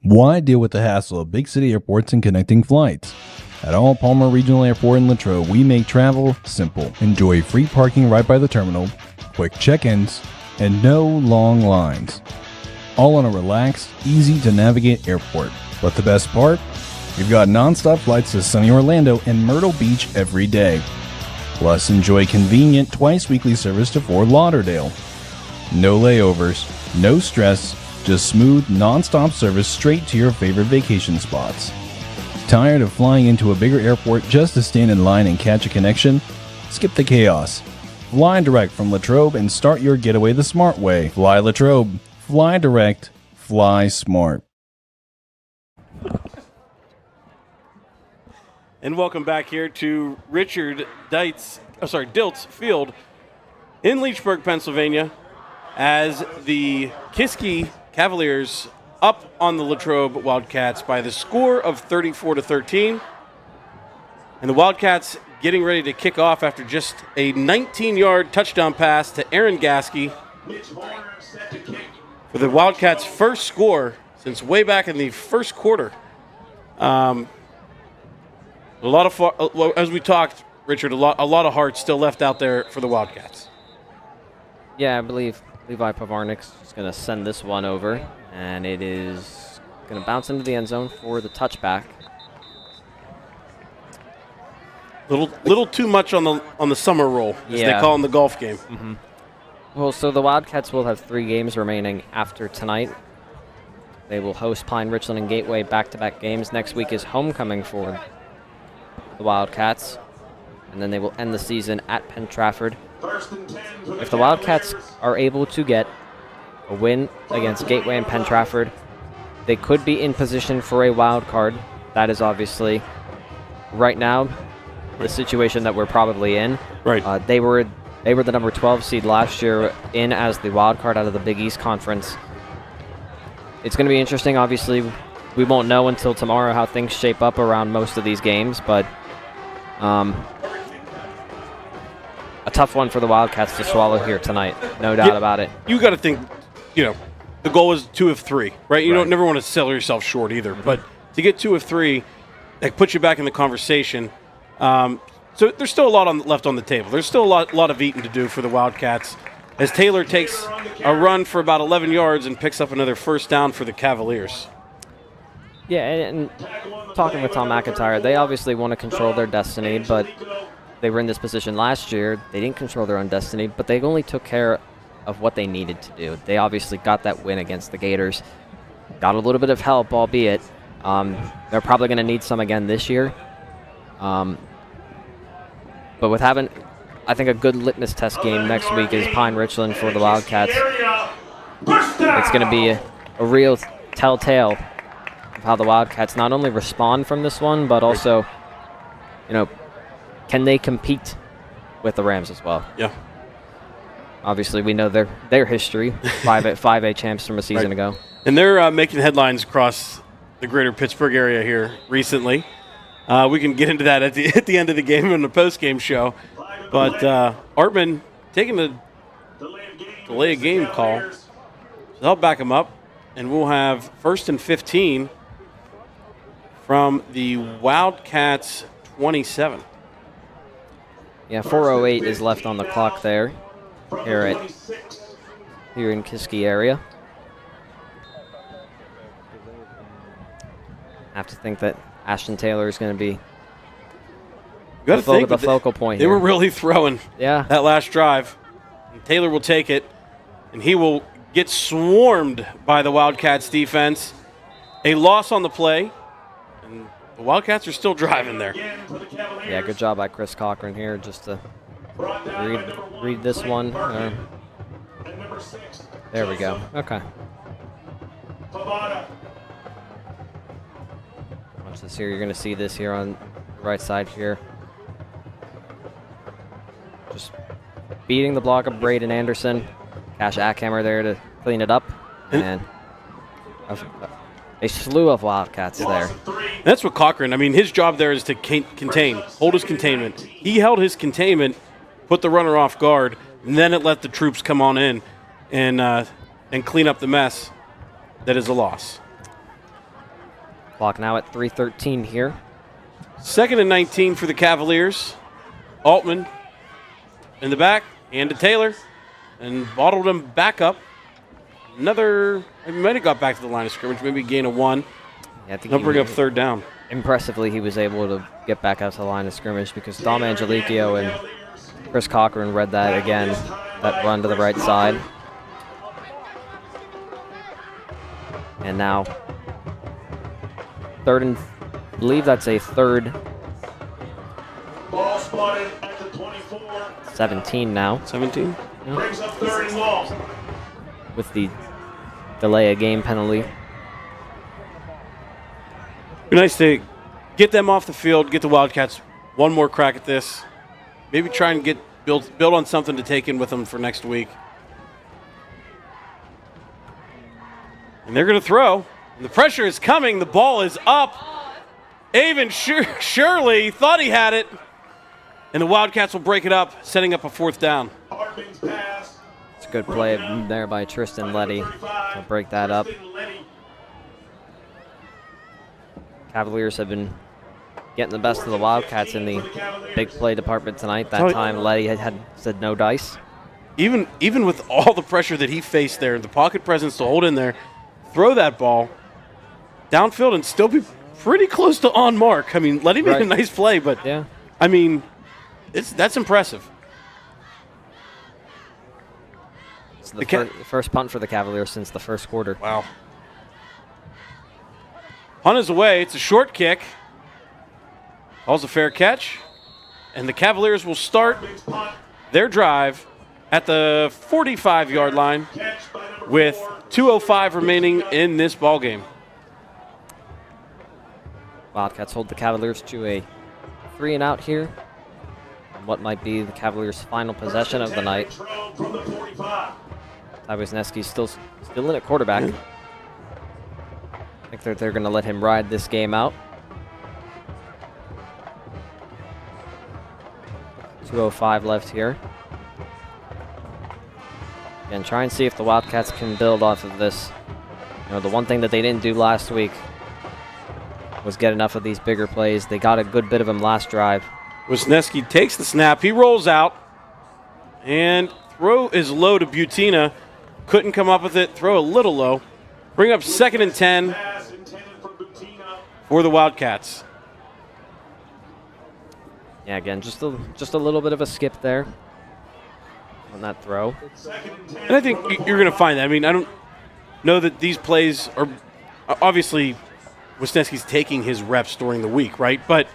Speaker 14: Why deal with the hassle of big city airports and connecting flights? At All Palmer Regional Airport in Latrobe, we make travel simple. Enjoy free parking right by the terminal, quick check-ins, and no long lines. All on a relaxed, easy-to-navigate airport. But the best part? We've got non-stop flights to sunny Orlando and Myrtle Beach every day. Plus, enjoy convenient twice-weekly service to Fort Lauderdale. No layovers, no stress, just smooth, non-stop service straight to your favorite vacation spots. Tired of flying into a bigger airport just to stand in line and catch a connection? Skip the chaos. Fly direct from Latrobe and start your getaway the smart way. Fly Latrobe. Fly direct. Fly smart.
Speaker 2: And welcome back here to Richard Diltz Field in Leechburg, Pennsylvania, as the Kiski Cavaliers up on the Latrobe Wildcats by the score of 34-13. And the Wildcats getting ready to kick off after just a 19-yard touchdown pass to Aaron Gasky for the Wildcats' first score since way back in the first quarter. A lot of, as we talked, Richard, a lot of heart still left out there for the Wildcats.
Speaker 3: Yeah, I believe Levi Pavarnik's is going to send this one over, and it is going to bounce into the end zone for the touchback.
Speaker 2: Little too much on the summer roll, as they call in the golf game.
Speaker 3: Mm-hmm. Well, so the Wildcats will have 3 games remaining after tonight. They will host Pine Richland and Gateway back-to-back games. Next week is homecoming for the Wildcats, and then they will end the season at Penn Trafford. If the Wildcats are able to get a win against Gateway and Penn Trafford, they could be in position for a wild card. That is obviously, right now, the situation that we're probably in.
Speaker 2: Right.
Speaker 3: They were the number 12 seed last year, in as the wild card out of the Big East Conference. it's going to be interesting. Obviously, we won't know until tomorrow how things shape up around most of these games, but a tough one for the Wildcats to swallow here tonight. No doubt about it.
Speaker 2: You got to think, the goal is 2 of 3, right? You don't never want to sell yourself short either, but to get 2 of 3, that puts you back in the conversation. So there's still a lot left on the table. There's still a lot of eating to do for the Wildcats as Taylor takes a run for about 11 yards and picks up another first down for the Cavaliers.
Speaker 3: Yeah, and talking with Tom McIntyre, they obviously want to control their destiny, but they were in this position last year. They didn't control their own destiny, but they only took care of what they needed to do. They obviously got that win against the Gators. Got a little bit of help, albeit. They're probably going to need some again this year. But with having, I think, a good litmus test game next week is Pine Richland for the Wildcats. It's going to be a real telltale of how the Wildcats not only respond from this one, but also, can they compete with the Rams as well?
Speaker 2: Yeah.
Speaker 3: Obviously, we know their history, 5A champs from a season ago.
Speaker 2: And they're making headlines across the greater Pittsburgh area here recently. We can get into that at the end of the game in the post-game show. But Artman taking the delay of game call. So they'll back him up, and we'll have 1st and 15 from the Wildcats 27.
Speaker 3: Yeah, 4:08 is left on the clock there here in Kiski area. I have to think that Ashton Taylor is going to be the focal point
Speaker 2: They
Speaker 3: here.
Speaker 2: were really throwing that last drive. And Taylor will take it, and he will get swarmed by the Wildcats defense. A loss on the play, and the Wildcats are still driving there.
Speaker 3: Yeah, good job by Chris Cochran here just to read this one. There we go. Okay. Watch this here. You're going to see this here on the right side here. Just beating the block of Braden Anderson. Cash Ackhammer there to clean it up. And a slew of Wildcats there.
Speaker 2: That's what Cochran, his job there is to contain, hold his containment. He held his containment, put the runner off guard, and then it let the troops come on in and clean up the mess that is a loss.
Speaker 3: Clock now at 3:13 here.
Speaker 2: 2nd and 19 for the Cavaliers. Altman in the back, hand to Taylor, and bottled him back up. He might have got back to the line of scrimmage, maybe gain a 1.
Speaker 3: Yeah, I think
Speaker 2: they'll bring up 3rd down.
Speaker 3: Impressively, he was able to get back out to the line of scrimmage because Dom Angelico and Chris Cochran read that again, that run to the right side. And now, I believe that's a 3rd.
Speaker 1: Ball spotted at the 24.
Speaker 3: 17 now.
Speaker 2: 17?
Speaker 3: Yeah.
Speaker 1: Brings up 3rd and long.
Speaker 3: With the delay of game penalty.
Speaker 2: Be nice to get them off the field, get the Wildcats one more crack at this. Maybe try and build on something to take in with them for next week. And they're going to throw. And the pressure is coming. The ball is up. Avon Shirley thought he had it. And the Wildcats will break it up, setting up a 4th down.
Speaker 3: It's a good play there by Tristan Letty to break that up. Cavaliers have been getting the best of the Wildcats in the big play department tonight. That time Letty had said no dice.
Speaker 2: Even with all the pressure that he faced there, the pocket presence to hold in there, throw that ball downfield and still be pretty close to on mark. Letty made a nice play, but
Speaker 3: yeah.
Speaker 2: That's impressive.
Speaker 3: It's the first punt for the Cavaliers since the first quarter.
Speaker 2: Wow. Punt is away. It's a short kick. Ball's a fair catch. And the Cavaliers will start their drive at the 45-yard line with 2:05 remaining in this ballgame.
Speaker 3: Wildcats hold the Cavaliers to a 3-and-out here. What might be the Cavaliers' final possession of the night. Ty Wisniewski's still in at quarterback. if they're going to let him ride this game out. 2:05 left here. Again, try and see if the Wildcats can build off of this. You know, the one thing that they didn't do last week was get enough of these bigger plays. They got a good bit of them last drive.
Speaker 2: Wisniewski takes the snap. He rolls out. And throw is low to Butina. Couldn't come up with it. Throw a little low. Bring up 2nd and 10 for the Wildcats.
Speaker 3: Yeah, again, just a little bit of a skip there on that throw.
Speaker 2: And I think you're going to find that. I mean, I don't know that these plays are obviously Wisniewski's taking his reps during the week, right? But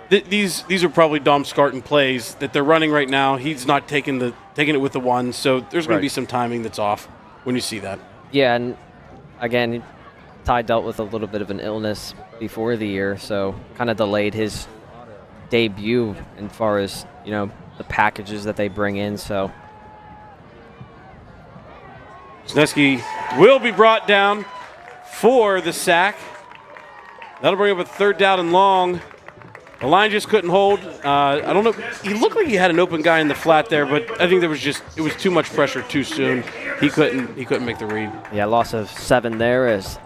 Speaker 2: these are probably Dom Scarton plays that they're running right now. He's not taking it with the one, so there's going to be some timing that's off when you see that.
Speaker 3: Yeah, and again, Ty dealt with a little bit of an illness before the year, so kind of delayed his debut as far as, you know, the packages that they bring in. So
Speaker 2: Wisniewski will be brought down for the sack. That'll bring up a 3rd down and long. The line just couldn't hold. I don't know. He looked like he had an open guy in the flat there, but I think it was too much pressure too soon. He couldn't make the read.
Speaker 3: Yeah, loss of 7 there as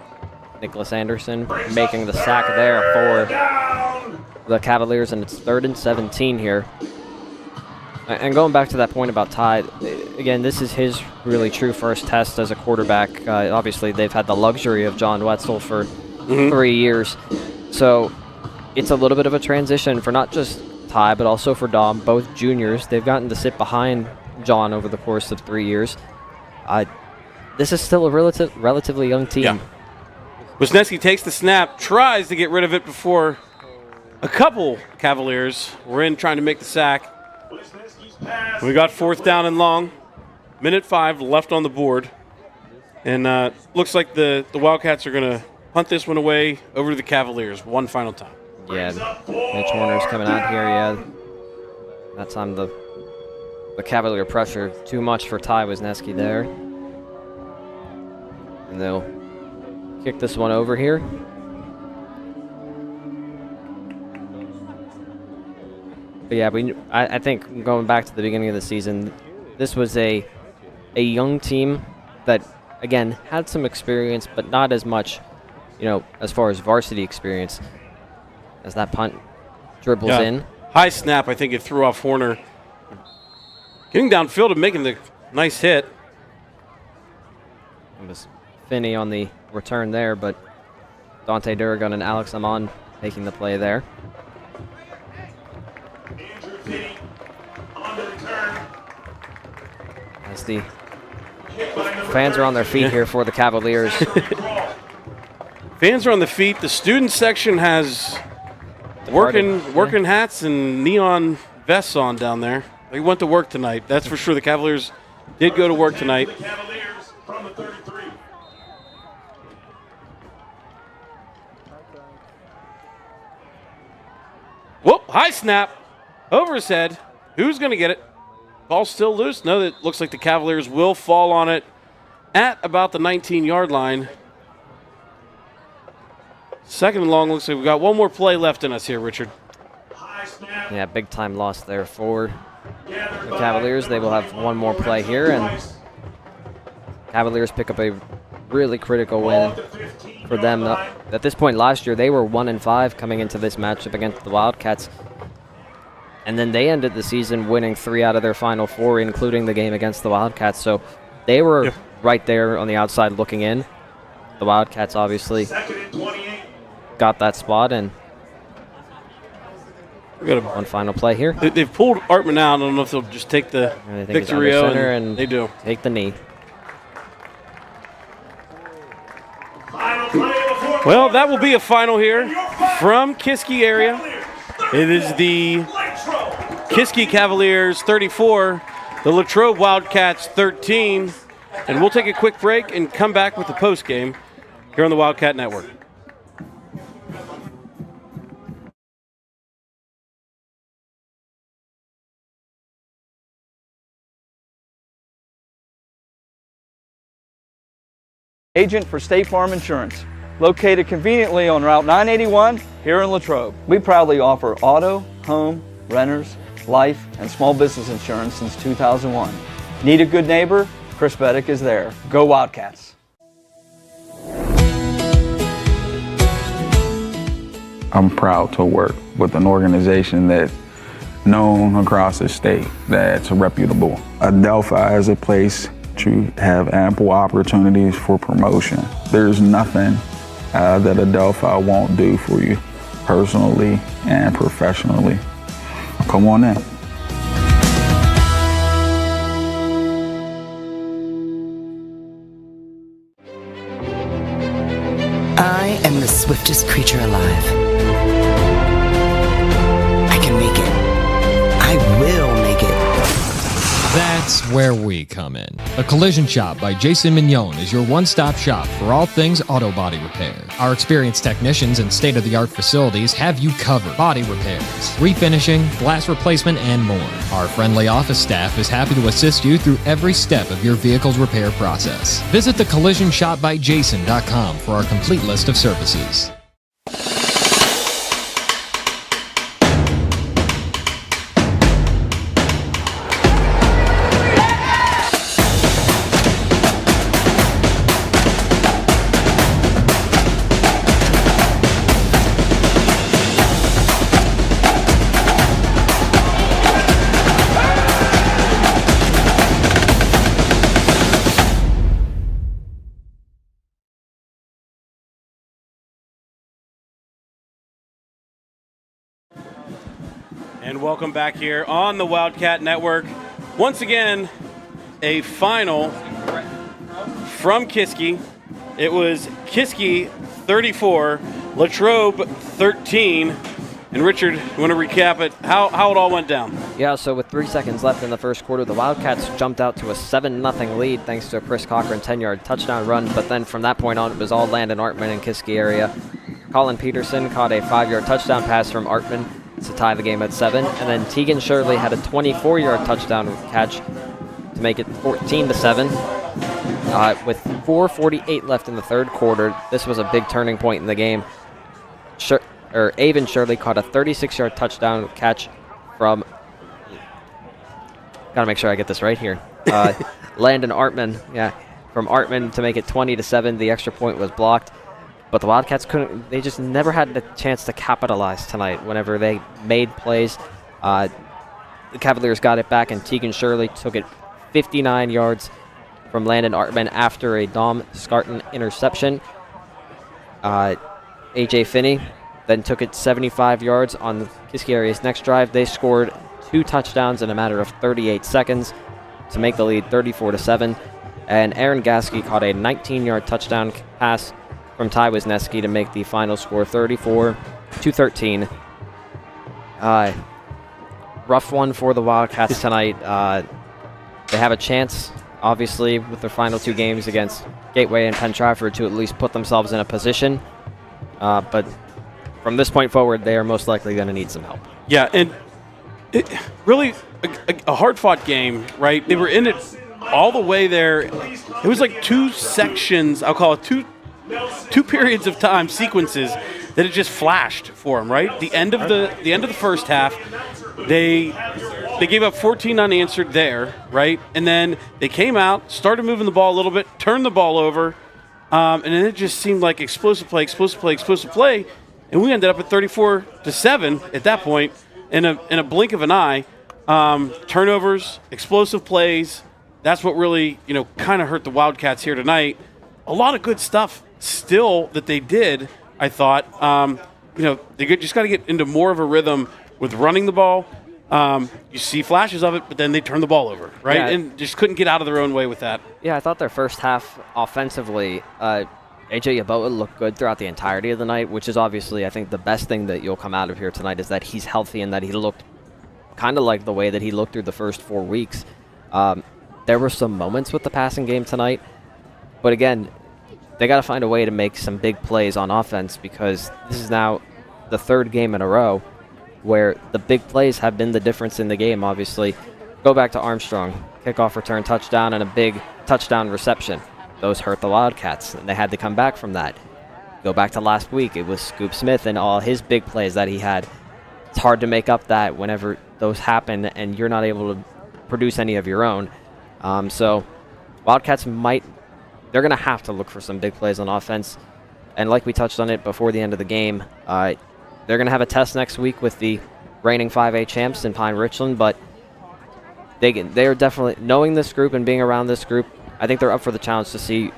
Speaker 3: Nicholas Anderson making the sack there for the Cavaliers, and it's 3rd and 17 here. And going back to that point about Ty, again, this is his really true first test as a quarterback. Obviously, they've had the luxury of John Wetzel for 3 years. So it's a little bit of a transition for not just Ty, but also for Dom, both juniors. They've gotten to sit behind John over the course of 3 years. This is still a relatively young team.
Speaker 2: Yeah. Wisniewski takes the snap, tries to get rid of it before a couple Cavaliers were in trying to make the sack. We got 4th down and long. 1:05 left on the board. And looks like the Wildcats are going to punt this one away over to the Cavaliers one final time.
Speaker 3: Yeah, Mitch Warner's coming out here, yeah. That time the Cavalier pressure too much for Ty Wisniewski there. And they'll kick this one over here. But yeah, I think going back to the beginning of the season, this was a young team that, again, had some experience, but not as much, you know, as far as varsity experience. As that punt dribbles in.
Speaker 2: High snap, I think it threw off Horner. Getting downfield and making the nice hit.
Speaker 3: It was Finney on the return there, but Dante Duragon and Alex Amon making the play there. As the fans are on their feet here for the Cavaliers.
Speaker 2: Fans are on the feet. The student section has working hats and neon vests on down there. They went to work tonight. That's for sure. The Cavaliers did go to work tonight. Whoop, high snap. Over his head. Who's going to get it? Ball still loose. No, it looks like the Cavaliers will fall on it at about the 19-yard line. 2nd and long. Looks like we've got one more play left in us here, Richard.
Speaker 3: Yeah, big time loss there for the Cavaliers. They will have one more play here, and Cavaliers pick up a really critical win for them. At this point last year, they were 1-5 coming into this matchup against the Wildcats. And then they ended the season winning 3 out of their final 4, including the game against the Wildcats. So they were right there on the outside looking in. The Wildcats obviously got that spot, and
Speaker 2: we got
Speaker 3: one final play here.
Speaker 2: They've pulled Artman out. I don't know if they'll just take the victory out, and they do.
Speaker 3: Take the knee.
Speaker 2: Well, that will be a final here from Kiski area. It is the Kiski Cavaliers 34, the Latrobe Wildcats 13. And we'll take a quick break and come back with the post game here on the Wildcat Network.
Speaker 18: Agent for State Farm Insurance. located conveniently on Route 981 here in Latrobe. We proudly offer auto, home, renters, life, and small business insurance since 2001. Need a good neighbor? Chris Beddick is there. Go Wildcats!
Speaker 17: I'm proud to work with an organization that's known across the state, that's reputable. Adelphi is a place to have ample opportunities for promotion. There's nothing that Adelphi won't do for you personally and professionally. Come on in.
Speaker 19: I am the swiftest creature alive. I can make it. I will make it.
Speaker 20: That's where we come in. The Collision Shop by Jason Mignon is your one-stop shop for all things auto body repair. Our experienced technicians and state-of-the-art facilities have you covered. Body repairs, refinishing, glass replacement, and more. Our friendly office staff is happy to assist you through every step of your vehicle's repair process. Visit thecollisionshopbyjason.com for our complete list of services.
Speaker 2: And welcome back here on the Wildcat Network. Once again, a final from Kiski. It was Kiski 34, Latrobe 13. And Richard, you want to recap it, how it all went down?
Speaker 3: Yeah, so with 3 seconds left in the first quarter, the Wildcats jumped out to a 7-0 lead thanks to a Chris Cochran 10-yard touchdown run. But then from that point on, it was all Landon Artman in Kiski area. Colin Peterson caught a 5-yard touchdown pass from Artman to tie the game at 7, and then Tegan Shirley had a 24-yard touchdown catch to make it 14-7. With 4:48 left in the third quarter, this was a big turning point in the game. Avon Shirley caught a 36-yard touchdown catch from, gotta make sure I get this right here, Landon Artman, from Artman to make it 20-7. The extra point was blocked. But the Wildcats they just never had the chance to capitalize tonight whenever they made plays. The Cavaliers got it back, and Tegan Shirley took it 59 yards from Landon Artman after a Dom Scarton interception. A.J. Finney then took it 75 yards on the Kiski area's next drive. They scored 2 touchdowns in a matter of 38 seconds to make the lead 34-7. And Aaron Gasky caught a 19-yard touchdown pass from Ty Wisniewski to make the final score 34-13. Rough one for the Wildcats tonight. They have a chance, obviously, with their final 2 games against Gateway and Penn Trafford to at least put themselves in a position. But from this point forward, they are most likely going to need some help.
Speaker 2: Yeah, and it really a hard-fought game, right? They were in it all the way there. It was like 2 sections, I'll call it two periods of time sequences that it just flashed for them, right? The end of the first half, they gave up 14 unanswered there, right? And then they came out, started moving the ball a little bit, turned the ball over, and then it just seemed like explosive play, and we ended up at 34-7 at that point in a blink of an eye. Turnovers, explosive plays, that's what really, kind of hurt the Wildcats here tonight. A lot of good stuff still that they did, I thought. They just got to get into more of a rhythm with running the ball. You see flashes of it, but then they turn the ball over, right?
Speaker 3: Yeah.
Speaker 2: And just couldn't get out of their own way with that.
Speaker 3: Yeah, I thought their first half offensively, A.J. Yeboah looked good throughout the entirety of the night, which is obviously, I think, the best thing that you'll come out of here tonight is that he's healthy and that he looked kind of like the way that he looked through the first 4 weeks. There were some moments with the passing game tonight, but again, they got to find a way to make some big plays on offense because this is now the 3rd game in a row where the big plays have been the difference in the game, obviously. Go back to Armstrong, kickoff return touchdown and a big touchdown reception. Those hurt the Wildcats, and they had to come back from that. Go back to last week. It was Scoop Smith and all his big plays that he had. It's hard to make up that whenever those happen and you're not able to produce any of your own. So Wildcats they're going to have to look for some big plays on offense. And like we touched on it before the end of the game, they're going to have a test next week with the reigning 5A champs in Pine Richland, but they're definitely, knowing this group and being around this group, I think they're up for the challenge to see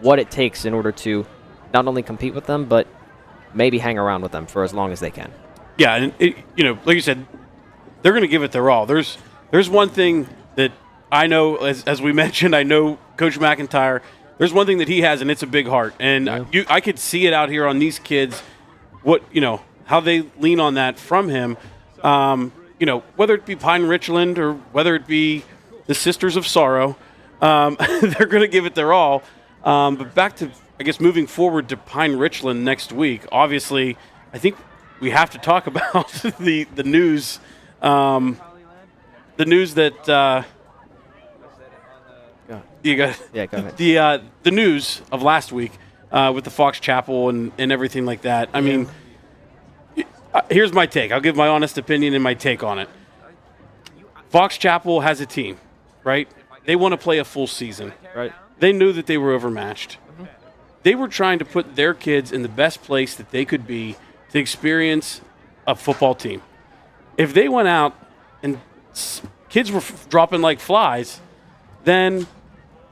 Speaker 3: what it takes in order to not only compete with them, but maybe hang around with them for as long as they can.
Speaker 2: Yeah, and like you said, they're going to give it their all. There's one thing that I know, as we mentioned, I know Coach McIntyre. There's one thing that he has, and it's a big heart. And I could see it out here on these kids, how they lean on that from him. Whether it be Pine Richland or whether it be the Sisters of Sorrow, they're going to give it their all. But back to, I guess, moving forward to Pine Richland next week. Obviously, I think we have to talk about the news. The news that go ahead. The news of last week with the Fox Chapel and everything like that. I mean, here's my take. I'll give my honest opinion and my take on it. Fox Chapel has a team, right? They want to play a full season.
Speaker 3: Right.
Speaker 2: They knew that they were overmatched. Mm-hmm. They were trying to put their kids in the best place that they could be to experience a football team. If they went out and kids were dropping like flies, then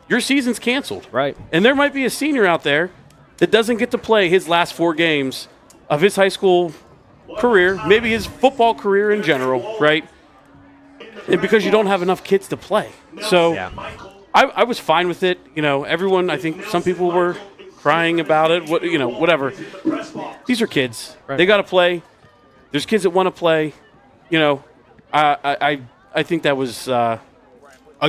Speaker 2: your season's canceled.
Speaker 3: Right.
Speaker 2: And there might be a senior out there that doesn't get to play his last 4 games of his high school career, maybe his football career in general, right? And because you don't have enough kids to play. So I was fine with it. Everyone, I think some people were crying about it, whatever. These are kids. Right. They got to play. There's kids that want to play. I think that was a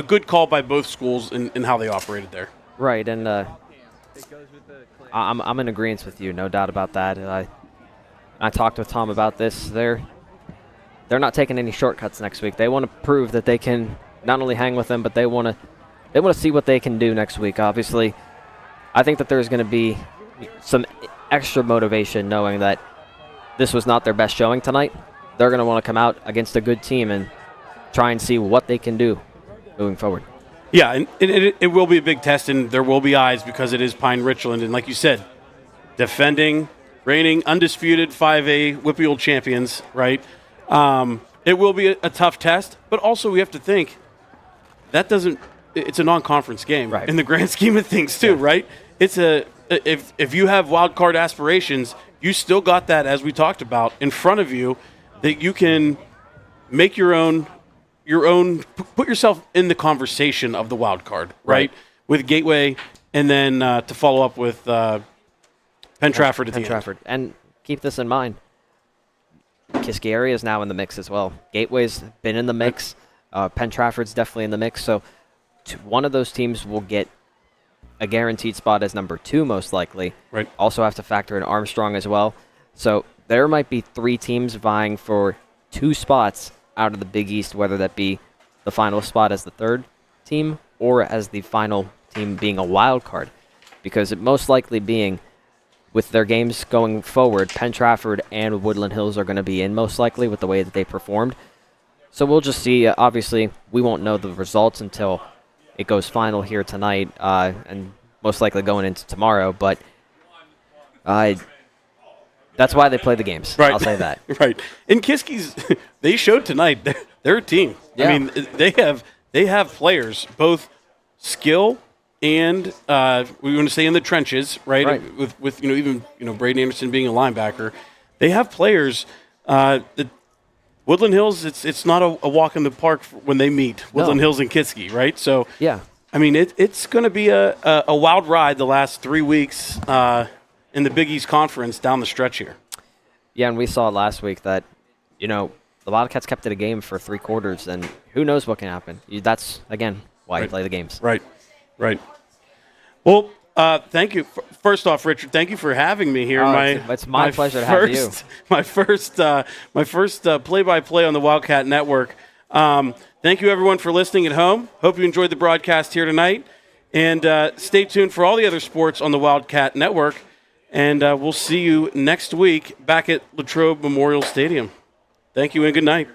Speaker 2: good call by both schools in how they operated there.
Speaker 3: Right, and I'm in agreement with you, no doubt about that. I talked with Tom about this. They're not taking any shortcuts next week. They want to prove that they can not only hang with them, but they want to see what they can do next week. Obviously, I think that there's going to be some extra motivation knowing that this was not their best showing tonight. They're going to want to come out against a good team and try and see what they can do moving forward.
Speaker 2: Yeah, and it will be a big test, and there will be eyes because it is Pine Richland. And like you said, defending, reigning, undisputed 5A WPIAL champions, right? It will be a tough test, but also we have to think it's a non-conference game in the grand scheme of things too, right? It's if you have wild card aspirations, you still got that, as we talked about, in front of you that you can make your own, put yourself in the conversation of the wild card, right? With Gateway, and then to follow up with Penn Trafford at the end.
Speaker 3: And keep this in mind, Kiski area is now in the mix as well. Gateway's been in the mix. Penn Trafford's definitely in the mix. So one of those teams will get a guaranteed spot as number 2, most likely.
Speaker 2: Right.
Speaker 3: Also have to factor in Armstrong as well. So there might be 3 teams vying for 2 spots out of the Big East, whether that be the final spot as the 3rd team or as the final team being a wild card. Because it most likely being, with their games going forward, Penn Trafford and Woodland Hills are going to be in most likely with the way that they performed. So we'll just see. Obviously, we won't know the results until it goes final here tonight and most likely going into tomorrow. But that's why they play the games.
Speaker 2: Right.
Speaker 3: I'll say that.
Speaker 2: Right. And Kiski's, they showed tonight they're a team.
Speaker 3: Yeah.
Speaker 2: I mean, they have players, both skill and we want to say in the trenches, right? With even Braden Anderson being a linebacker, they have players that Woodland Hills. It's not a walk in the park when they meet Woodland Hills and Kiski, right? So
Speaker 3: yeah,
Speaker 2: I mean it's going to be a wild ride the last 3 weeks in the Big East Conference down the stretch here.
Speaker 3: Yeah, and we saw last week that the Wildcats kept it a game for 3 quarters, and who knows what can happen. That's again why you play the games.
Speaker 2: Right. Well, thank you. First off, Richard, thank you for having me here.
Speaker 3: It's my pleasure to have you.
Speaker 2: My first play-by-play on the Wildcat Network. Thank you, everyone, for listening at home. Hope you enjoyed the broadcast here tonight. And stay tuned for all the other sports on the Wildcat Network. And we'll see you next week back at Latrobe Memorial Stadium. Thank you and good night.